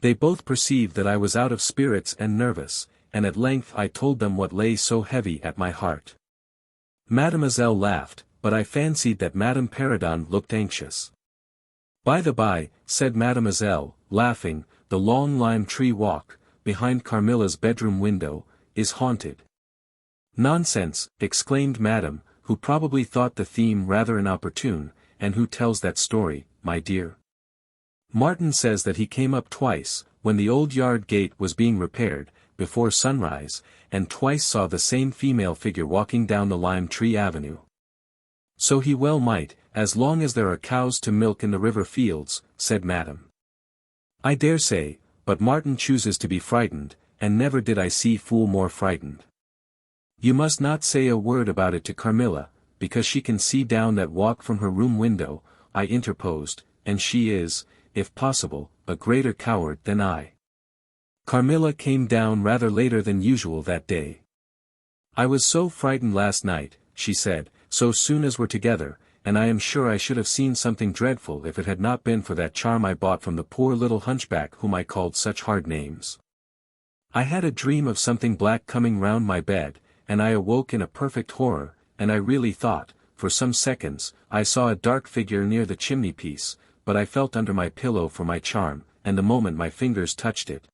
They both perceived that I was out of spirits and nervous, and at length I told them what lay so heavy at my heart. Mademoiselle laughed, but I fancied that Madame Perrodon looked anxious. By the by, said Mademoiselle, laughing, the long lime tree walk, behind Carmilla's bedroom window, is haunted. Nonsense, exclaimed Madame, who probably thought the theme rather inopportune, and who tells that story, my dear? Martin says that he came up twice, when the old yard gate was being repaired, before sunrise, and twice saw the same female figure walking down the lime tree avenue. So he well might, as long as there are cows to milk in the river fields, said Madame. I dare say, but Martin chooses to be frightened, and never did I see fool more frightened. You must not say a word about it to Carmilla, because she can see down that walk from her room window, I interposed, and she is, if possible, a greater coward than I. Carmilla came down rather later than usual that day. I was so frightened last night, she said, so soon as we're together, and I am sure I should have seen something dreadful if it had not been for that charm I bought from the poor little hunchback whom I called such hard names. I had a dream of something black coming round my bed, and I awoke in a perfect horror, and I really thought, for some seconds, I saw a dark figure near the chimney-piece, but I felt under my pillow for my charm, and the moment my fingers touched it,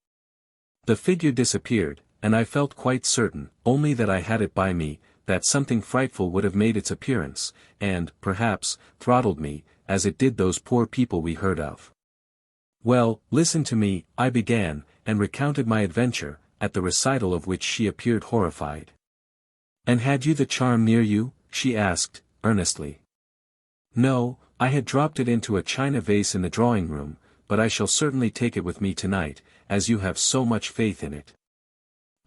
the figure disappeared, and I felt quite certain, only that I had it by me, that something frightful would have made its appearance, and, perhaps, throttled me, as it did those poor people we heard of. Well, listen to me, I began, and recounted my adventure, at the recital of which she appeared horrified. And had you the charm near you? She asked, earnestly. No, I had dropped it into a china vase in the drawing-room, but I shall certainly take it with me tonight, as you have so much faith in it.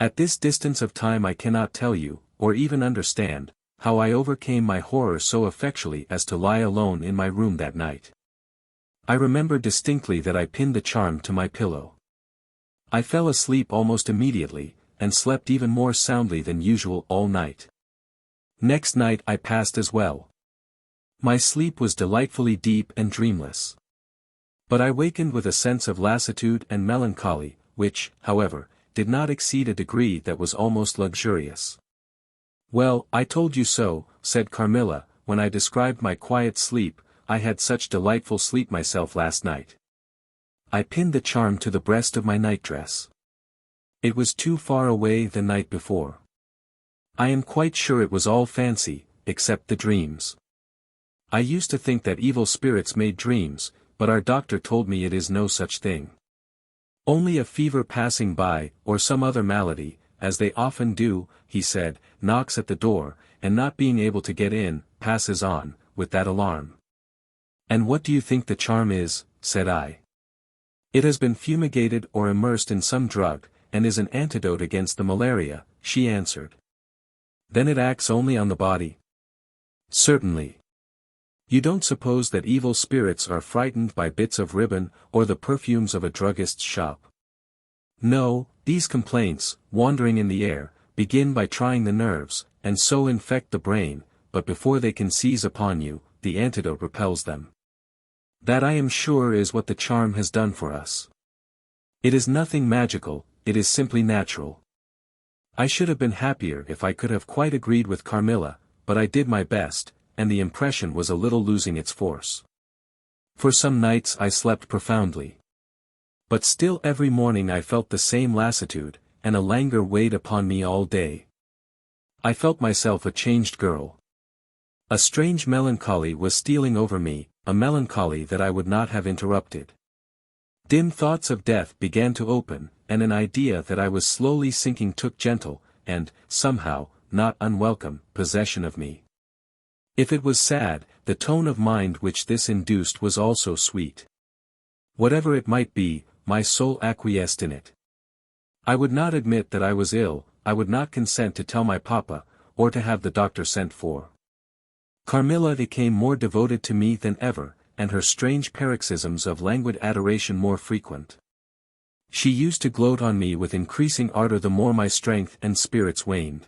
At this distance of time I cannot tell you, or even understand, how I overcame my horror so effectually as to lie alone in my room that night. I remember distinctly that I pinned the charm to my pillow. I fell asleep almost immediately, and slept even more soundly than usual all night. Next night I passed as well. My sleep was delightfully deep and dreamless. But I wakened with a sense of lassitude and melancholy, which, however, did not exceed a degree that was almost luxurious. Well, I told you so, said Carmilla, when I described my quiet sleep, I had such delightful sleep myself last night. I pinned the charm to the breast of my nightdress. It was too far away the night before. I am quite sure it was all fancy, except the dreams. I used to think that evil spirits made dreams, but our doctor told me it is no such thing. Only a fever passing by, or some other malady, as they often do, he said, knocks at the door, and not being able to get in, passes on, with that alarm. And what do you think the charm is? Said I. It has been fumigated or immersed in some drug, and is an antidote against the malaria, she answered. Then it acts only on the body? Certainly. You don't suppose that evil spirits are frightened by bits of ribbon, or the perfumes of a druggist's shop? No, these complaints, wandering in the air, begin by trying the nerves, and so infect the brain, but before they can seize upon you, the antidote repels them. That I am sure is what the charm has done for us. It is nothing magical, it is simply natural. I should have been happier if I could have quite agreed with Carmilla, but I did my best, and the impression was a little losing its force. For some nights I slept profoundly. But still every morning I felt the same lassitude, and a languor weighed upon me all day. I felt myself a changed girl. A strange melancholy was stealing over me, a melancholy that I would not have interrupted. Dim thoughts of death began to open, and an idea that I was slowly sinking took gentle, and, somehow, not unwelcome, possession of me. If it was sad, the tone of mind which this induced was also sweet. Whatever it might be, my soul acquiesced in it. I would not admit that I was ill, I would not consent to tell my papa, or to have the doctor sent for. Carmilla became more devoted to me than ever, and her strange paroxysms of languid adoration more frequent. She used to gloat on me with increasing ardor the more my strength and spirits waned.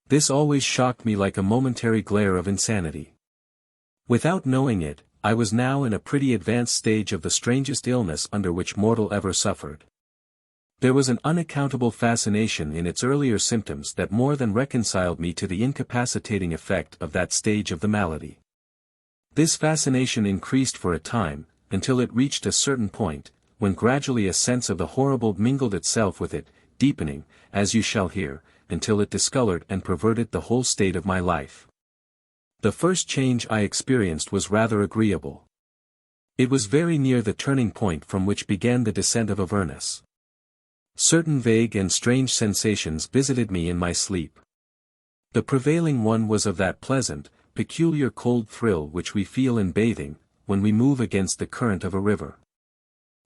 This always shocked me like a momentary glare of insanity. Without knowing it, I was now in a pretty advanced stage of the strangest illness under which mortal ever suffered. There was an unaccountable fascination in its earlier symptoms that more than reconciled me to the incapacitating effect of that stage of the malady. This fascination increased for a time, until it reached a certain point, when gradually a sense of the horrible mingled itself with it, deepening, as you shall hear, until it discolored and perverted the whole state of my life. The first change I experienced was rather agreeable. It was very near the turning point from which began the descent of Avernus. Certain vague and strange sensations visited me in my sleep. The prevailing one was of that pleasant, peculiar cold thrill which we feel in bathing, when we move against the current of a river.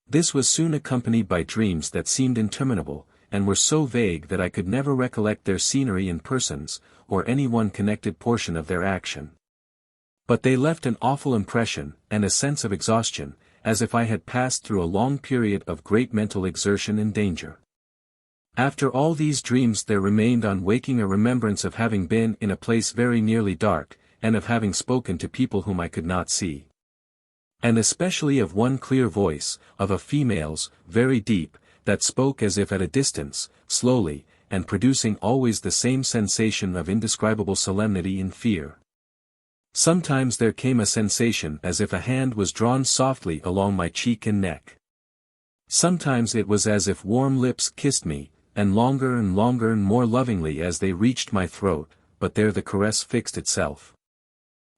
This was soon accompanied by dreams that seemed interminable, and were so vague that I could never recollect their scenery and persons, or any one connected portion of their action. But they left an awful impression, and a sense of exhaustion, as if I had passed through a long period of great mental exertion and danger. After all these dreams there remained on waking a remembrance of having been in a place very nearly dark, and of having spoken to people whom I could not see. And especially of one clear voice, of a female's, very deep, that spoke as if at a distance, slowly, and producing always the same sensation of indescribable solemnity and fear. Sometimes there came a sensation as if a hand was drawn softly along my cheek and neck. Sometimes it was as if warm lips kissed me, and longer and more lovingly as they reached my throat, but there the caress fixed itself.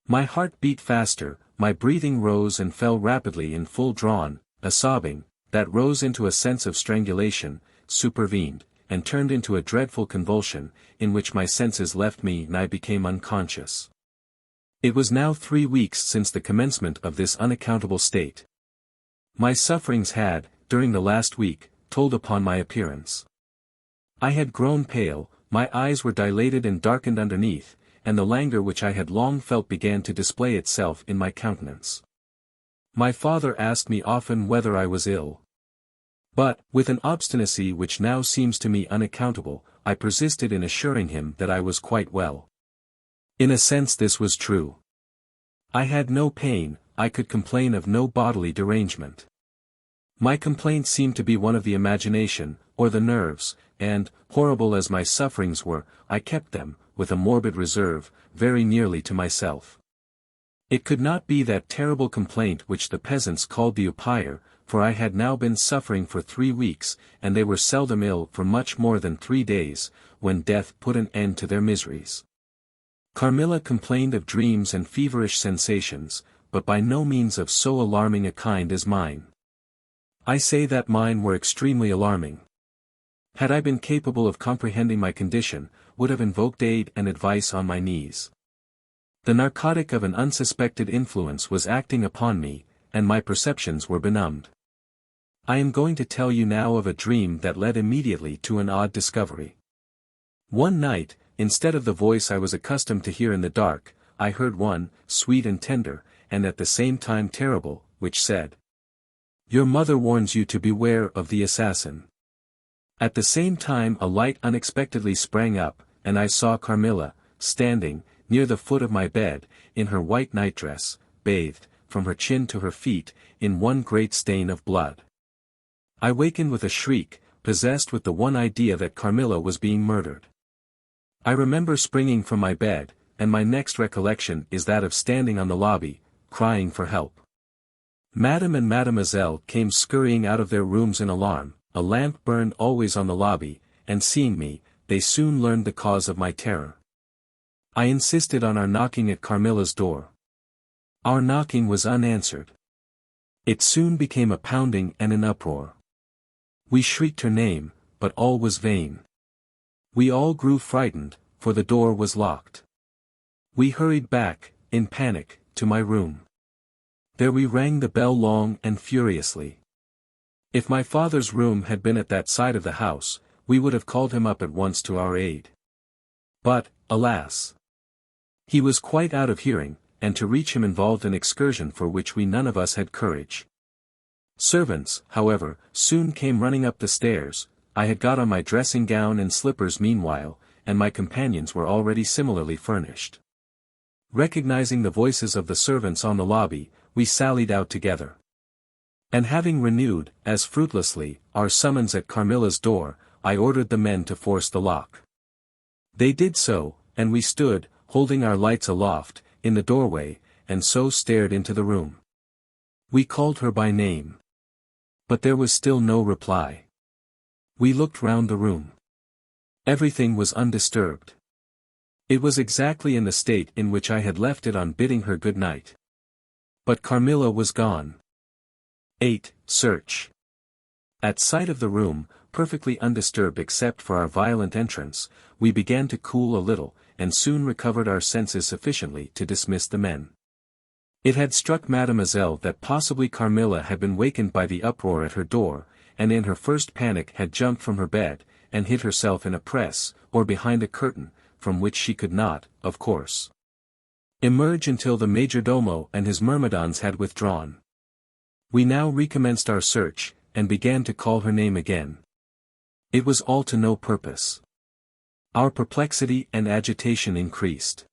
My heart beat faster, my breathing rose and fell rapidly in full drawn, a sobbing, that rose into a sense of strangulation, supervened, and turned into a dreadful convulsion, in which my senses left me and I became unconscious. It was now 3 weeks since the commencement of this unaccountable state. My sufferings had, during the last week, told upon my appearance. I had grown pale, my eyes were dilated and darkened underneath, and the languor which I had long felt began to display itself in my countenance. My father asked me often whether I was ill. But, with an obstinacy which now seems to me unaccountable, I persisted in assuring him that I was quite well. In a sense this was true. I had no pain, I could complain of no bodily derangement. My complaint seemed to be one of the imagination, or the nerves, and, horrible as my sufferings were, I kept them, with a morbid reserve, very nearly to myself. It could not be that terrible complaint which the peasants called the upire, for I had now been suffering for 3 weeks, and they were seldom ill for much more than 3 days, when death put an end to their miseries. Carmilla complained of dreams and feverish sensations, but by no means of so alarming a kind as mine. I say that mine were extremely alarming. Had I been capable of comprehending my condition, would have invoked aid and advice on my knees. The narcotic of an unsuspected influence was acting upon me, and my perceptions were benumbed. I am going to tell you now of a dream that led immediately to an odd discovery. One night, instead of the voice I was accustomed to hear in the dark, I heard one, sweet and tender, and at the same time terrible, which said, "Your mother warns you to beware of the assassin." At the same time a light unexpectedly sprang up, and I saw Carmilla, standing, near the foot of my bed, in her white nightdress, bathed, from her chin to her feet, in one great stain of blood. I wakened with a shriek, possessed with the one idea that Carmilla was being murdered. I remember springing from my bed, and my next recollection is that of standing on the lobby, crying for help. Madame and Mademoiselle came scurrying out of their rooms in alarm, a lamp burned always on the lobby, and seeing me, they soon learned the cause of my terror. I insisted on our knocking at Carmilla's door. Our knocking was unanswered. It soon became a pounding and an uproar. We shrieked her name, but all was vain. We all grew frightened, for the door was locked. We hurried back, in panic, to my room. There we rang the bell long and furiously. If my father's room had been at that side of the house, we would have called him up at once to our aid. But, alas! He was quite out of hearing, and to reach him involved an excursion for which we none of us had courage. Servants, however, soon came running up the stairs. I had got on my dressing gown and slippers meanwhile, and my companions were already similarly furnished. Recognizing the voices of the servants on the lobby, we sallied out together. And having renewed, as fruitlessly, our summons at Carmilla's door, I ordered the men to force the lock. They did so, and we stood, holding our lights aloft, in the doorway, and so stared into the room. We called her by name. But there was still no reply. We looked round the room. Everything was undisturbed. It was exactly in the state in which I had left it on bidding her good night. But Carmilla was gone. 8. Search. At sight of the room, perfectly undisturbed except for our violent entrance, we began to cool a little, and soon recovered our senses sufficiently to dismiss the men. It had struck Mademoiselle that possibly Carmilla had been wakened by the uproar at her door, and in her first panic had jumped from her bed, and hid herself in a press, or behind a curtain, from which she could not, of course, emerge until the majordomo and his myrmidons had withdrawn. We now recommenced our search, and began to call her name again. It was all to no purpose. Our perplexity and agitation increased.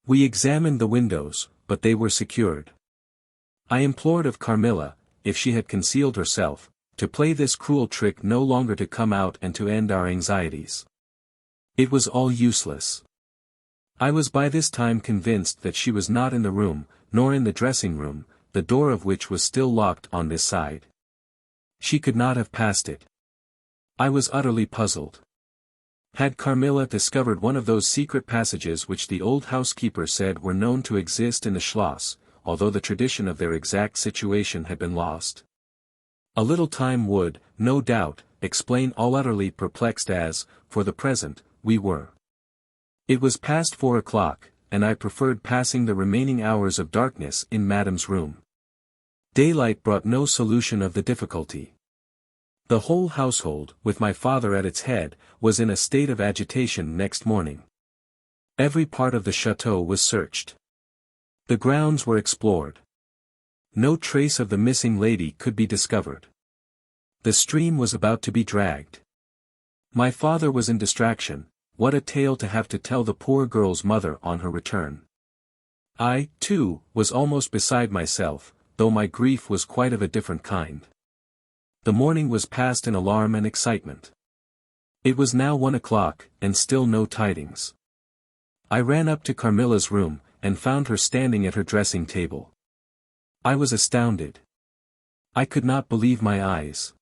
We examined the windows, but they were secured. I implored of Carmilla, if she had concealed herself, to play this cruel trick no longer to come out and to end our anxieties. It was all useless. I was by this time convinced that she was not in the room, nor in the dressing room, the door of which was still locked on this side. She could not have passed it. I was utterly puzzled. Had Carmilla discovered one of those secret passages which the old housekeeper said were known to exist in the Schloss, although the tradition of their exact situation had been lost? A little time would, no doubt, explain all, utterly perplexed as, for the present, we were. It was past 4 o'clock, and I preferred passing the remaining hours of darkness in Madame's room. Daylight brought no solution of the difficulty. The whole household, with my father at its head, was in a state of agitation next morning. Every part of the chateau was searched. The grounds were explored. No trace of the missing lady could be discovered. The stream was about to be dragged. My father was in distraction. What a tale to have to tell the poor girl's mother on her return. I, too, was almost beside myself, though my grief was quite of a different kind. The morning was passed in alarm and excitement. It was now 1 o'clock, and still no tidings. I ran up to Carmilla's room, and found her standing at her dressing table. I was astounded. I could not believe my eyes.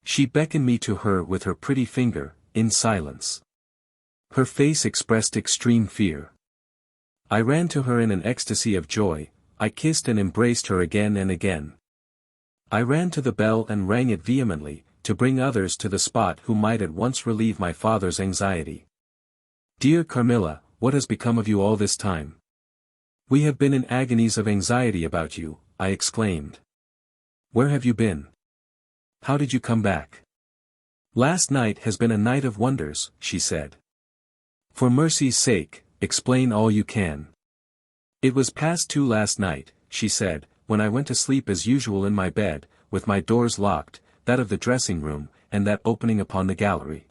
She beckoned me to her with her pretty finger, in silence. Her face expressed extreme fear. I ran to her in an ecstasy of joy. I kissed and embraced her again and again. I ran to the bell and rang it vehemently, to bring others to the spot who might at once relieve my father's anxiety. "Dear Carmilla, what has become of you all this time? We have been in agonies of anxiety about you," I exclaimed. "Where have you been? How did you come back?" "Last night has been a night of wonders," she said. "For mercy's sake, explain all you can." "It was past 2 last night," she said, "when I went to sleep as usual in my bed, with my doors locked, that of the dressing room, and that opening upon the gallery.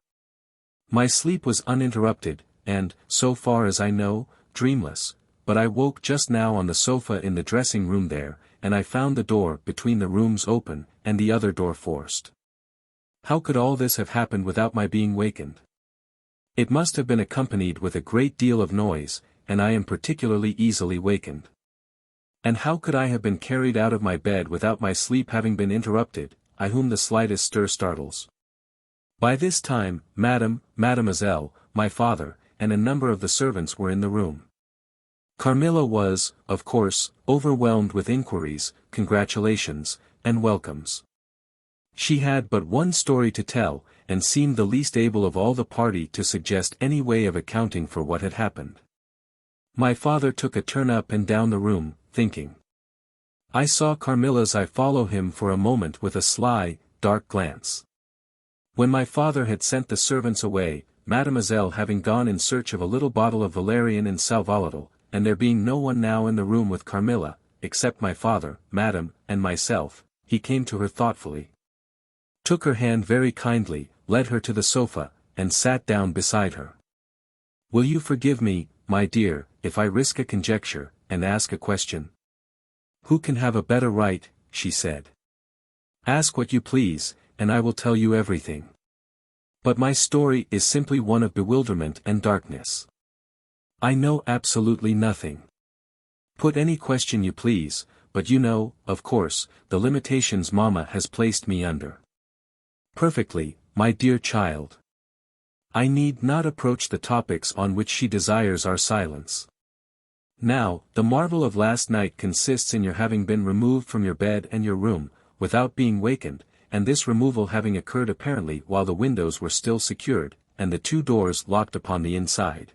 My sleep was uninterrupted, and, so far as I know, dreamless, but I woke just now on the sofa in the dressing room there, and I found the door between the rooms open, and the other door forced. How could all this have happened without my being wakened? It must have been accompanied with a great deal of noise, and I am particularly easily wakened. And how could I have been carried out of my bed without my sleep having been interrupted, I whom the slightest stir startles?" By this time, Mademoiselle, my father, and a number of the servants were in the room. Carmilla was, of course, overwhelmed with inquiries, congratulations, and welcomes. She had but one story to tell, and seemed the least able of all the party to suggest any way of accounting for what had happened. My father took a turn up and down the room, thinking. I saw Carmilla's eye follow him for a moment with a sly, dark glance. When my father had sent the servants away, Mademoiselle having gone in search of a little bottle of valerian and sal volatile, and there being no one now in the room with Carmilla, except my father, Madame, and myself, he came to her thoughtfully, took her hand very kindly, led her to the sofa, and sat down beside her. "Will you forgive me, my dear, if I risk a conjecture, and ask a question?" Who can have a better right, she said. Ask what you please, and I will tell you everything. But my story is simply one of bewilderment and darkness. I know absolutely nothing. Put any question you please, but you know, of course, the limitations Mama has placed me under. Perfectly, my dear child. I need not approach the topics on which she desires our silence. Now, the marvel of last night consists in your having been removed from your bed and your room, without being wakened, and this removal having occurred apparently while the windows were still secured, and the 2 doors locked upon the inside.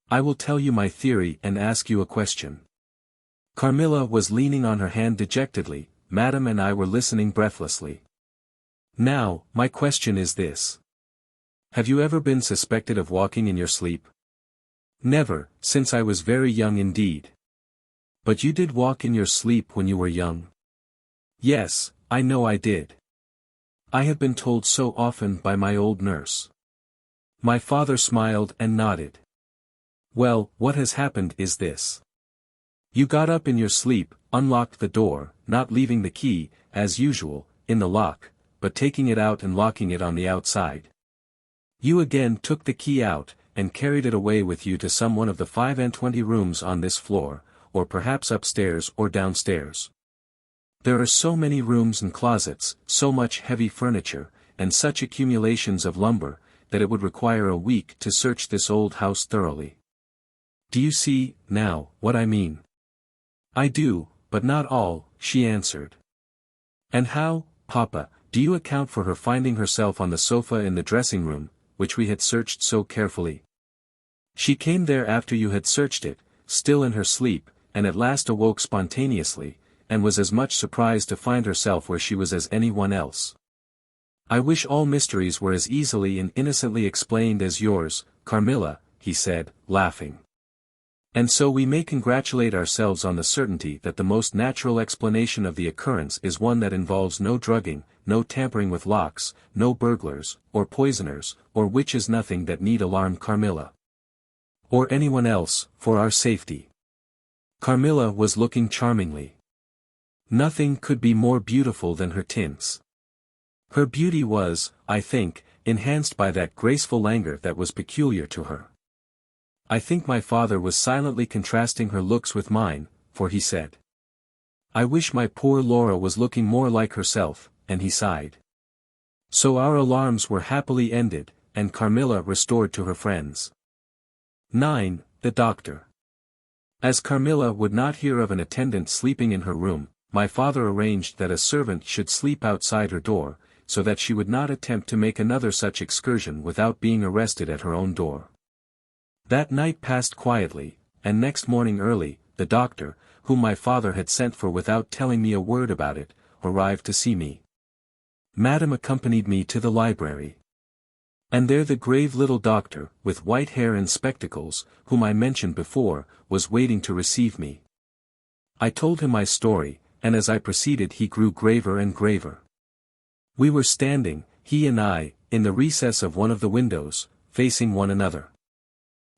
I will tell you my theory and ask you a question. Carmilla was leaning on her hand dejectedly, Madame and I were listening breathlessly. Now, my question is this. Have you ever been suspected of walking in your sleep? Never, since I was very young indeed. But you did walk in your sleep when you were young? Yes, I know I did. I have been told so often by my old nurse. My father smiled and nodded. Well, what has happened is this. You got up in your sleep, unlocked the door, not leaving the key, as usual, in the lock, but taking it out and locking it on the outside. You again took the key out, and carried it away with you to some one of the 25 rooms on this floor, or perhaps upstairs or downstairs. There are so many rooms and closets, so much heavy furniture, and such accumulations of lumber, that it would require a week to search this old house thoroughly. Do you see, now, what I mean? I do, but not all, she answered. And how, Papa, do you account for her finding herself on the sofa in the dressing room, which we had searched so carefully? She came there after you had searched it, still in her sleep, and at last awoke spontaneously, and was as much surprised to find herself where she was as anyone else. I wish all mysteries were as easily and innocently explained as yours, Carmilla, he said, laughing. And so we may congratulate ourselves on the certainty that the most natural explanation of the occurrence is one that involves no drugging, no tampering with locks, no burglars, or poisoners, or witches, nothing that need alarm Carmilla. Or anyone else, for our safety. Carmilla was looking charmingly. Nothing could be more beautiful than her tints. Her beauty was, I think, enhanced by that graceful languor that was peculiar to her. I think my father was silently contrasting her looks with mine, for he said, I wish my poor Laura was looking more like herself, and he sighed. So our alarms were happily ended, and Carmilla restored to her friends. 9. The doctor. As Carmilla would not hear of an attendant sleeping in her room, my father arranged that a servant should sleep outside her door, so that she would not attempt to make another such excursion without being arrested at her own door. That night passed quietly, and next morning early, the doctor, whom my father had sent for without telling me a word about it, arrived to see me. Madame accompanied me to the library. And there the grave little doctor, with white hair and spectacles, whom I mentioned before, was waiting to receive me. I told him my story, and as I proceeded he grew graver and graver. We were standing, he and I, in the recess of one of the windows, facing one another.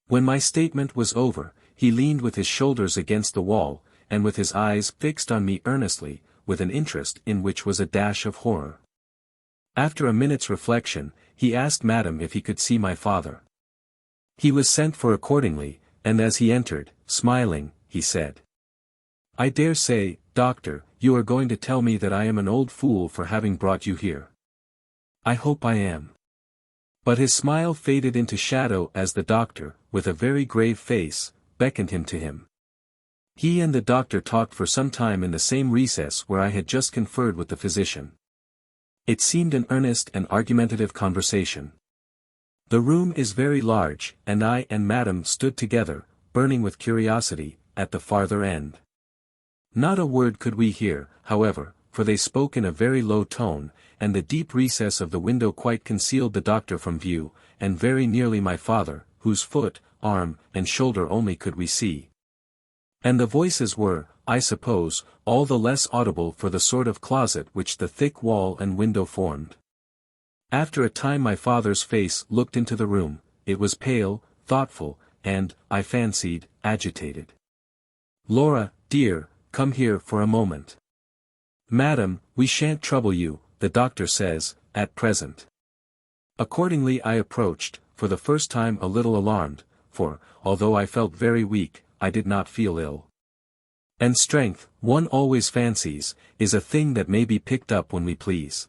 When my statement was over, he leaned with his shoulders against the wall, and with his eyes fixed on me earnestly, with an interest in which was a dash of horror. After a minute's reflection, he asked Madame if he could see my father. He was sent for accordingly, and as he entered, smiling, he said, I dare say, doctor, you are going to tell me that I am an old fool for having brought you here. I hope I am. But his smile faded into shadow as the doctor, with a very grave face, beckoned him to him. He and the doctor talked for some time in the same recess where I had just conferred with the physician. It seemed an earnest and argumentative conversation. The room is very large, and I and Madame stood together, burning with curiosity, at the farther end. Not a word could we hear, however, for they spoke in a very low tone, and the deep recess of the window quite concealed the doctor from view, and very nearly my father, whose foot, arm, and shoulder only could we see. And the voices were, I suppose, all the less audible for the sort of closet which the thick wall and window formed. After a time my father's face looked into the room. It was pale, thoughtful, and, I fancied, agitated. Laura, dear, come here for a moment. Madam, we shan't trouble you, the doctor says, at present. Accordingly I approached, for the first time a little alarmed, for, although I felt very weak, I did not feel ill. And strength, one always fancies, is a thing that may be picked up when we please.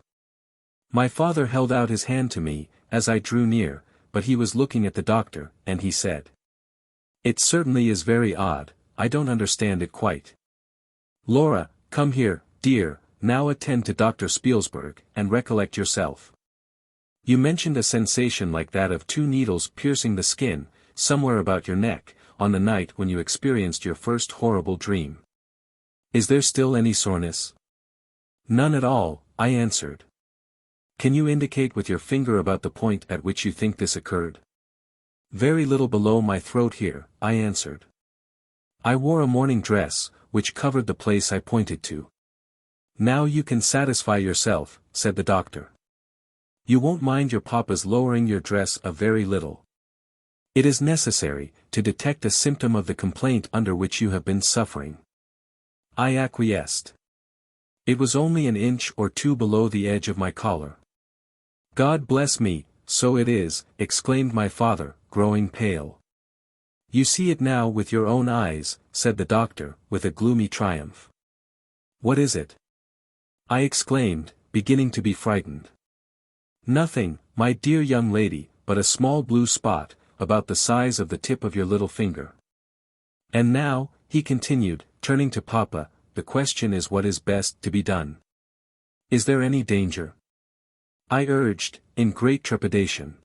My father held out his hand to me, as I drew near, but he was looking at the doctor, and he said, "It certainly is very odd, I don't understand it quite. Laura, come here, dear, now attend to Dr. Spielsberg, and recollect yourself. You mentioned a sensation like that of 2 needles piercing the skin, somewhere about your neck, on the night when you experienced your first horrible dream. Is there still any soreness?" "None at all," I answered. "Can you indicate with your finger about the point at which you think this occurred?" "Very little below my throat here," I answered. "I wore a morning dress, which covered the place I pointed to." "Now you can satisfy yourself," said the doctor. "You won't mind your papa's lowering your dress a very little. It is necessary, to detect a symptom of the complaint under which you have been suffering." I acquiesced. It was only an inch or 2 below the edge of my collar. "God bless me, so it is," exclaimed my father, growing pale. "You see it now with your own eyes," said the doctor, with a gloomy triumph. "What is it?" I exclaimed, beginning to be frightened. "Nothing, my dear young lady, but a small blue spot, about the size of the tip of your little finger. And now," he continued, turning to Papa, "the question is what is best to be done. Is there any danger?" I urged, in great trepidation.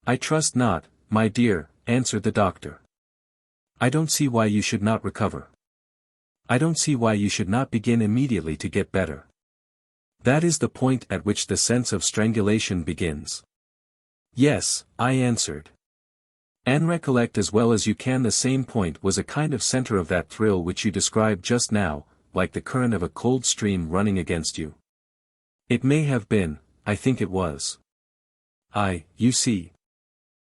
"I trust not, my dear," answered the doctor. "I don't see why you should not recover. I don't see why you should not begin immediately to get better. That is the point at which the sense of strangulation begins." "Yes," I answered. "And recollect as well as you can the same point was a kind of center of that thrill which you described just now, like the current of a cold stream running against you." "It may have been, I think it was. You see,"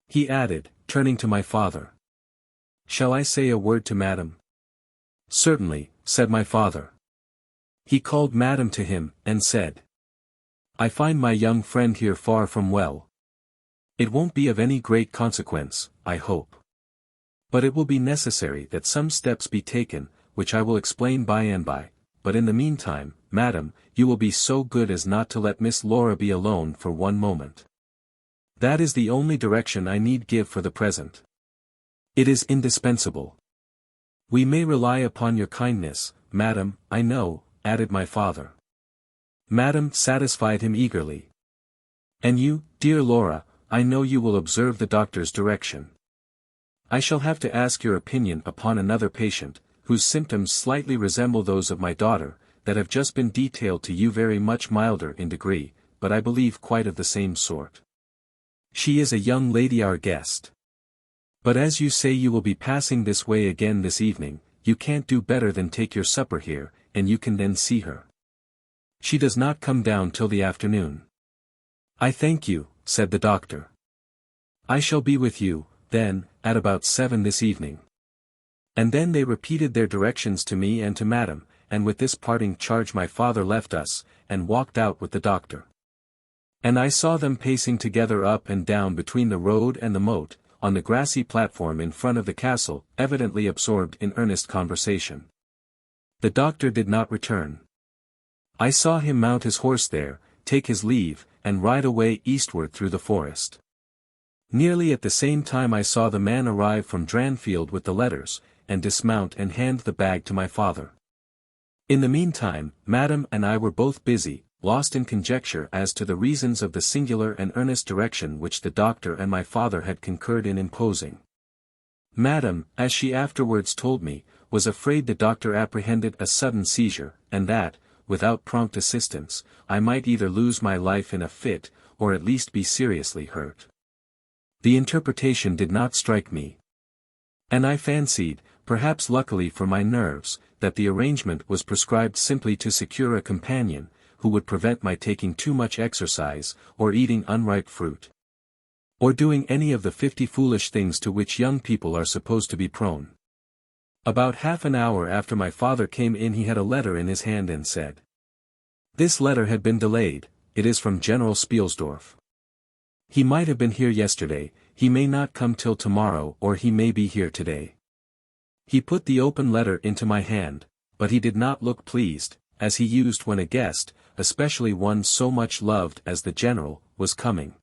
he added, turning to my father. "Shall I say a word to Madam?" "Certainly," said my father. He called Madam to him, and said, "I find my young friend here far from well. It won't be of any great consequence, I hope. But it will be necessary that some steps be taken, which I will explain by and by, but in the meantime, Madam, you will be so good as not to let Miss Laura be alone for one moment. That is the only direction I need give for the present. It is indispensable. We may rely upon your kindness, Madam, I know," added my father. Madam satisfied him eagerly. "And you, dear Laura, I know you will observe the doctor's direction. I shall have to ask your opinion upon another patient, whose symptoms slightly resemble those of my daughter, that have just been detailed to you, very much milder in degree, but I believe quite of the same sort. She is a young lady, our guest. But as you say you will be passing this way again this evening, you can't do better than take your supper here, and you can then see her. She does not come down till the afternoon." "I thank you," said the doctor. "I shall be with you, then, at about 7 this evening." And then they repeated their directions to me and to Madam, and with this parting charge my father left us, and walked out with the doctor. And I saw them pacing together up and down between the road and the moat, on the grassy platform in front of the castle, evidently absorbed in earnest conversation. The doctor did not return. I saw him mount his horse there, take his leave, and ride away eastward through the forest. Nearly at the same time I saw the man arrive from Dranfield with the letters, and dismount and hand the bag to my father. In the meantime, Madam and I were both busy, lost in conjecture as to the reasons of the singular and earnest direction which the doctor and my father had concurred in imposing. Madam, as she afterwards told me, was afraid the doctor apprehended a sudden seizure, and that, without prompt assistance, I might either lose my life in a fit, or at least be seriously hurt. The interpretation did not strike me. And I fancied, perhaps luckily for my nerves, that the arrangement was prescribed simply to secure a companion, who would prevent my taking too much exercise, or eating unripe fruit, or doing any of the 50 foolish things to which young people are supposed to be prone. About half an hour after my father came in he had a letter in his hand and said. This letter had been delayed, it is from General Spielsdorf. He might have been here yesterday, he may not come till tomorrow or he may be here today. He put the open letter into my hand, but he did not look pleased, as he used when a guest, especially one so much loved as the general, was coming.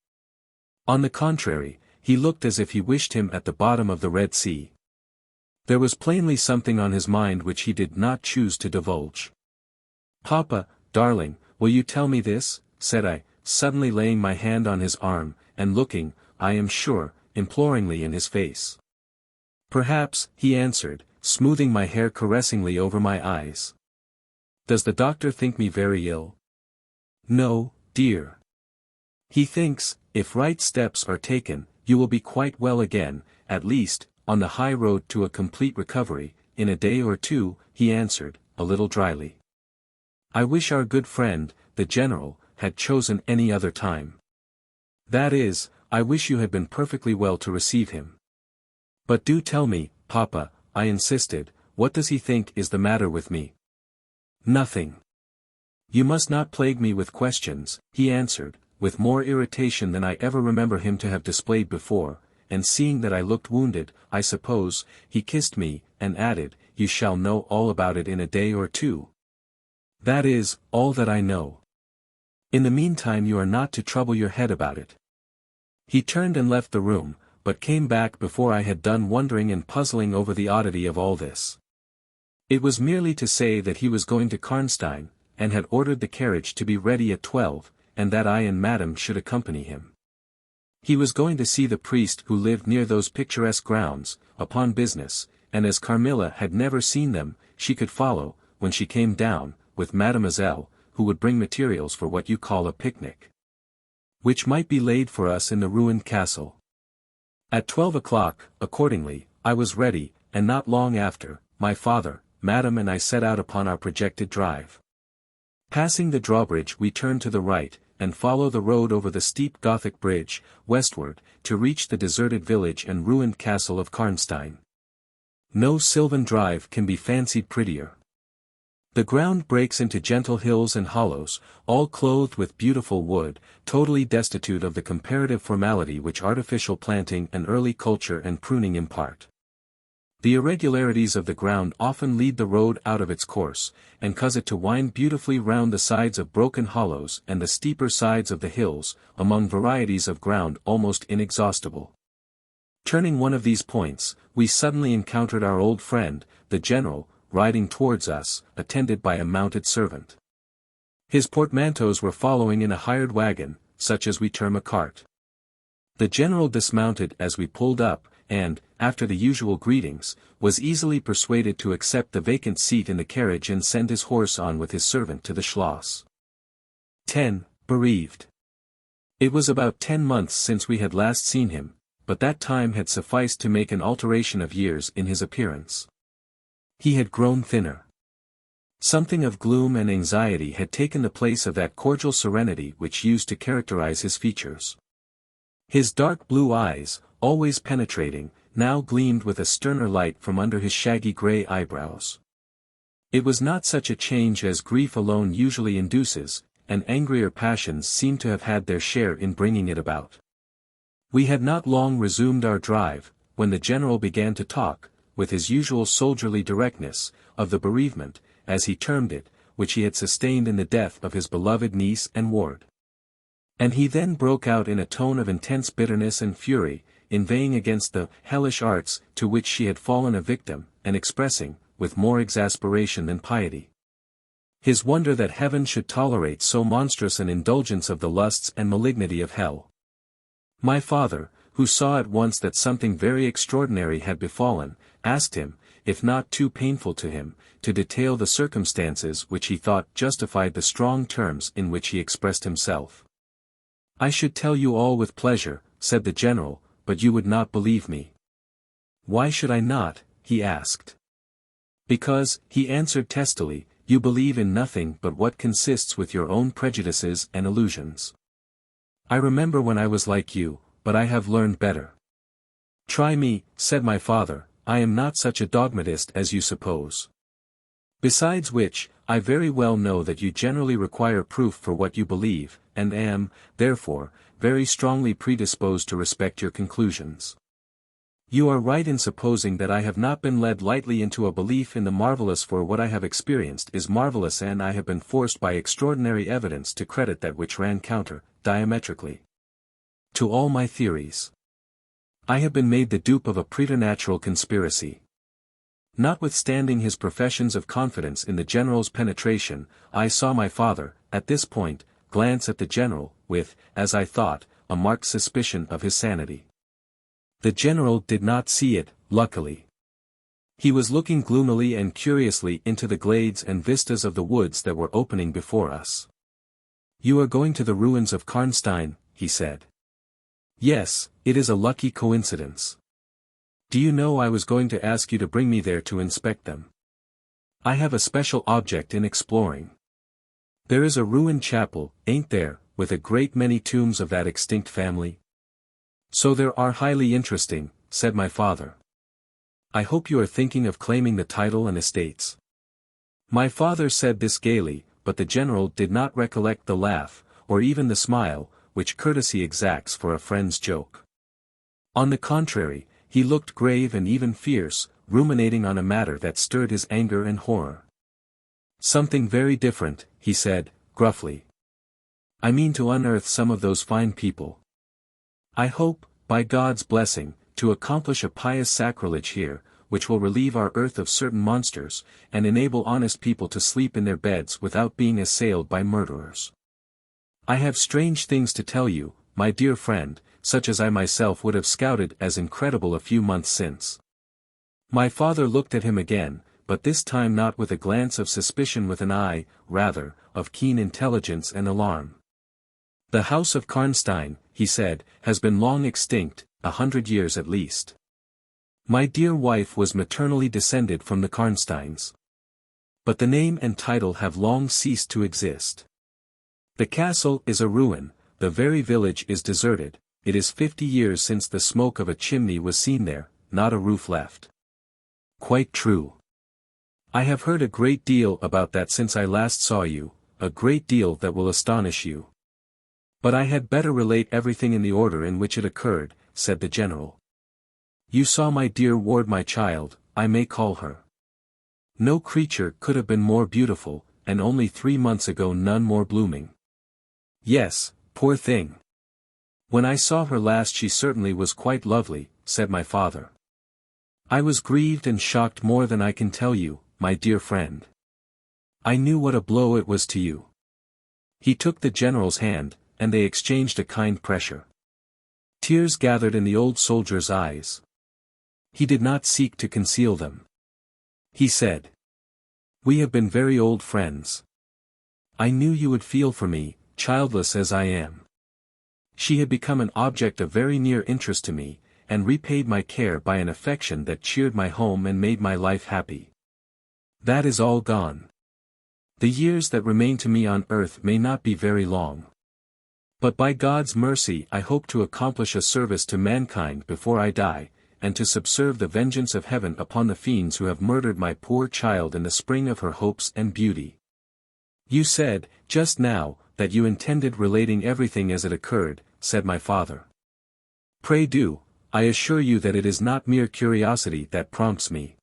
On the contrary, he looked as if he wished him at the bottom of the Red Sea. There was plainly something on his mind which he did not choose to divulge. Papa, darling, will you tell me this? Said I, suddenly laying my hand on his arm, and looking, I am sure, imploringly in his face. Perhaps, he answered, smoothing my hair caressingly over my eyes. Does the doctor think me very ill? No, dear. He thinks, if right steps are taken, you will be quite well again, at least, on the high road to a complete recovery, in a day or two, he answered, a little dryly. I wish our good friend, the general, had chosen any other time. That is, I wish you had been perfectly well to receive him. But do tell me, Papa, I insisted, what does he think is the matter with me? Nothing. You must not plague me with questions, he answered, with more irritation than I ever remember him to have displayed before, and seeing that I looked wounded, I suppose, he kissed me, and added, you shall know all about it in a day or two. That is, all that I know. In the meantime you are not to trouble your head about it. He turned and left the room, but came back before I had done wondering and puzzling over the oddity of all this. It was merely to say that he was going to Karnstein, and had ordered the carriage to be ready at 12, and that I and Madame should accompany him. He was going to see the priest who lived near those picturesque grounds, upon business, and as Carmilla had never seen them, she could follow, when she came down, with Mademoiselle, who would bring materials for what you call a picnic, which might be laid for us in the ruined castle. At 12 o'clock, accordingly, I was ready, and not long after, my father, Madame and I set out upon our projected drive. Passing the drawbridge we turned to the right, and follow the road over the steep Gothic bridge, westward, to reach the deserted village and ruined castle of Karnstein. No sylvan drive can be fancied prettier. The ground breaks into gentle hills and hollows, all clothed with beautiful wood, totally destitute of the comparative formality which artificial planting and early culture and pruning impart. The irregularities of the ground often lead the road out of its course, and cause it to wind beautifully round the sides of broken hollows and the steeper sides of the hills, among varieties of ground almost inexhaustible. Turning one of these points, we suddenly encountered our old friend, the general, riding towards us, attended by a mounted servant. His portmanteaus were following in a hired wagon, such as we term a cart. The general dismounted as we pulled up, and, after the usual greetings, was easily persuaded to accept the vacant seat in the carriage and send his horse on with his servant to the Schloss. 10. Bereaved. It was about 10 months since we had last seen him, but that time had sufficed to make an alteration of years in his appearance. He had grown thinner. Something of gloom and anxiety had taken the place of that cordial serenity which used to characterize his features. His dark blue eyes, always penetrating, now gleamed with a sterner light from under his shaggy grey eyebrows. It was not such a change as grief alone usually induces, and angrier passions seem to have had their share in bringing it about. We had not long resumed our drive, when the general began to talk, with his usual soldierly directness, of the bereavement, as he termed it, which he had sustained in the death of his beloved niece and ward. And he then broke out in a tone of intense bitterness and fury, inveighing against the hellish arts to which she had fallen a victim, and expressing, with more exasperation than piety, his wonder that heaven should tolerate so monstrous an indulgence of the lusts and malignity of hell. My father, who saw at once that something very extraordinary had befallen, asked him, if not too painful to him, to detail the circumstances which he thought justified the strong terms in which he expressed himself. I should tell you all with pleasure, said the general, but you would not believe me. Why should I not? He asked. Because, he answered testily, you believe in nothing but what consists with your own prejudices and illusions. I remember when I was like you, but I have learned better. Try me, said my father, I am not such a dogmatist as you suppose. Besides which, I very well know that you generally require proof for what you believe, and am, therefore, very strongly predisposed to respect your conclusions. You are right in supposing that I have not been led lightly into a belief in the marvelous, for what I have experienced is marvelous, and I have been forced by extraordinary evidence to credit that which ran counter, diametrically, to all my theories. I have been made the dupe of a preternatural conspiracy. Notwithstanding his professions of confidence in the general's penetration, I saw my father, at this point, glance at the general, with, as I thought, a marked suspicion of his sanity. The general did not see it, luckily. He was looking gloomily and curiously into the glades and vistas of the woods that were opening before us. "You are going to the ruins of Karnstein," he said. "Yes, it is a lucky coincidence. Do you know, I was going to ask you to bring me there to inspect them. I have a special object in exploring. There is a ruined chapel, ain't there, with a great many tombs of that extinct family?" "So there are, highly interesting," said my father. "I hope you are thinking of claiming the title and estates." My father said this gaily, but the general did not recollect the laugh, or even the smile, which courtesy exacts for a friend's joke. On the contrary, he looked grave and even fierce, ruminating on a matter that stirred his anger and horror. "Something very different," he said, gruffly. "I mean to unearth some of those fine people. I hope, by God's blessing, to accomplish a pious sacrilege here, which will relieve our earth of certain monsters, and enable honest people to sleep in their beds without being assailed by murderers. I have strange things to tell you, my dear friend, such as I myself would have scouted as incredible a few months since." My father looked at him again, but this time not with a glance of suspicion, with an eye, rather, of keen intelligence and alarm. "The house of Karnstein," he said, "has been long extinct, 100 years at least. My dear wife was maternally descended from the Karnsteins. But the name and title have long ceased to exist. The castle is a ruin, the very village is deserted, it is 50 years since the smoke of a chimney was seen there, not a roof left." "Quite true. I have heard a great deal about that since I last saw you, a great deal that will astonish you. But I had better relate everything in the order in which it occurred," said the general. "You saw my dear ward, my child, I may call her. No creature could have been more beautiful, and only 3 months ago none more blooming." "Yes, poor thing. When I saw her last she certainly was quite lovely," said my father. "I was grieved and shocked more than I can tell you, my dear friend. I knew what a blow it was to you." He took the general's hand, and they exchanged a kind pressure. Tears gathered in the old soldier's eyes. He did not seek to conceal them. He said, "We have been very old friends. I knew you would feel for me, childless as I am." She had become an object of very near interest to me, and repaid my care by an affection that cheered my home and made my life happy. That is all gone. The years that remain to me on earth may not be very long. But by God's mercy I hope to accomplish a service to mankind before I die, and to subserve the vengeance of heaven upon the fiends who have murdered my poor child in the spring of her hopes and beauty. "You said, just now, that you intended relating everything as it occurred," said my father. "Pray do. I assure you that it is not mere curiosity that prompts me."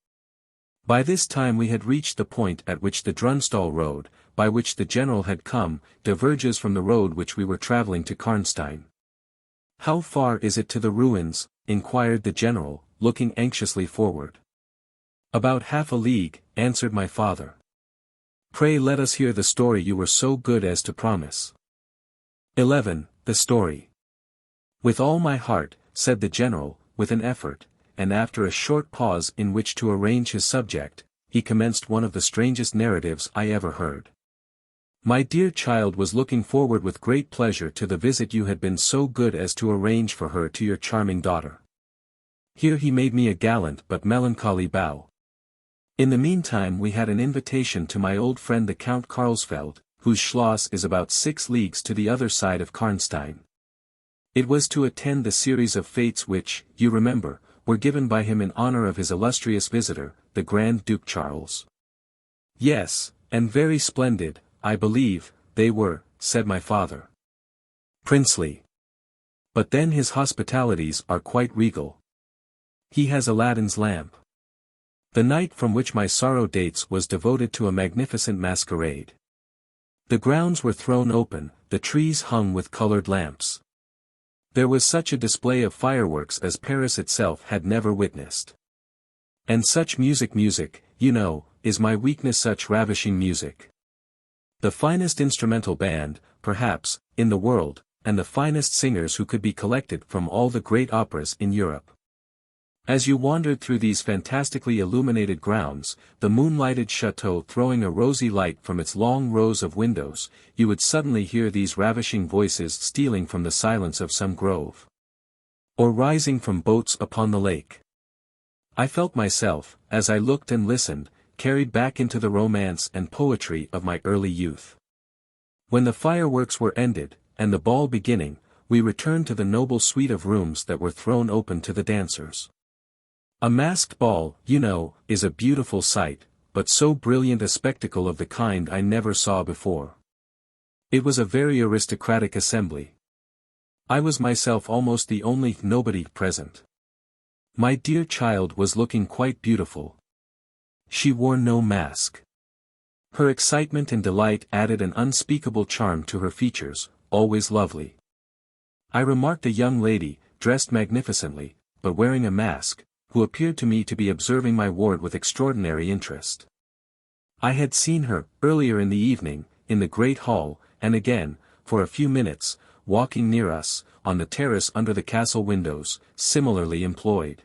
By this time we had reached the point at which the Drunstall road, by which the general had come, diverges from the road which we were travelling to Karnstein. "How far is it to the ruins?" inquired the general, looking anxiously forward. "About half a league," answered my father. "Pray let us hear the story you were so good as to promise." 11. The story. "With all my heart," said the general, with an effort, and after a short pause in which to arrange his subject, he commenced one of the strangest narratives I ever heard. "My dear child was looking forward with great pleasure to the visit you had been so good as to arrange for her to your charming daughter." Here he made me a gallant but melancholy bow. "In the meantime we had an invitation to my old friend the Count Karlsfeld, whose Schloss is about 6 leagues to the other side of Karnstein. It was to attend the series of fêtes which, you remember, were given by him in honor of his illustrious visitor, the Grand Duke Charles. Yes, and very splendid, I believe, they were, said my father. Princely. But then his hospitalities are quite regal. He has Aladdin's lamp. The night from which my sorrow dates was devoted to a magnificent masquerade. The grounds were thrown open, the trees hung with colored lamps. There was such a display of fireworks as Paris itself had never witnessed. And such music, you know, is my weakness, such ravishing music. The finest instrumental band, perhaps, in the world, and the finest singers who could be collected from all the great operas in Europe. As you wandered through these fantastically illuminated grounds, the moonlighted chateau throwing a rosy light from its long rows of windows, you would suddenly hear these ravishing voices stealing from the silence of some grove, or rising from boats upon the lake. I felt myself, as I looked and listened, carried back into the romance and poetry of my early youth. When the fireworks were ended, and the ball beginning, we returned to the noble suite of rooms that were thrown open to the dancers. A masked ball, you know, is a beautiful sight, but so brilliant a spectacle of the kind I never saw before. It was a very aristocratic assembly. I was myself almost the only nobody present. My dear child was looking quite beautiful. She wore no mask. Her excitement and delight added an unspeakable charm to her features, always lovely. I remarked a young lady, dressed magnificently, but wearing a mask, who appeared to me to be observing my ward with extraordinary interest. I had seen her, earlier in the evening, in the great hall, and again, for a few minutes, walking near us, on the terrace under the castle windows, similarly employed.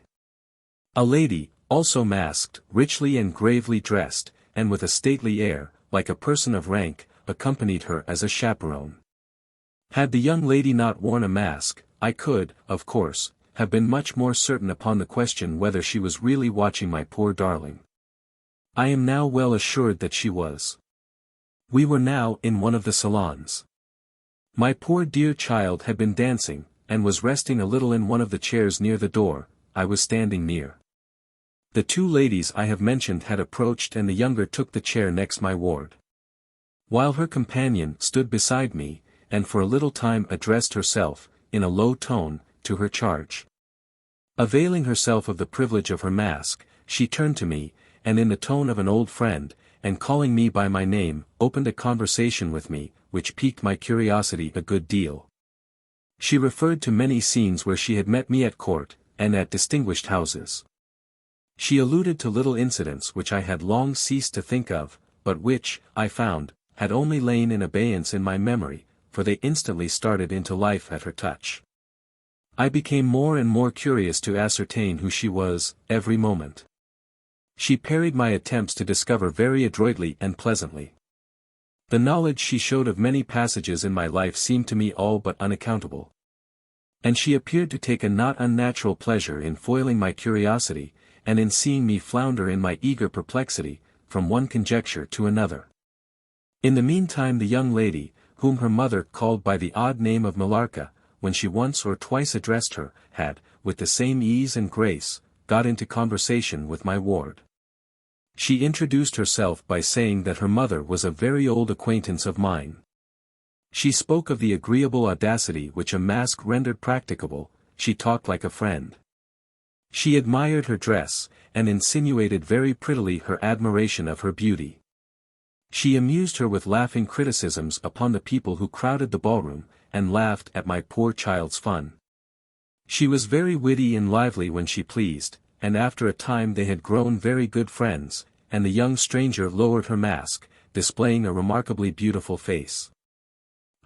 A lady, also masked, richly and gravely dressed, and with a stately air, like a person of rank, accompanied her as a chaperone. Had the young lady not worn a mask, I could, of course, have been much more certain upon the question whether she was really watching my poor darling. I am now well assured that she was. We were now in one of the salons. My poor dear child had been dancing, and was resting a little in one of the chairs near the door. I was standing near. The two ladies I have mentioned had approached, and the younger took the chair next my ward, while her companion stood beside me, and for a little time addressed herself, in a low tone, to her charge. Availing herself of the privilege of her mask, she turned to me, and in the tone of an old friend, and calling me by my name, opened a conversation with me, which piqued my curiosity a good deal. She referred to many scenes where she had met me at court, and at distinguished houses. She alluded to little incidents which I had long ceased to think of, but which, I found, had only lain in abeyance in my memory, for they instantly started into life at her touch. I became more and more curious to ascertain who she was, every moment. She parried my attempts to discover very adroitly and pleasantly. The knowledge she showed of many passages in my life seemed to me all but unaccountable. And she appeared to take a not unnatural pleasure in foiling my curiosity, and in seeing me flounder in my eager perplexity, from one conjecture to another. In the meantime the young lady, whom her mother called by the odd name of Millarca, when she once or twice addressed her, had, with the same ease and grace, got into conversation with my ward. She introduced herself by saying that her mother was a very old acquaintance of mine. She spoke of the agreeable audacity which a mask rendered practicable. She talked like a friend. She admired her dress, and insinuated very prettily her admiration of her beauty. She amused her with laughing criticisms upon the people who crowded the ballroom, and laughed at my poor child's fun. She was very witty and lively when she pleased, and after a time they had grown very good friends, and the young stranger lowered her mask, displaying a remarkably beautiful face.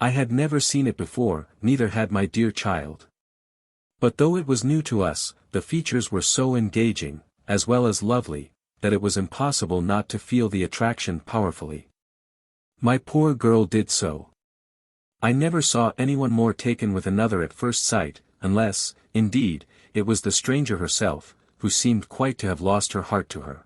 I had never seen it before, neither had my dear child. But though it was new to us, the features were so engaging, as well as lovely, that it was impossible not to feel the attraction powerfully. My poor girl did so. I never saw anyone more taken with another at first sight, unless, indeed, it was the stranger herself, who seemed quite to have lost her heart to her.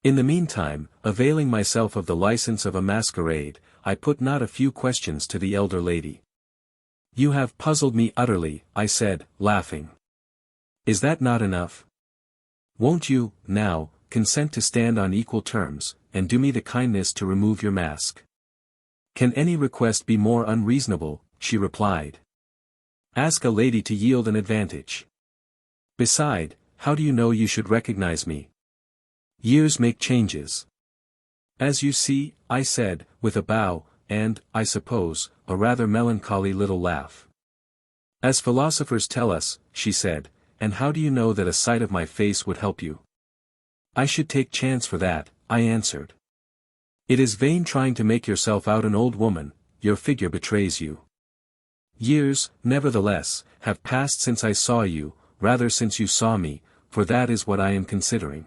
In the meantime, availing myself of the license of a masquerade, I put not a few questions to the elder lady. "You have puzzled me utterly," I said, laughing. Is that not enough? Won't you, now, consent to stand on equal terms, and do me the kindness to remove your mask? Can any request be more unreasonable? She replied. Ask a lady to yield an advantage. Beside, how do you know you should recognize me? Years make changes. As you see, I said, with a bow, and, I suppose, a rather melancholy little laugh. As philosophers tell us, she said, and how do you know that a sight of my face would help you? I should take chance for that, I answered. It is vain trying to make yourself out an old woman, your figure betrays you. Years, nevertheless, have passed since I saw you, rather since you saw me, for that is what I am considering.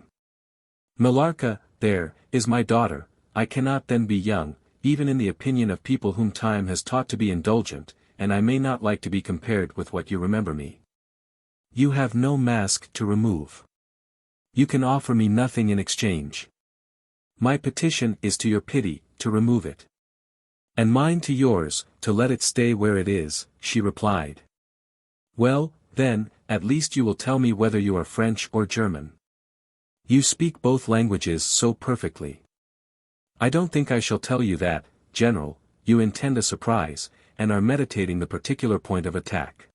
Millarca, there, is my daughter, I cannot then be young, even in the opinion of people whom time has taught to be indulgent, and I may not like to be compared with what you remember me. You have no mask to remove. You can offer me nothing in exchange. My petition is to your pity, to remove it. And mine to yours, to let it stay where it is, she replied. Well, then, at least you will tell me whether you are French or German. You speak both languages so perfectly. I don't think I shall tell you that, General, you intend a surprise, and are meditating the particular point of attack.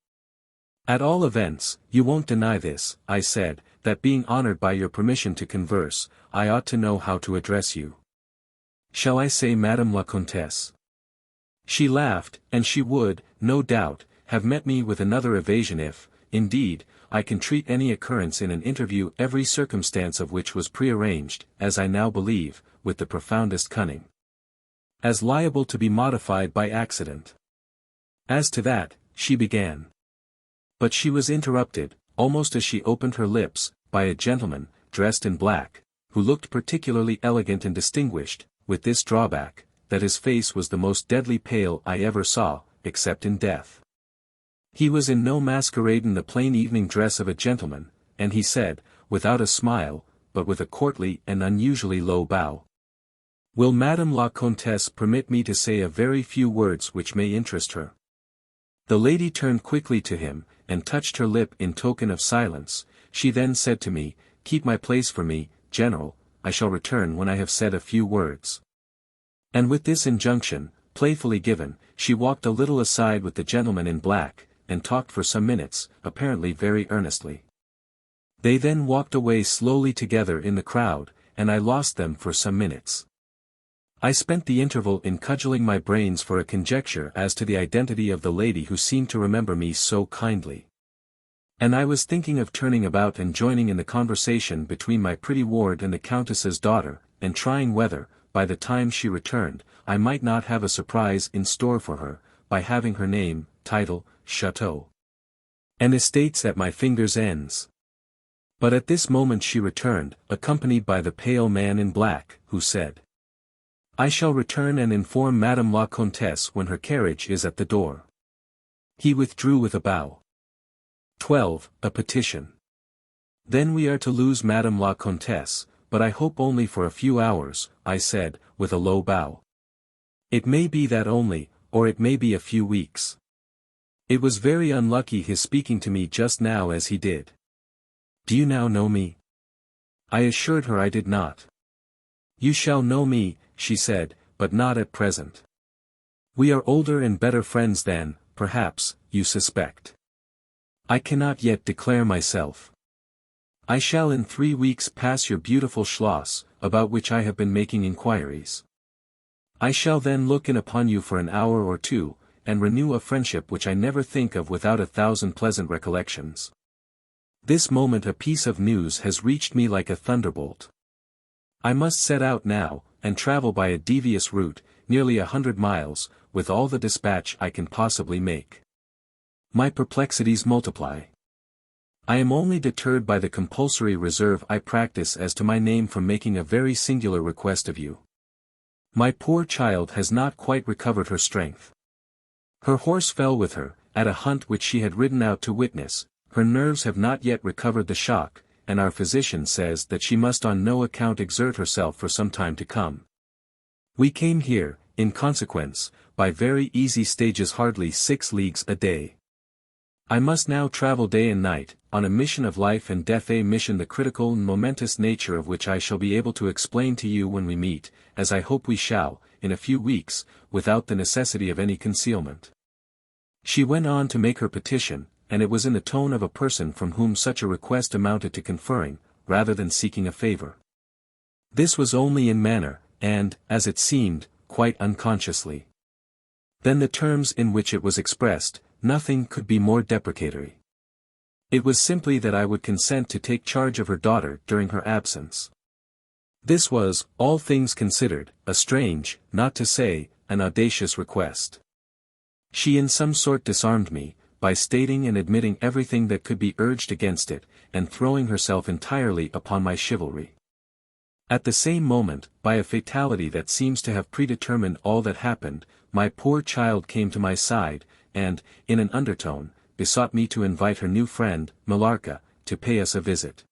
At all events, you won't deny this, I said, that being honored by your permission to converse, I ought to know how to address you. Shall I say Madame la Comtesse? She laughed, and she would, no doubt, have met me with another evasion if, indeed, I can treat any occurrence in an interview every circumstance of which was prearranged, as I now believe, with the profoundest cunning. As liable to be modified by accident. As to that, she began. But she was interrupted, almost as she opened her lips, by a gentleman, dressed in black, who looked particularly elegant and distinguished, with this drawback, that his face was the most deadly pale I ever saw, except in death. He was in no masquerade in the plain evening dress of a gentleman, and he said, without a smile, but with a courtly and unusually low bow. Will Madame la Comtesse permit me to say a very few words which may interest her? The lady turned quickly to him, and touched her lip in token of silence. She then said to me, Keep my place for me, General, I shall return when I have said a few words. And with this injunction, playfully given, she walked a little aside with the gentleman in black, and talked for some minutes, apparently very earnestly. They then walked away slowly together in the crowd, and I lost them for some minutes. I spent the interval in cudgelling my brains for a conjecture as to the identity of the lady who seemed to remember me so kindly. And I was thinking of turning about and joining in the conversation between my pretty ward and the Countess's daughter, and trying whether, by the time she returned, I might not have a surprise in store for her, by having her name, title, chateau, and estates at my fingers' ends. But at this moment she returned, accompanied by the pale man in black, who said, I shall return and inform Madame la Comtesse when her carriage is at the door. He withdrew with a bow. 12. A petition. Then we are to lose Madame la Comtesse, but I hope only for a few hours, I said, with a low bow. It may be that only, or it may be a few weeks. It was very unlucky his speaking to me just now as he did. Do you now know me? I assured her I did not. You shall know me, she said, but not at present. We are older and better friends than, perhaps, you suspect. I cannot yet declare myself. I shall in 3 weeks pass your beautiful Schloss, about which I have been making inquiries. I shall then look in upon you for an hour or two, and renew a friendship which I never think of without 1,000 pleasant recollections. This moment a piece of news has reached me like a thunderbolt. I must set out now, and travel by a devious route, nearly 100 miles, with all the dispatch I can possibly make. My perplexities multiply. I am only deterred by the compulsory reserve I practice as to my name from making a very singular request of you. My poor child has not quite recovered her strength. Her horse fell with her, at a hunt which she had ridden out to witness, her nerves have not yet recovered the shock, and our physician says that she must on no account exert herself for some time to come. We came here, in consequence, by very easy stages hardly 6 leagues a day. I must now travel day and night, on a mission of life and death, a mission the critical and momentous nature of which I shall be able to explain to you when we meet, as I hope we shall, in a few weeks, without the necessity of any concealment. She went on to make her petition, and it was in the tone of a person from whom such a request amounted to conferring, rather than seeking a favor. This was only in manner, and, as it seemed, quite unconsciously. Then the terms in which it was expressed, nothing could be more deprecatory. It was simply that I would consent to take charge of her daughter during her absence. This was, all things considered, a strange, not to say, an audacious request. She in some sort disarmed me, by stating and admitting everything that could be urged against it, and throwing herself entirely upon my chivalry. At the same moment, by a fatality that seems to have predetermined all that happened, my poor child came to my side, and, in an undertone, besought me to invite her new friend, Millarca, to pay us a visit.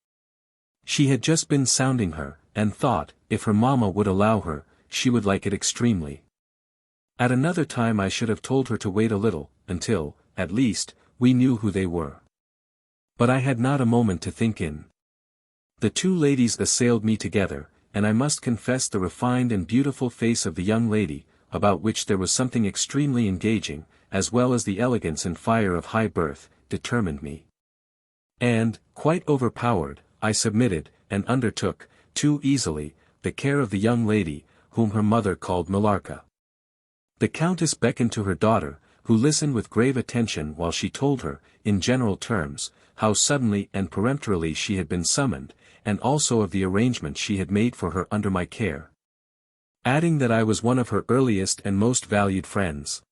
She had just been sounding her, and thought, if her mamma would allow her, she would like it extremely. At another time I should have told her to wait a little, until, at least, we knew who they were. But I had not a moment to think in. The two ladies assailed me together, and I must confess the refined and beautiful face of the young lady, about which there was something extremely engaging, as well as the elegance and fire of high birth, determined me. And, quite overpowered, I submitted, and undertook, too easily, the care of the young lady, whom her mother called Millarca. The Countess beckoned to her daughter, who listened with grave attention while she told her, in general terms, how suddenly and peremptorily she had been summoned, and also of the arrangements she had made for her under my care. Adding that I was one of her earliest and most valued friends.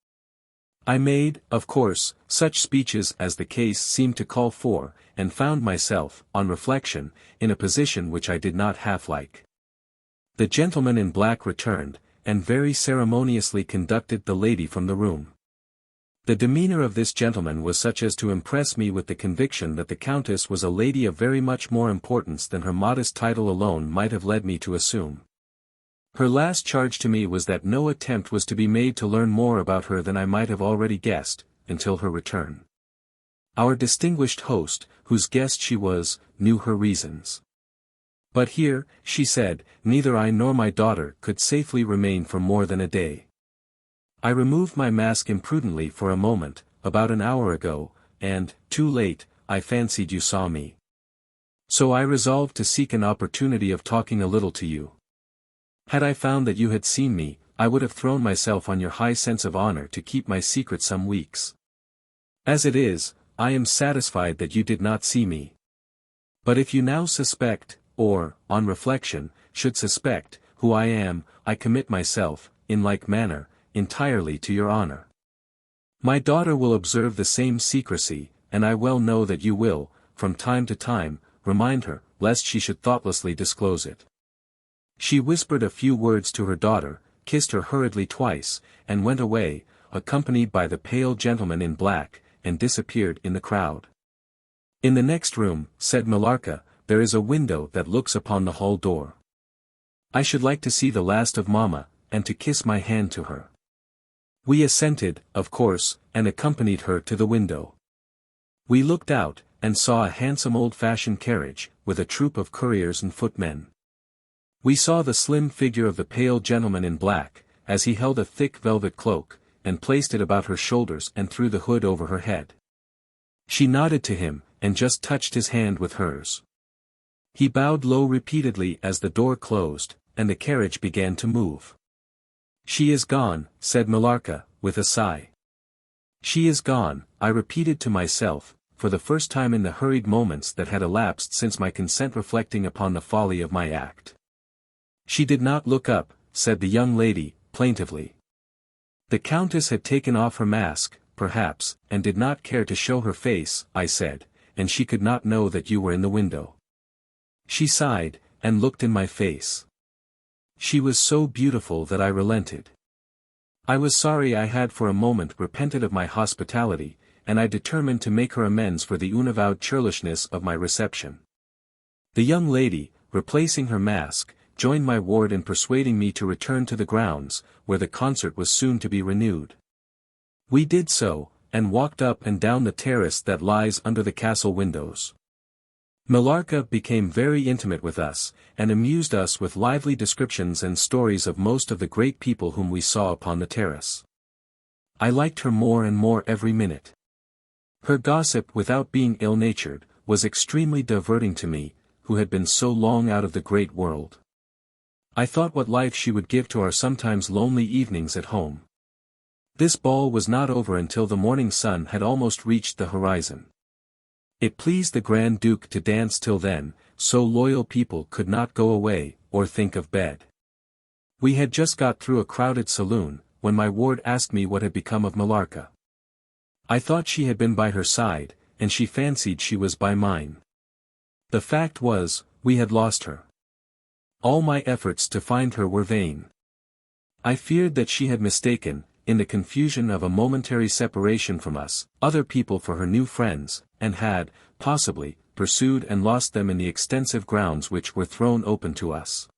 I made, of course, such speeches as the case seemed to call for, and found myself, on reflection, in a position which I did not half like. The gentleman in black returned, and very ceremoniously conducted the lady from the room. The demeanor of this gentleman was such as to impress me with the conviction that the Countess was a lady of very much more importance than her modest title alone might have led me to assume. Her last charge to me was that no attempt was to be made to learn more about her than I might have already guessed, until her return. Our distinguished host, whose guest she was, knew her reasons. But here, she said, neither I nor my daughter could safely remain for more than a day. I removed my mask imprudently for a moment, about an hour ago, and, too late, I fancied you saw me. So I resolved to seek an opportunity of talking a little to you. Had I found that you had seen me, I would have thrown myself on your high sense of honor to keep my secret some weeks. As it is, I am satisfied that you did not see me. But if you now suspect, or, on reflection, should suspect, who I am, I commit myself, in like manner, entirely to your honor. My daughter will observe the same secrecy, and I well know that you will, from time to time, remind her, lest she should thoughtlessly disclose it. She whispered a few words to her daughter, kissed her hurriedly twice, and went away, accompanied by the pale gentleman in black, and disappeared in the crowd. In the next room, said Millarca, there is a window that looks upon the hall door. I should like to see the last of Mamma, and to kiss my hand to her. We assented, of course, and accompanied her to the window. We looked out, and saw a handsome old-fashioned carriage, with a troop of couriers and footmen. We saw the slim figure of the pale gentleman in black, as he held a thick velvet cloak, and placed it about her shoulders and threw the hood over her head. She nodded to him, and just touched his hand with hers. He bowed low repeatedly as the door closed, and the carriage began to move. She is gone, said Millarca, with a sigh. She is gone, I repeated to myself, for the first time in the hurried moments that had elapsed since my consent, reflecting upon the folly of my act. She did not look up, said the young lady, plaintively. The Countess had taken off her mask, perhaps, and did not care to show her face, I said, and she could not know that you were in the window. She sighed, and looked in my face. She was so beautiful that I relented. I was sorry I had for a moment repented of my hospitality, and I determined to make her amends for the unavowed churlishness of my reception. The young lady, replacing her mask, joined my ward in persuading me to return to the grounds, where the concert was soon to be renewed. We did so, and walked up and down the terrace that lies under the castle windows. Millarca became very intimate with us, and amused us with lively descriptions and stories of most of the great people whom we saw upon the terrace. I liked her more and more every minute. Her gossip, without being ill-natured, was extremely diverting to me, who had been so long out of the great world. I thought what life she would give to our sometimes lonely evenings at home. This ball was not over until the morning sun had almost reached the horizon. It pleased the Grand Duke to dance till then, so loyal people could not go away, or think of bed. We had just got through a crowded saloon, when my ward asked me what had become of Millarca. I thought she had been by her side, and she fancied she was by mine. The fact was, we had lost her. All my efforts to find her were vain. I feared that she had mistaken, in the confusion of a momentary separation from us, other people for her new friends, and had, possibly, pursued and lost them in the extensive grounds which were thrown open to us.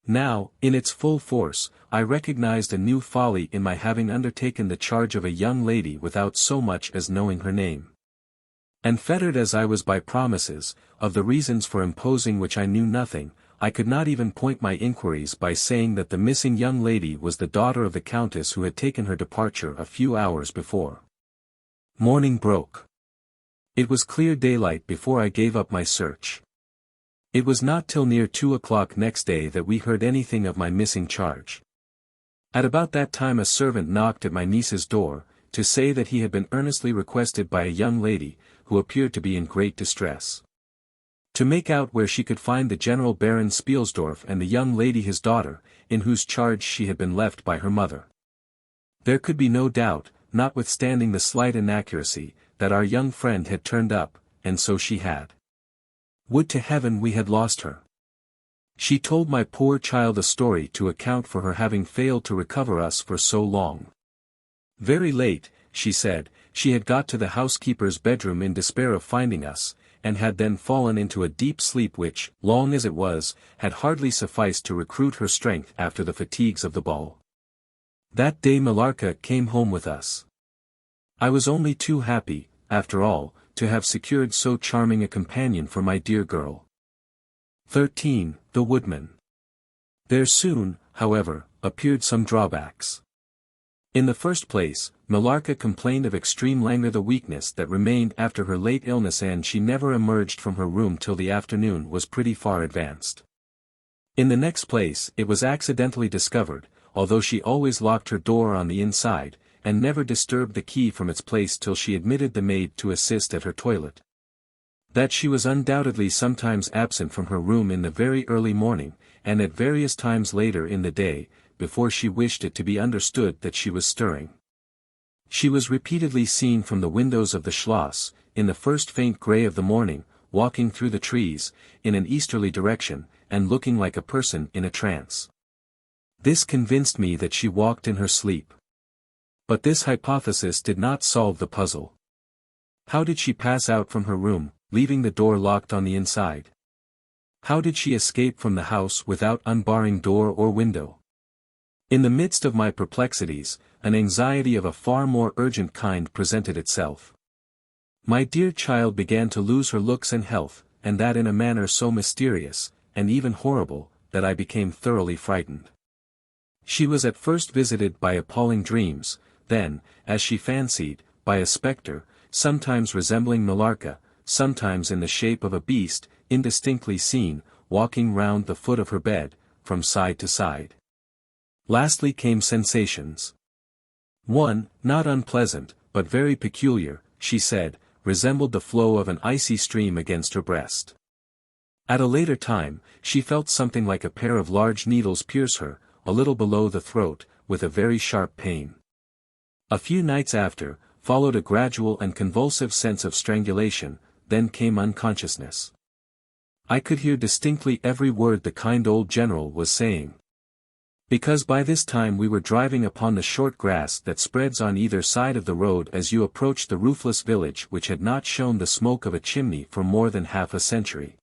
Now, in its full force, I recognized a new folly in my having undertaken the charge of a young lady without so much as knowing her name. And fettered as I was by promises, of the reasons for imposing which I knew nothing, I could not even point my inquiries by saying that the missing young lady was the daughter of the countess who had taken her departure a few hours before. Morning broke. It was clear daylight before I gave up my search. It was not till near 2 o'clock next day that we heard anything of my missing charge. At about that time a servant knocked at my niece's door, to say that he had been earnestly requested by a young lady, who appeared to be in great distress, to make out where she could find the General Baron Spielsdorf and the young lady his daughter, in whose charge she had been left by her mother. There could be no doubt, notwithstanding the slight inaccuracy, that our young friend had turned up, and so she had. Would to heaven we had lost her. She told my poor child a story to account for her having failed to recover us for so long. Very late, she said, she had got to the housekeeper's bedroom in despair of finding us, and had then fallen into a deep sleep which, long as it was, had hardly sufficed to recruit her strength after the fatigues of the ball. That day Millarca came home with us. I was only too happy, after all, to have secured so charming a companion for my dear girl. 13. The Woodman. There soon, however, appeared some drawbacks. In the first place, Millarca complained of extreme languor, the weakness that remained after her late illness, and she never emerged from her room till the afternoon was pretty far advanced. In the next place, it was accidentally discovered, although she always locked her door on the inside, and never disturbed the key from its place till she admitted the maid to assist at her toilet, that she was undoubtedly sometimes absent from her room in the very early morning, and at various times later in the day, before she wished it to be understood that she was stirring. She was repeatedly seen from the windows of the Schloss, in the first faint grey of the morning, walking through the trees, in an easterly direction, and looking like a person in a trance. This convinced me that she walked in her sleep. But this hypothesis did not solve the puzzle. How did she pass out from her room, leaving the door locked on the inside? How did she escape from the house without unbarring door or window? In the midst of my perplexities, an anxiety of a far more urgent kind presented itself. My dear child began to lose her looks and health, and that in a manner so mysterious, and even horrible, that I became thoroughly frightened. She was at first visited by appalling dreams, then, as she fancied, by a spectre, sometimes resembling Millarca, sometimes in the shape of a beast, indistinctly seen, walking round the foot of her bed, from side to side. Lastly came sensations. One, not unpleasant, but very peculiar, she said, resembled the flow of an icy stream against her breast. At a later time, she felt something like a pair of large needles pierce her, a little below the throat, with a very sharp pain. A few nights after, followed a gradual and convulsive sense of strangulation, then came unconsciousness. I could hear distinctly every word the kind old general was saying. Because by this time we were driving upon the short grass that spreads on either side of the road as you approach the roofless village which had not shown the smoke of a chimney for more than half a century.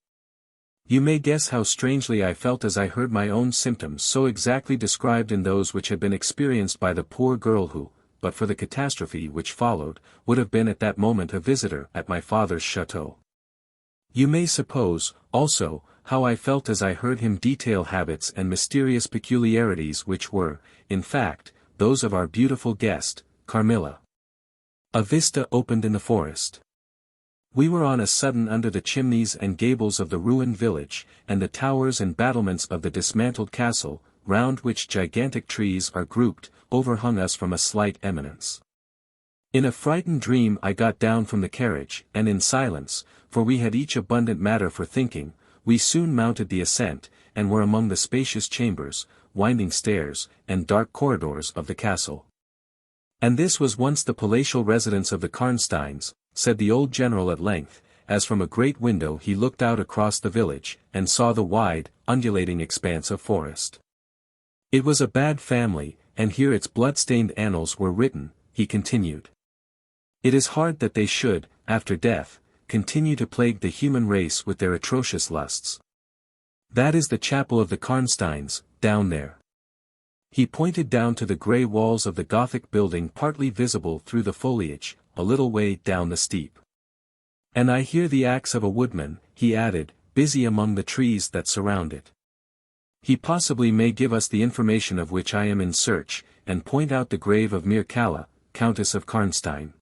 You may guess how strangely I felt as I heard my own symptoms so exactly described in those which had been experienced by the poor girl who, but for the catastrophe which followed, would have been at that moment a visitor at my father's chateau. You may suppose, also, how I felt as I heard him detail habits and mysterious peculiarities which were, in fact, those of our beautiful guest, Carmilla. A vista opened in the forest. We were on a sudden under the chimneys and gables of the ruined village, and the towers and battlements of the dismantled castle, round which gigantic trees are grouped, overhung us from a slight eminence. In a frightened dream I got down from the carriage, and in silence, for we had each abundant matter for thinking, we soon mounted the ascent, and were among the spacious chambers, winding stairs, and dark corridors of the castle. And this was once the palatial residence of the Karnsteins, said the old general at length, as from a great window he looked out across the village, and saw the wide, undulating expanse of forest. It was a bad family, and here its blood-stained annals were written, he continued. It is hard that they should, after death, continue to plague the human race with their atrocious lusts. That is the chapel of the Karnsteins, down there. He pointed down to the grey walls of the Gothic building partly visible through the foliage, a little way down the steep. And I hear the axe of a woodman, he added, busy among the trees that surround it. He possibly may give us the information of which I am in search, and point out the grave of Mircalla, Countess of Karnstein.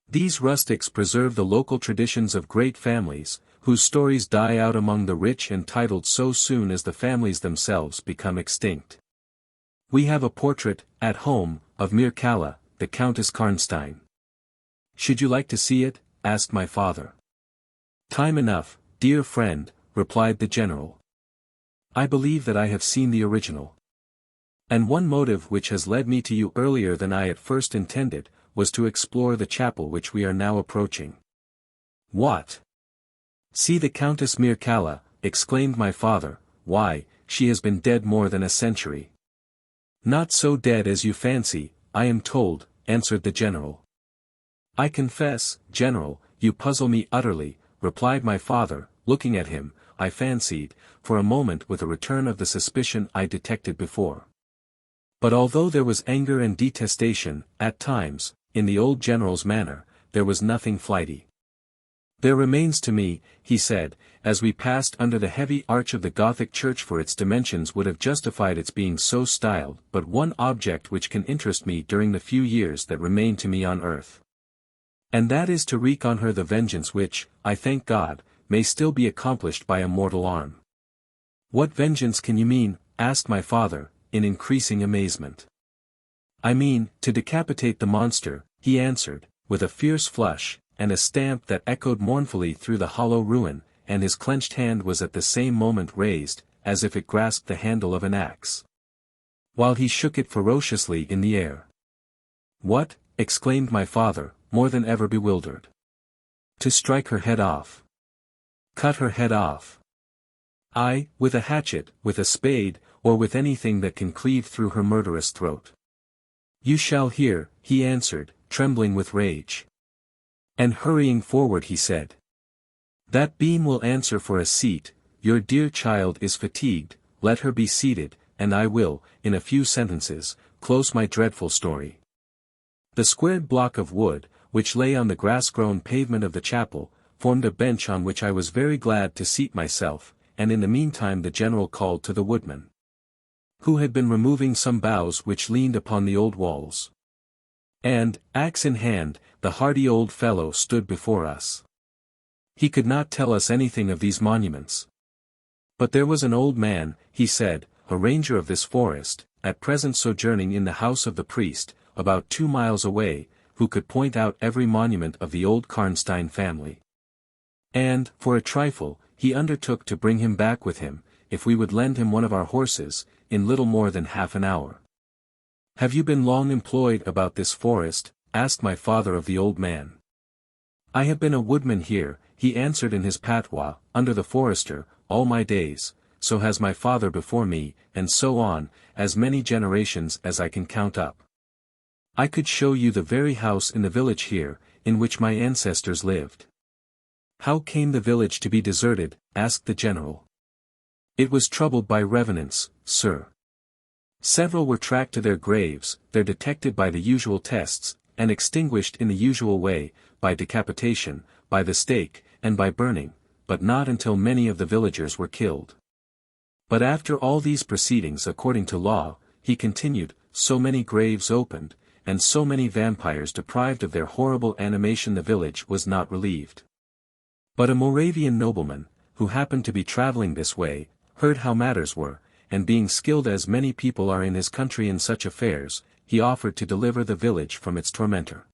These rustics preserve the local traditions of great families, whose stories die out among the rich and titled so soon as the families themselves become extinct. We have a portrait, at home, of Mircalla, the Countess Karnstein. Should you like to see it? Asked my father. Time enough, dear friend, replied the general. I believe that I have seen the original. And one motive which has led me to you earlier than I at first intended, was to explore the chapel which we are now approaching. What? See the Countess Mircalla, exclaimed my father, why, she has been dead more than a century. Not so dead as you fancy, I am told, answered the general. I confess, general, you puzzle me utterly, replied my father, looking at him, I fancied, for a moment with a return of the suspicion I detected before. But although there was anger and detestation, at times, in the old general's manner, there was nothing flighty. There remains to me, he said, as we passed under the heavy arch of the Gothic church, for its dimensions would have justified its being so styled, but one object which can interest me during the few years that remain to me on earth. And that is to wreak on her the vengeance which, I thank God, may still be accomplished by a mortal arm. What vengeance can you mean? Asked my father, in increasing amazement. I mean, to decapitate the monster, he answered, with a fierce flush, and a stamp that echoed mournfully through the hollow ruin, and his clenched hand was at the same moment raised, as if it grasped the handle of an axe, while he shook it ferociously in the air. What? Exclaimed my father, more than ever bewildered. To strike her head off. Cut her head off. Aye, with a hatchet, with a spade, or with anything that can cleave through her murderous throat. You shall hear, he answered, trembling with rage. And hurrying forward he said. That beam will answer for a seat, your dear child is fatigued, let her be seated, and I will, in a few sentences, close my dreadful story. The squared block of wood, which lay on the grass-grown pavement of the chapel, formed a bench on which I was very glad to seat myself, and in the meantime the general called to the woodman, who had been removing some boughs which leaned upon the old walls. And, axe in hand, the hardy old fellow stood before us. He could not tell us anything of these monuments. But there was an old man, he said, a ranger of this forest, at present sojourning in the house of the priest, about 2 miles away, who could point out every monument of the old Karnstein family. And, for a trifle, he undertook to bring him back with him, if we would lend him one of our horses, in little more than half an hour. Have you been long employed about this forest? Asked my father of the old man. I have been a woodman here, he answered in his patois, under the forester, all my days, so has my father before me, and so on, as many generations as I can count up. I could show you the very house in the village here, in which my ancestors lived. How came the village to be deserted? Asked the general. It was troubled by revenants, sir. Several were tracked to their graves, there detected by the usual tests, and extinguished in the usual way, by decapitation, by the stake, and by burning, but not until many of the villagers were killed. But after all these proceedings according to law, he continued, so many graves opened, and so many vampires deprived of their horrible animation, the village was not relieved. But a Moravian nobleman, who happened to be travelling this way, heard how matters were, and being skilled as many people are in his country in such affairs, he offered to deliver the village from its tormentor.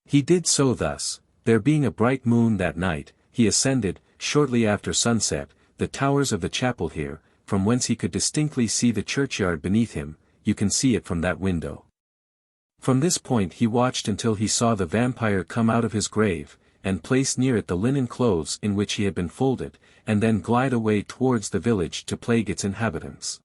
He did so thus: there being a bright moon that night, he ascended, shortly after sunset, the towers of the chapel here, from whence he could distinctly see the churchyard beneath him. You can see it from that window. From this point he watched until he saw the vampire come out of his grave, and place near it the linen clothes in which he had been folded, and then glide away towards the village to plague its inhabitants.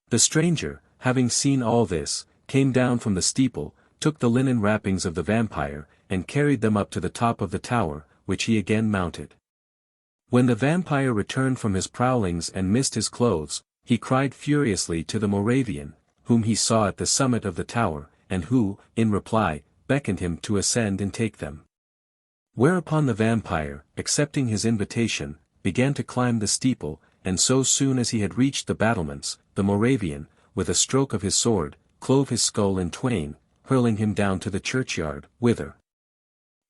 The stranger, having seen all this, came down from the steeple, took the linen wrappings of the vampire, and carried them up to the top of the tower, which he again mounted. When the vampire returned from his prowlings and missed his clothes, he cried furiously to the Moravian, whom he saw at the summit of the tower, and who, in reply, beckoned him to ascend and take them. Whereupon the vampire, accepting his invitation, began to climb the steeple, and so soon as he had reached the battlements, the Moravian, with a stroke of his sword, clove his skull in twain, hurling him down to the churchyard, whither,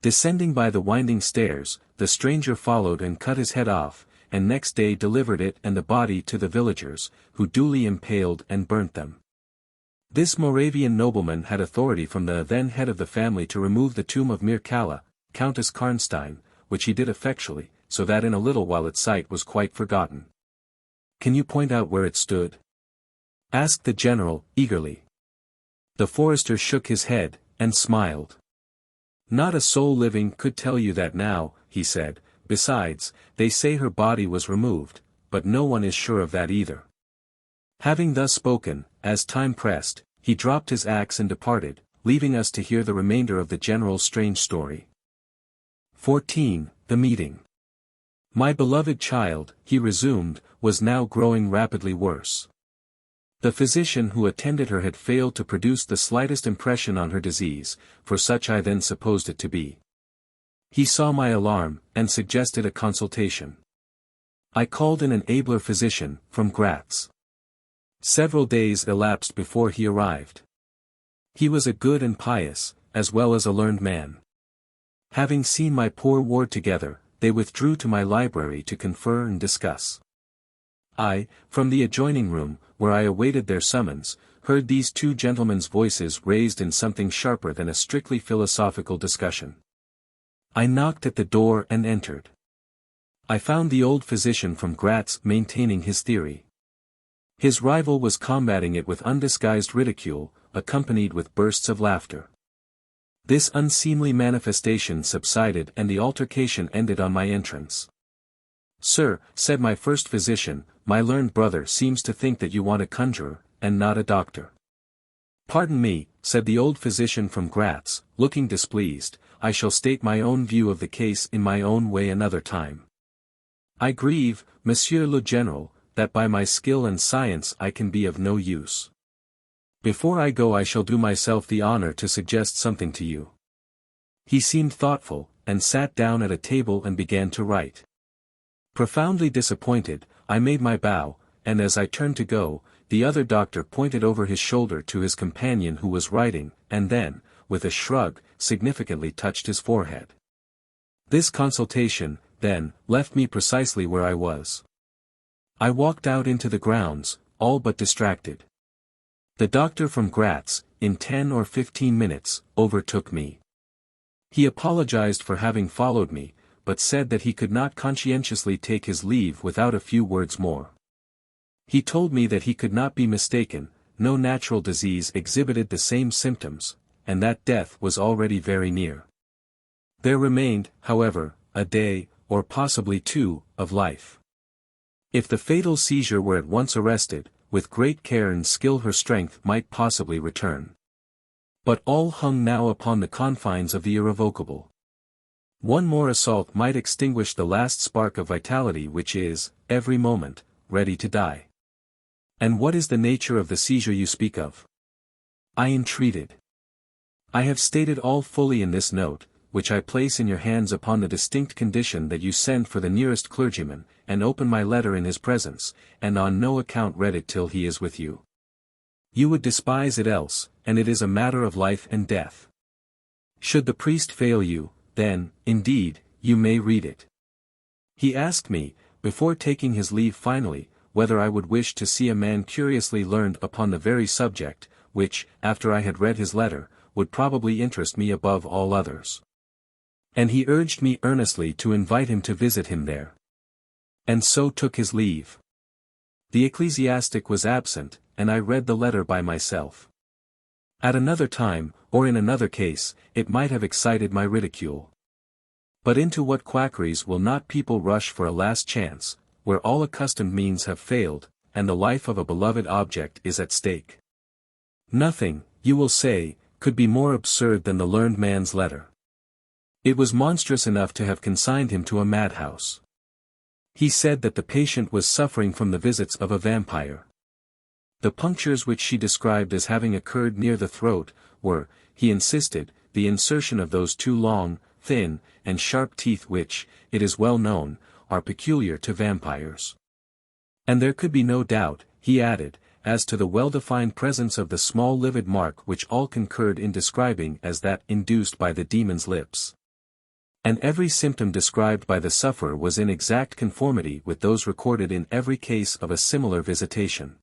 descending by the winding stairs, the stranger followed and cut his head off, and next day delivered it and the body to the villagers, who duly impaled and burnt them. This Moravian nobleman had authority from the then head of the family to remove the tomb of Mircalla, Countess Karnstein, which he did effectually, so that in a little while its site was quite forgotten. "Can you point out where it stood?" asked the general, eagerly. The forester shook his head, and smiled. "Not a soul living could tell you that now," he said. "Besides, they say her body was removed, but no one is sure of that either." Having thus spoken, as time pressed, he dropped his axe and departed, leaving us to hear the remainder of the general's strange story. 14. The meeting. "My beloved child," he resumed, "was now growing rapidly worse. The physician who attended her had failed to produce the slightest impression on her disease, for such I then supposed it to be. He saw my alarm, and suggested a consultation. I called in an abler physician, from Graz. Several days elapsed before he arrived. He was a good and pious, as well as a learned man. Having seen my poor ward together, they withdrew to my library to confer and discuss. I, from the adjoining room, where I awaited their summons, heard these two gentlemen's voices raised in something sharper than a strictly philosophical discussion. I knocked at the door and entered. I found the old physician from Graz maintaining his theory. His rival was combating it with undisguised ridicule, accompanied with bursts of laughter. This unseemly manifestation subsided and the altercation ended on my entrance. "Sir," said my first physician, "my learned brother seems to think that you want a conjurer, and not a doctor." "Pardon me," said the old physician from Graz, looking displeased, "I shall state my own view of the case in my own way another time. I grieve, Monsieur le General, that by my skill and science I can be of no use. Before I go I shall do myself the honor to suggest something to you." He seemed thoughtful, and sat down at a table and began to write. Profoundly disappointed, I made my bow, and as I turned to go, the other doctor pointed over his shoulder to his companion who was writing, and then, with a shrug, significantly touched his forehead. This consultation, then, left me precisely where I was. I walked out into the grounds, all but distracted. The doctor from Graz, in 10 or 15 minutes, overtook me. He apologized for having followed me, but said that he could not conscientiously take his leave without a few words more. He told me that he could not be mistaken, no natural disease exhibited the same symptoms, and that death was already very near. There remained, however, a day, or possibly 2, of life. If the fatal seizure were at once arrested, with great care and skill her strength might possibly return. But all hung now upon the confines of the irrevocable. One more assault might extinguish the last spark of vitality which is, every moment, ready to die. And what is the nature of the seizure you speak of? I entreated. I have stated all fully in this note, which I place in your hands upon the distinct condition that you send for the nearest clergyman, and open my letter in his presence, and on no account read it till he is with you. You would despise it else, and it is a matter of life and death. Should the priest fail you, then, indeed, you may read it. He asked me, before taking his leave finally, whether I would wish to see a man curiously learned upon the very subject, which, after I had read his letter, would probably interest me above all others. And he urged me earnestly to invite him to visit him there. And so took his leave. The ecclesiastic was absent, and I read the letter by myself. At another time, or in another case, it might have excited my ridicule. But into what quackeries will not people rush for a last chance, where all accustomed means have failed, and the life of a beloved object is at stake? Nothing, you will say, could be more absurd than the learned man's letter. It was monstrous enough to have consigned him to a madhouse. He said that the patient was suffering from the visits of a vampire. The punctures which she described as having occurred near the throat, were, he insisted, the insertion of those two long, thin, and sharp teeth which, it is well known, are peculiar to vampires. And there could be no doubt, he added, as to the well-defined presence of the small livid mark which all concurred in describing as that induced by the demon's lips. And every symptom described by the sufferer was in exact conformity with those recorded in every case of a similar visitation.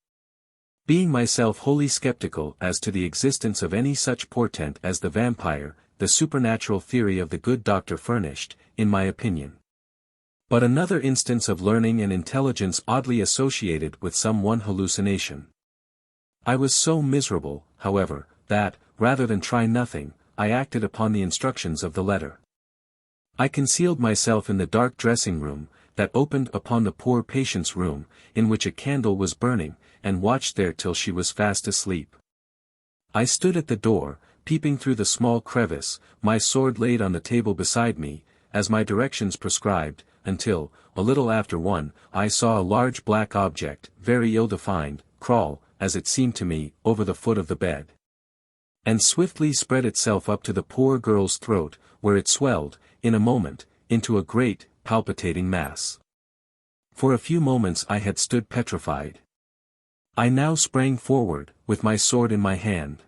Being myself wholly skeptical as to the existence of any such portent as the vampire, the supernatural theory of the good doctor furnished, in my opinion, but another instance of learning and intelligence oddly associated with some one hallucination. I was so miserable, however, that, rather than try nothing, I acted upon the instructions of the letter. I concealed myself in the dark dressing-room, that opened upon the poor patient's room, in which a candle was burning, and watched there till she was fast asleep. I stood at the door, peeping through the small crevice, my sword laid on the table beside me, as my directions prescribed, until, a little after 1, I saw a large black object, very ill-defined, crawl, as it seemed to me, over the foot of the bed, and swiftly spread itself up to the poor girl's throat, where it swelled, in a moment, into a great, palpitating mass. For a few moments I had stood petrified. I now sprang forward, with my sword in my hand.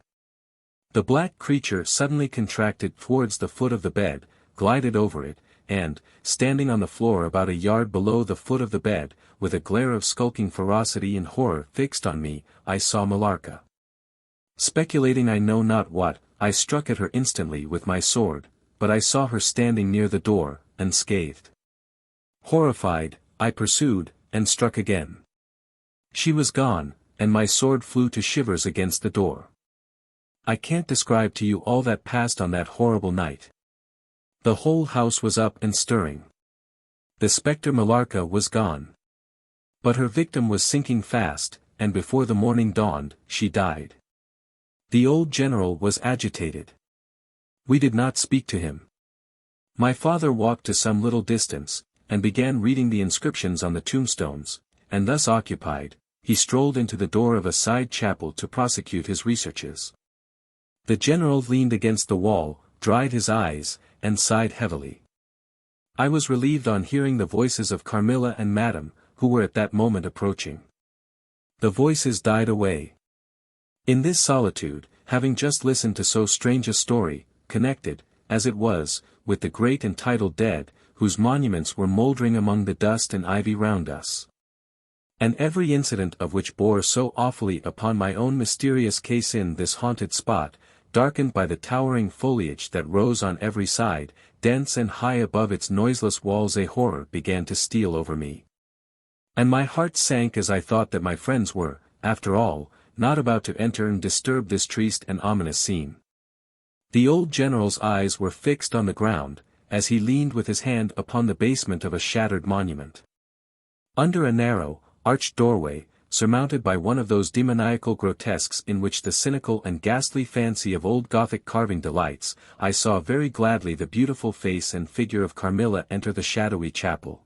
The black creature suddenly contracted towards the foot of the bed, glided over it, and, standing on the floor about a yard below the foot of the bed, with a glare of skulking ferocity and horror fixed on me, I saw Millarca. Speculating I know not what, I struck at her instantly with my sword, but I saw her standing near the door, unscathed. Horrified, I pursued, and struck again. She was gone, and my sword flew to shivers against the door. I can't describe to you all that passed on that horrible night. The whole house was up and stirring. The spectre Millarca was gone. But her victim was sinking fast, and before the morning dawned, she died. The old general was agitated. We did not speak to him. My father walked to some little distance, and began reading the inscriptions on the tombstones, and thus occupied, he strolled into the door of a side chapel to prosecute his researches. The general leaned against the wall, dried his eyes, and sighed heavily. I was relieved on hearing the voices of Carmilla and Madame, who were at that moment approaching. The voices died away. In this solitude, having just listened to so strange a story, connected, as it was, with the great and titled dead, whose monuments were mouldering among the dust and ivy round us, and every incident of which bore so awfully upon my own mysterious case in this haunted spot, darkened by the towering foliage that rose on every side, dense and high above its noiseless walls, a horror began to steal over me. And my heart sank as I thought that my friends were, after all, not about to enter and disturb this triste and ominous scene. The old general's eyes were fixed on the ground, as he leaned with his hand upon the basement of a shattered monument. Under a narrow, arched doorway, surmounted by one of those demoniacal grotesques in which the cynical and ghastly fancy of old Gothic carving delights, I saw very gladly the beautiful face and figure of Carmilla enter the shadowy chapel.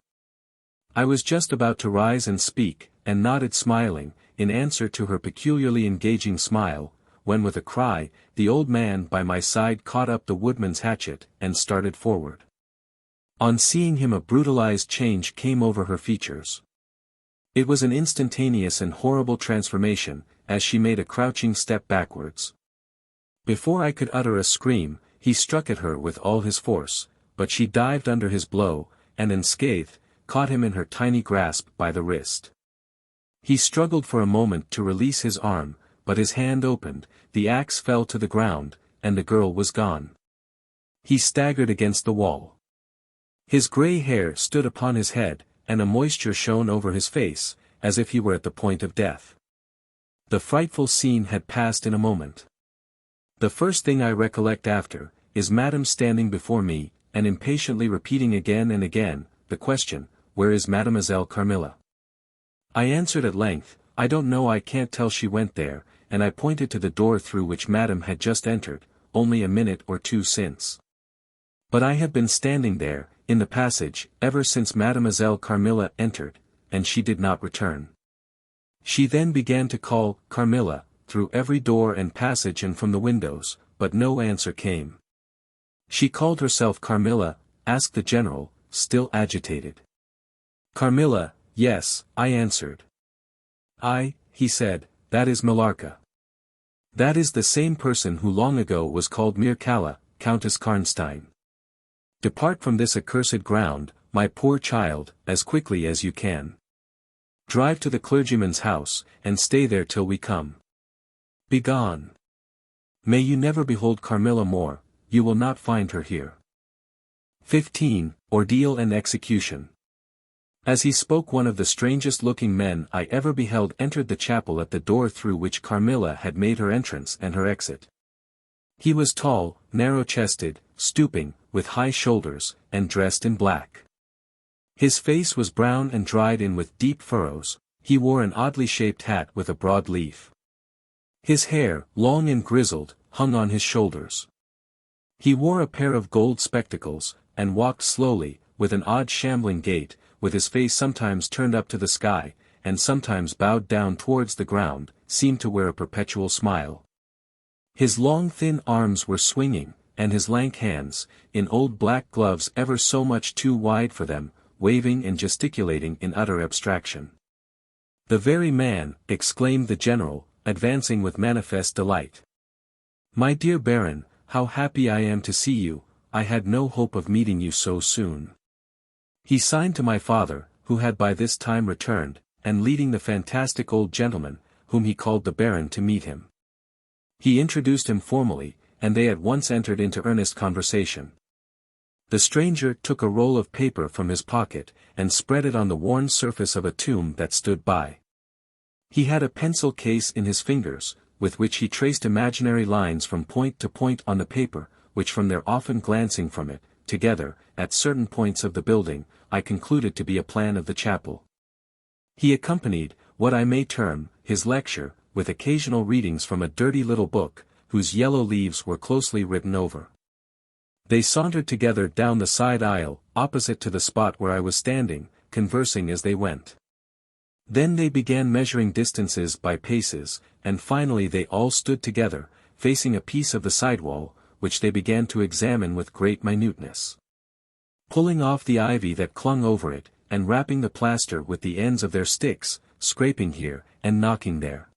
I was just about to rise and speak, and nodded smiling, in answer to her peculiarly engaging smile, when with a cry, the old man by my side caught up the woodman's hatchet, and started forward. On seeing him a brutalized change came over her features. It was an instantaneous and horrible transformation, as she made a crouching step backwards. Before I could utter a scream, he struck at her with all his force, but she dived under his blow, and unscathed, caught him in her tiny grasp by the wrist. He struggled for a moment to release his arm, but his hand opened, the axe fell to the ground, and the girl was gone. He staggered against the wall. His grey hair stood upon his head, and a moisture shone over his face, as if he were at the point of death. The frightful scene had passed in a moment. The first thing I recollect after, is Madame standing before me, and impatiently repeating again and again, the question, "Where is Mademoiselle Carmilla?" I answered at length, "I don't know, I can't tell, she went there," and I pointed to the door through which Madame had just entered, only a minute or two since. But I have been standing there, in the passage, ever since Mademoiselle Carmilla entered, and she did not return. She then began to call, "Carmilla," through every door and passage and from the windows, but no answer came. She called herself Carmilla, asked the general, still agitated. "Carmilla, yes," I answered. He said, "that is Millarca. That is the same person who long ago was called Mircalla, Countess Karnstein. Depart from this accursed ground, my poor child, as quickly as you can. Drive to the clergyman's house, and stay there till we come. Begone. May you never behold Carmilla more, you will not find her here." 15. Ordeal and Execution. As he spoke, one of the strangest-looking men I ever beheld entered the chapel at the door through which Carmilla had made her entrance and her exit. He was tall, narrow-chested, stooping, with high shoulders, and dressed in black. His face was brown and dried in with deep furrows. He wore an oddly shaped hat with a broad leaf. His hair, long and grizzled, hung on his shoulders. He wore a pair of gold spectacles, and walked slowly, with an odd shambling gait, with his face sometimes turned up to the sky, and sometimes bowed down towards the ground, seemed to wear a perpetual smile. His long thin arms were swinging, and his lank hands, in old black gloves ever so much too wide for them, waving and gesticulating in utter abstraction. "The very man," exclaimed the general, advancing with manifest delight. "My dear Baron, how happy I am to see you, I had no hope of meeting you so soon." He signed to my father, who had by this time returned, and leading the fantastic old gentleman, whom he called the Baron, to meet him. He introduced him formally, and they at once entered into earnest conversation. The stranger took a roll of paper from his pocket, and spread it on the worn surface of a tomb that stood by. He had a pencil case in his fingers, with which he traced imaginary lines from point to point on the paper, which from their often glancing from it, together, at certain points of the building, I concluded to be a plan of the chapel. He accompanied, what I may term, his lecture, with occasional readings from a dirty little book, whose yellow leaves were closely written over. They sauntered together down the side aisle, opposite to the spot where I was standing, conversing as they went. Then they began measuring distances by paces, and finally they all stood together, facing a piece of the sidewall, which they began to examine with great minuteness. Pulling off the ivy that clung over it, and rapping the plaster with the ends of their sticks, scraping here, and knocking there.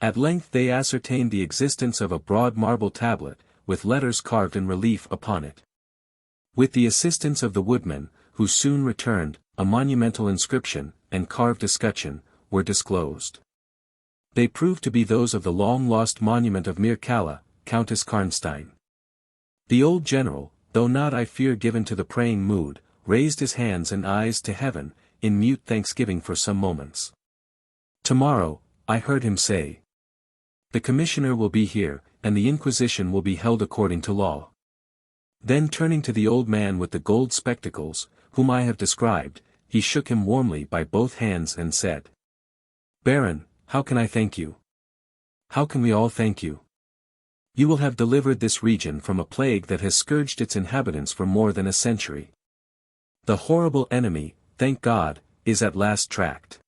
At length they ascertained the existence of a broad marble tablet, with letters carved in relief upon it. With the assistance of the Woodman, who soon returned, a monumental inscription, and carved escutcheon, were disclosed. They proved to be those of the long-lost monument of Mircalla, Countess Karnstein. The old general, though not I fear given to the praying mood, raised his hands and eyes to heaven, in mute thanksgiving for some moments. "Tomorrow," I heard him say, "the commissioner will be here, and the inquisition will be held according to law." Then turning to the old man with the gold spectacles, whom I have described, he shook him warmly by both hands and said, "Baron, how can I thank you? How can we all thank you? You will have delivered this region from a plague that has scourged its inhabitants for more than a century. The horrible enemy, thank God, is at last tracked.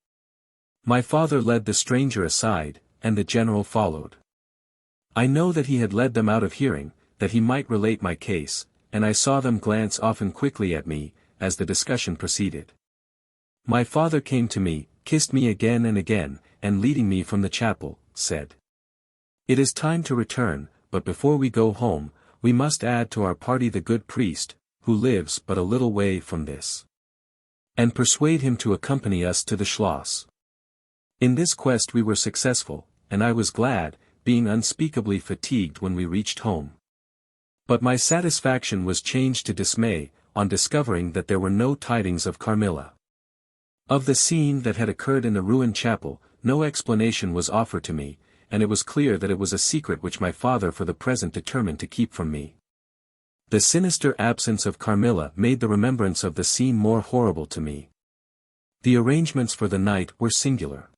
My father led the stranger aside, and the general followed. I know that he had led them out of hearing, that he might relate my case, and I saw them glance often quickly at me, as the discussion proceeded. My father came to me, kissed me again and again, and leading me from the chapel, said, "It is time to return, but before we go home, we must add to our party the good priest, who lives but a little way from this. And persuade him to accompany us to the Schloss." In this quest we were successful, and I was glad, being unspeakably fatigued when we reached home. But my satisfaction was changed to dismay, on discovering that there were no tidings of Carmilla. Of the scene that had occurred in the ruined chapel, no explanation was offered to me, and it was clear that it was a secret which my father for the present determined to keep from me. The sinister absence of Carmilla made the remembrance of the scene more horrible to me. The arrangements for the night were singular.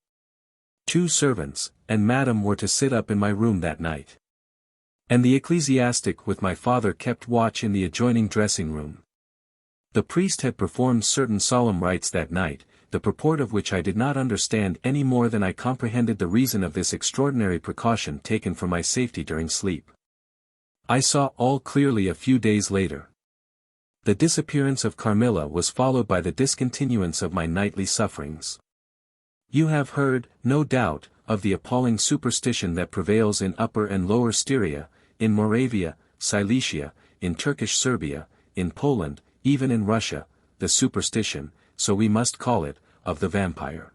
2 servants, and Madame were to sit up in my room that night. And the ecclesiastic with my father kept watch in the adjoining dressing room. The priest had performed certain solemn rites that night, the purport of which I did not understand any more than I comprehended the reason of this extraordinary precaution taken for my safety during sleep. I saw all clearly a few days later. The disappearance of Carmilla was followed by the discontinuance of my nightly sufferings. You have heard, no doubt, of the appalling superstition that prevails in Upper and Lower Styria, in Moravia, Silesia, in Turkish Serbia, in Poland, even in Russia, the superstition, so we must call it, of the vampire.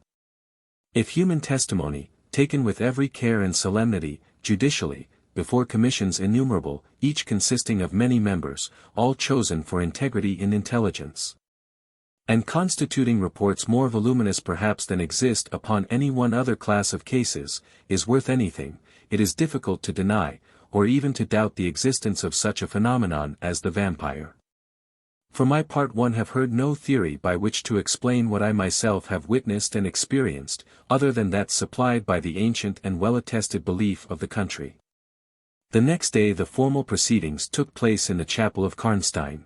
If human testimony, taken with every care and solemnity, judicially, before commissions innumerable, each consisting of many members, all chosen for integrity and intelligence, and constituting reports more voluminous perhaps than exist upon any one other class of cases, is worth anything, it is difficult to deny, or even to doubt the existence of such a phenomenon as the vampire. For my part, one have heard no theory by which to explain what I myself have witnessed and experienced, other than that supplied by the ancient and well-attested belief of the country. The next day the formal proceedings took place in the chapel of Karnstein.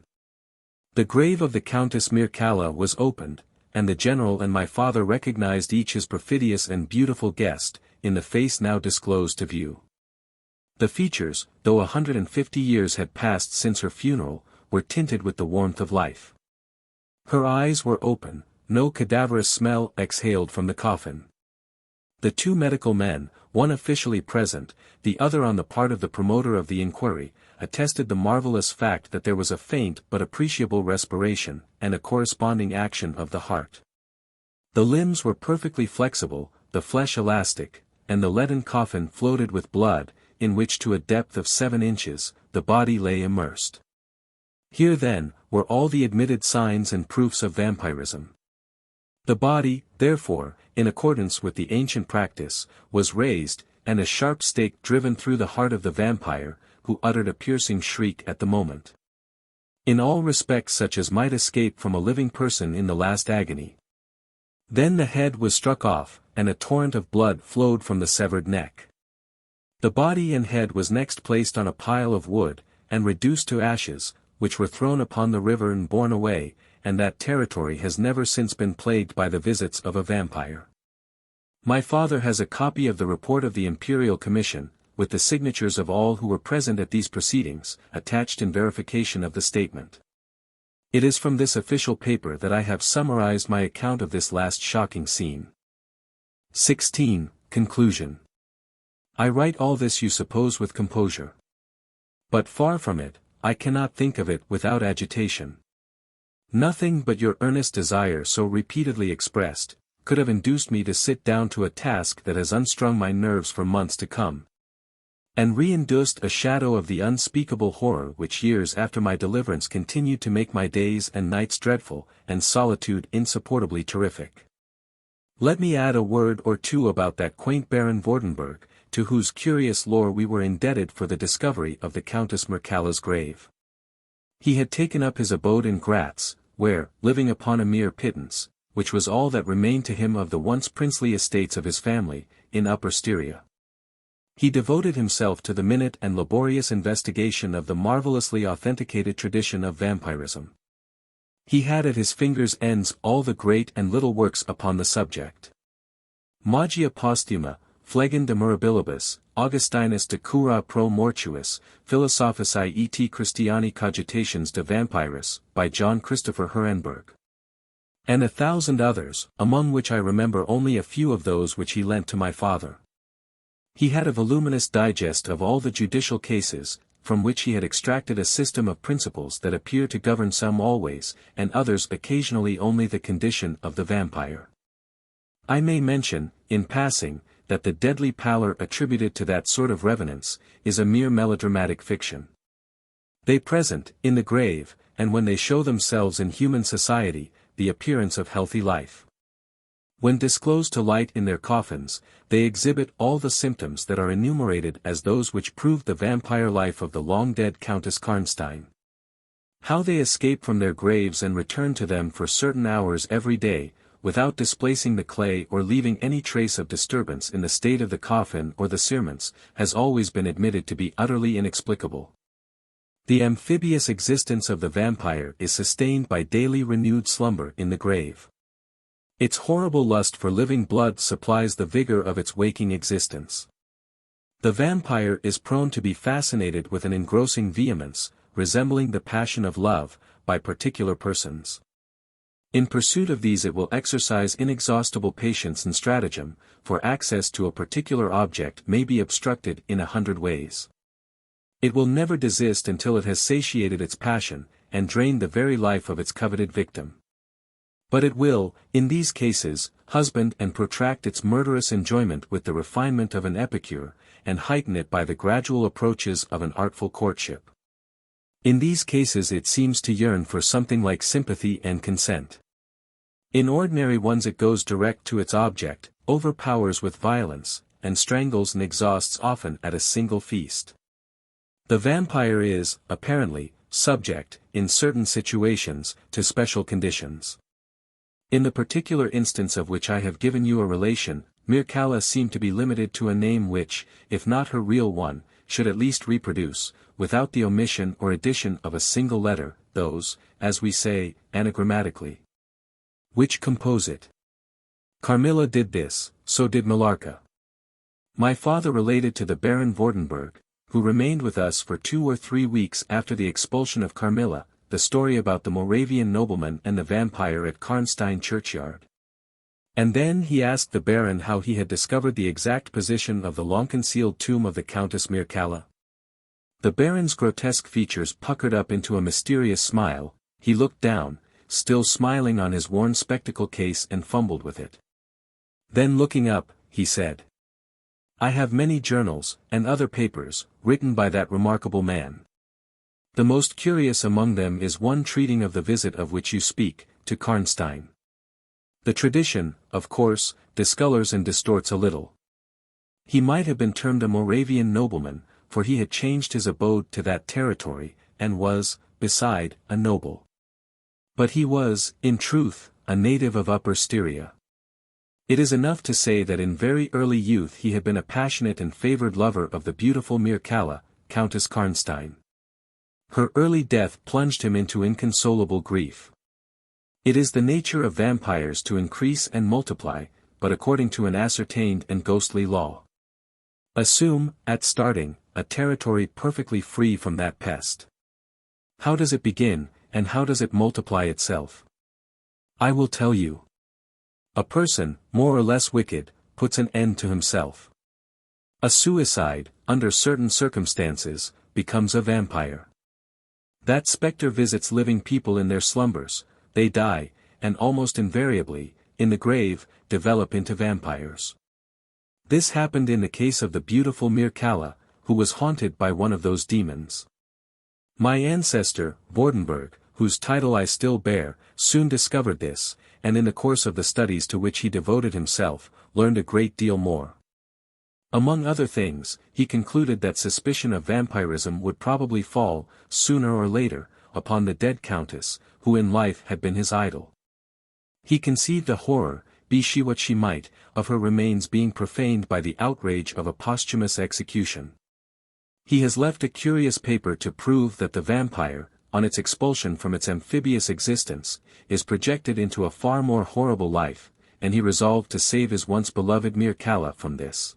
The grave of the Countess Mircalla was opened, and the general and my father recognized each his perfidious and beautiful guest, in the face now disclosed to view. The features, though 150 years had passed since her funeral, were tinted with the warmth of life. Her eyes were open, no cadaverous smell exhaled from the coffin. The 2 medical men, one officially present, the other on the part of the promoter of the inquiry, attested the marvelous fact that there was a faint but appreciable respiration, and a corresponding action of the heart. The limbs were perfectly flexible, the flesh elastic, and the leaden coffin floated with blood, in which to a depth of 7 inches, the body lay immersed. Here then, were all the admitted signs and proofs of vampirism. The body, therefore, in accordance with the ancient practice, was raised, and a sharp stake driven through the heart of the vampire, who uttered a piercing shriek at the moment. In all respects such as might escape from a living person in the last agony. Then the head was struck off, and a torrent of blood flowed from the severed neck. The body and head was next placed on a pile of wood, and reduced to ashes, which were thrown upon the river and borne away, and that territory has never since been plagued by the visits of a vampire. My father has a copy of the report of the Imperial Commission, with the signatures of all who were present at these proceedings, attached in verification of the statement. It is from this official paper that I have summarized my account of this last shocking scene. 16. Conclusion. I write all this you suppose with composure. But far from it, I cannot think of it without agitation. Nothing but your earnest desire so repeatedly expressed, could have induced me to sit down to a task that has unstrung my nerves for months to come, and reinduced a shadow of the unspeakable horror which years after my deliverance continued to make my days and nights dreadful, and solitude insupportably terrific. Let me add a word or two about that quaint Baron Vordenberg, to whose curious lore we were indebted for the discovery of the Countess Mircalla's grave. He had taken up his abode in Gratz, where, living upon a mere pittance, which was all that remained to him of the once princely estates of his family, in Upper Styria, he devoted himself to the minute and laborious investigation of the marvelously authenticated tradition of vampirism. He had at his fingers' ends all the great and little works upon the subject. Magia posthuma, Flegin de mirabilibus, Augustinus de cura pro mortuis, Philosophicae et Christiani cogitations de vampiris, by John Christopher Herenberg. And 1,000 others, among which I remember only a few of those which he lent to my father. He had a voluminous digest of all the judicial cases, from which he had extracted a system of principles that appear to govern some always, and others occasionally only the condition of the vampire. I may mention, in passing, that the deadly pallor attributed to that sort of revenants, is a mere melodramatic fiction. They present, in the grave, and when they show themselves in human society, the appearance of healthy life. When disclosed to light in their coffins, they exhibit all the symptoms that are enumerated as those which proved the vampire life of the long-dead Countess Karnstein. How they escape from their graves and return to them for certain hours every day, without displacing the clay or leaving any trace of disturbance in the state of the coffin or the cerements, has always been admitted to be utterly inexplicable. The amphibious existence of the vampire is sustained by daily renewed slumber in the grave. Its horrible lust for living blood supplies the vigor of its waking existence. The vampire is prone to be fascinated with an engrossing vehemence, resembling the passion of love, by particular persons. In pursuit of these it will exercise inexhaustible patience and stratagem, for access to a particular object may be obstructed in 100 ways. It will never desist until it has satiated its passion, and drained the very life of its coveted victim. But it will, in these cases, husband and protract its murderous enjoyment with the refinement of an epicure, and heighten it by the gradual approaches of an artful courtship. In these cases it seems to yearn for something like sympathy and consent. In ordinary ones it goes direct to its object, overpowers with violence, and strangles and exhausts often at a single feast. The vampire is, apparently, subject, in certain situations, to special conditions. In the particular instance of which I have given you a relation, Mircalla seemed to be limited to a name which, if not her real one, should at least reproduce, without the omission or addition of a single letter, those, as we say, anagrammatically, which compose it. Carmilla did this, so did Millarca. My father related to the Baron Vordenberg, who remained with us for 2 or 3 weeks after the expulsion of Carmilla, the story about the Moravian nobleman and the vampire at Karnstein churchyard. And then he asked the Baron how he had discovered the exact position of the long-concealed tomb of the Countess Mircalla. The Baron's grotesque features puckered up into a mysterious smile, he looked down, still smiling on his worn spectacle case and fumbled with it. Then looking up, he said, "I have many journals, and other papers, written by that remarkable man. The most curious among them is one treating of the visit of which you speak, to Karnstein. The tradition, of course, discolors and distorts a little. He might have been termed a Moravian nobleman, for he had changed his abode to that territory, and was, beside, a noble. But he was, in truth, a native of Upper Styria. It is enough to say that in very early youth he had been a passionate and favored lover of the beautiful Mircalla, Countess Karnstein. Her early death plunged him into inconsolable grief. It is the nature of vampires to increase and multiply, but according to an ascertained and ghostly law. Assume, at starting, a territory perfectly free from that pest. How does it begin, and how does it multiply itself? I will tell you. A person, more or less wicked, puts an end to himself. A suicide, under certain circumstances, becomes a vampire. That spectre visits living people in their slumbers, they die, and almost invariably, in the grave, develop into vampires. This happened in the case of the beautiful Mircalla, who was haunted by one of those demons. My ancestor, Vordenberg, whose title I still bear, soon discovered this, and in the course of the studies to which he devoted himself, learned a great deal more. Among other things, he concluded that suspicion of vampirism would probably fall, sooner or later, upon the dead countess, who in life had been his idol. He conceived a horror, be she what she might, of her remains being profaned by the outrage of a posthumous execution. He has left a curious paper to prove that the vampire, on its expulsion from its amphibious existence, is projected into a far more horrible life, and he resolved to save his once beloved Mircalla from this.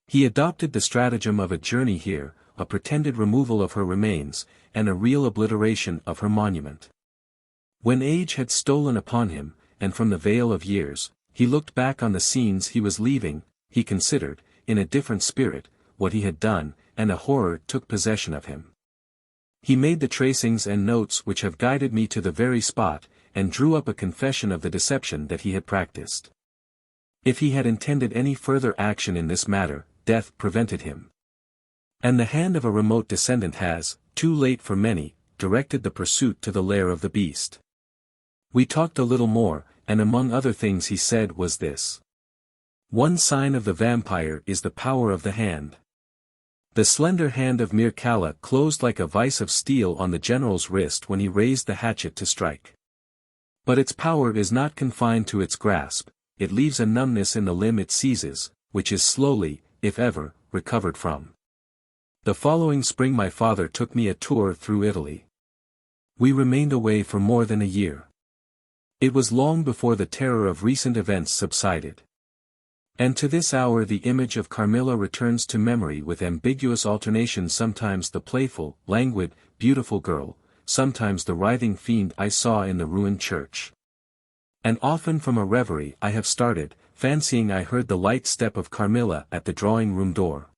He adopted the stratagem of a journey here, a pretended removal of her remains, and a real obliteration of her monument. When age had stolen upon him, and from the veil of years, he looked back on the scenes he was leaving, he considered, in a different spirit, what he had done, and a horror took possession of him. He made the tracings and notes which have guided me to the very spot, and drew up a confession of the deception that he had practiced. If he had intended any further action in this matter, death prevented him. And the hand of a remote descendant has, too late for many, directed the pursuit to the lair of the beast. We talked a little more, and among other things he said was this. One sign of the vampire is the power of the hand. The slender hand of Mircalla closed like a vice of steel on the general's wrist when he raised the hatchet to strike. But its power is not confined to its grasp, it leaves a numbness in the limb it seizes, which is slowly, if ever, recovered from. The following spring my father took me a tour through Italy. We remained away for more than a year. It was long before the terror of recent events subsided. And to this hour the image of Carmilla returns to memory with ambiguous alternations, sometimes the playful, languid, beautiful girl, sometimes the writhing fiend I saw in the ruined church. And often from a reverie I have started, fancying I heard the light step of Carmilla at the drawing-room door.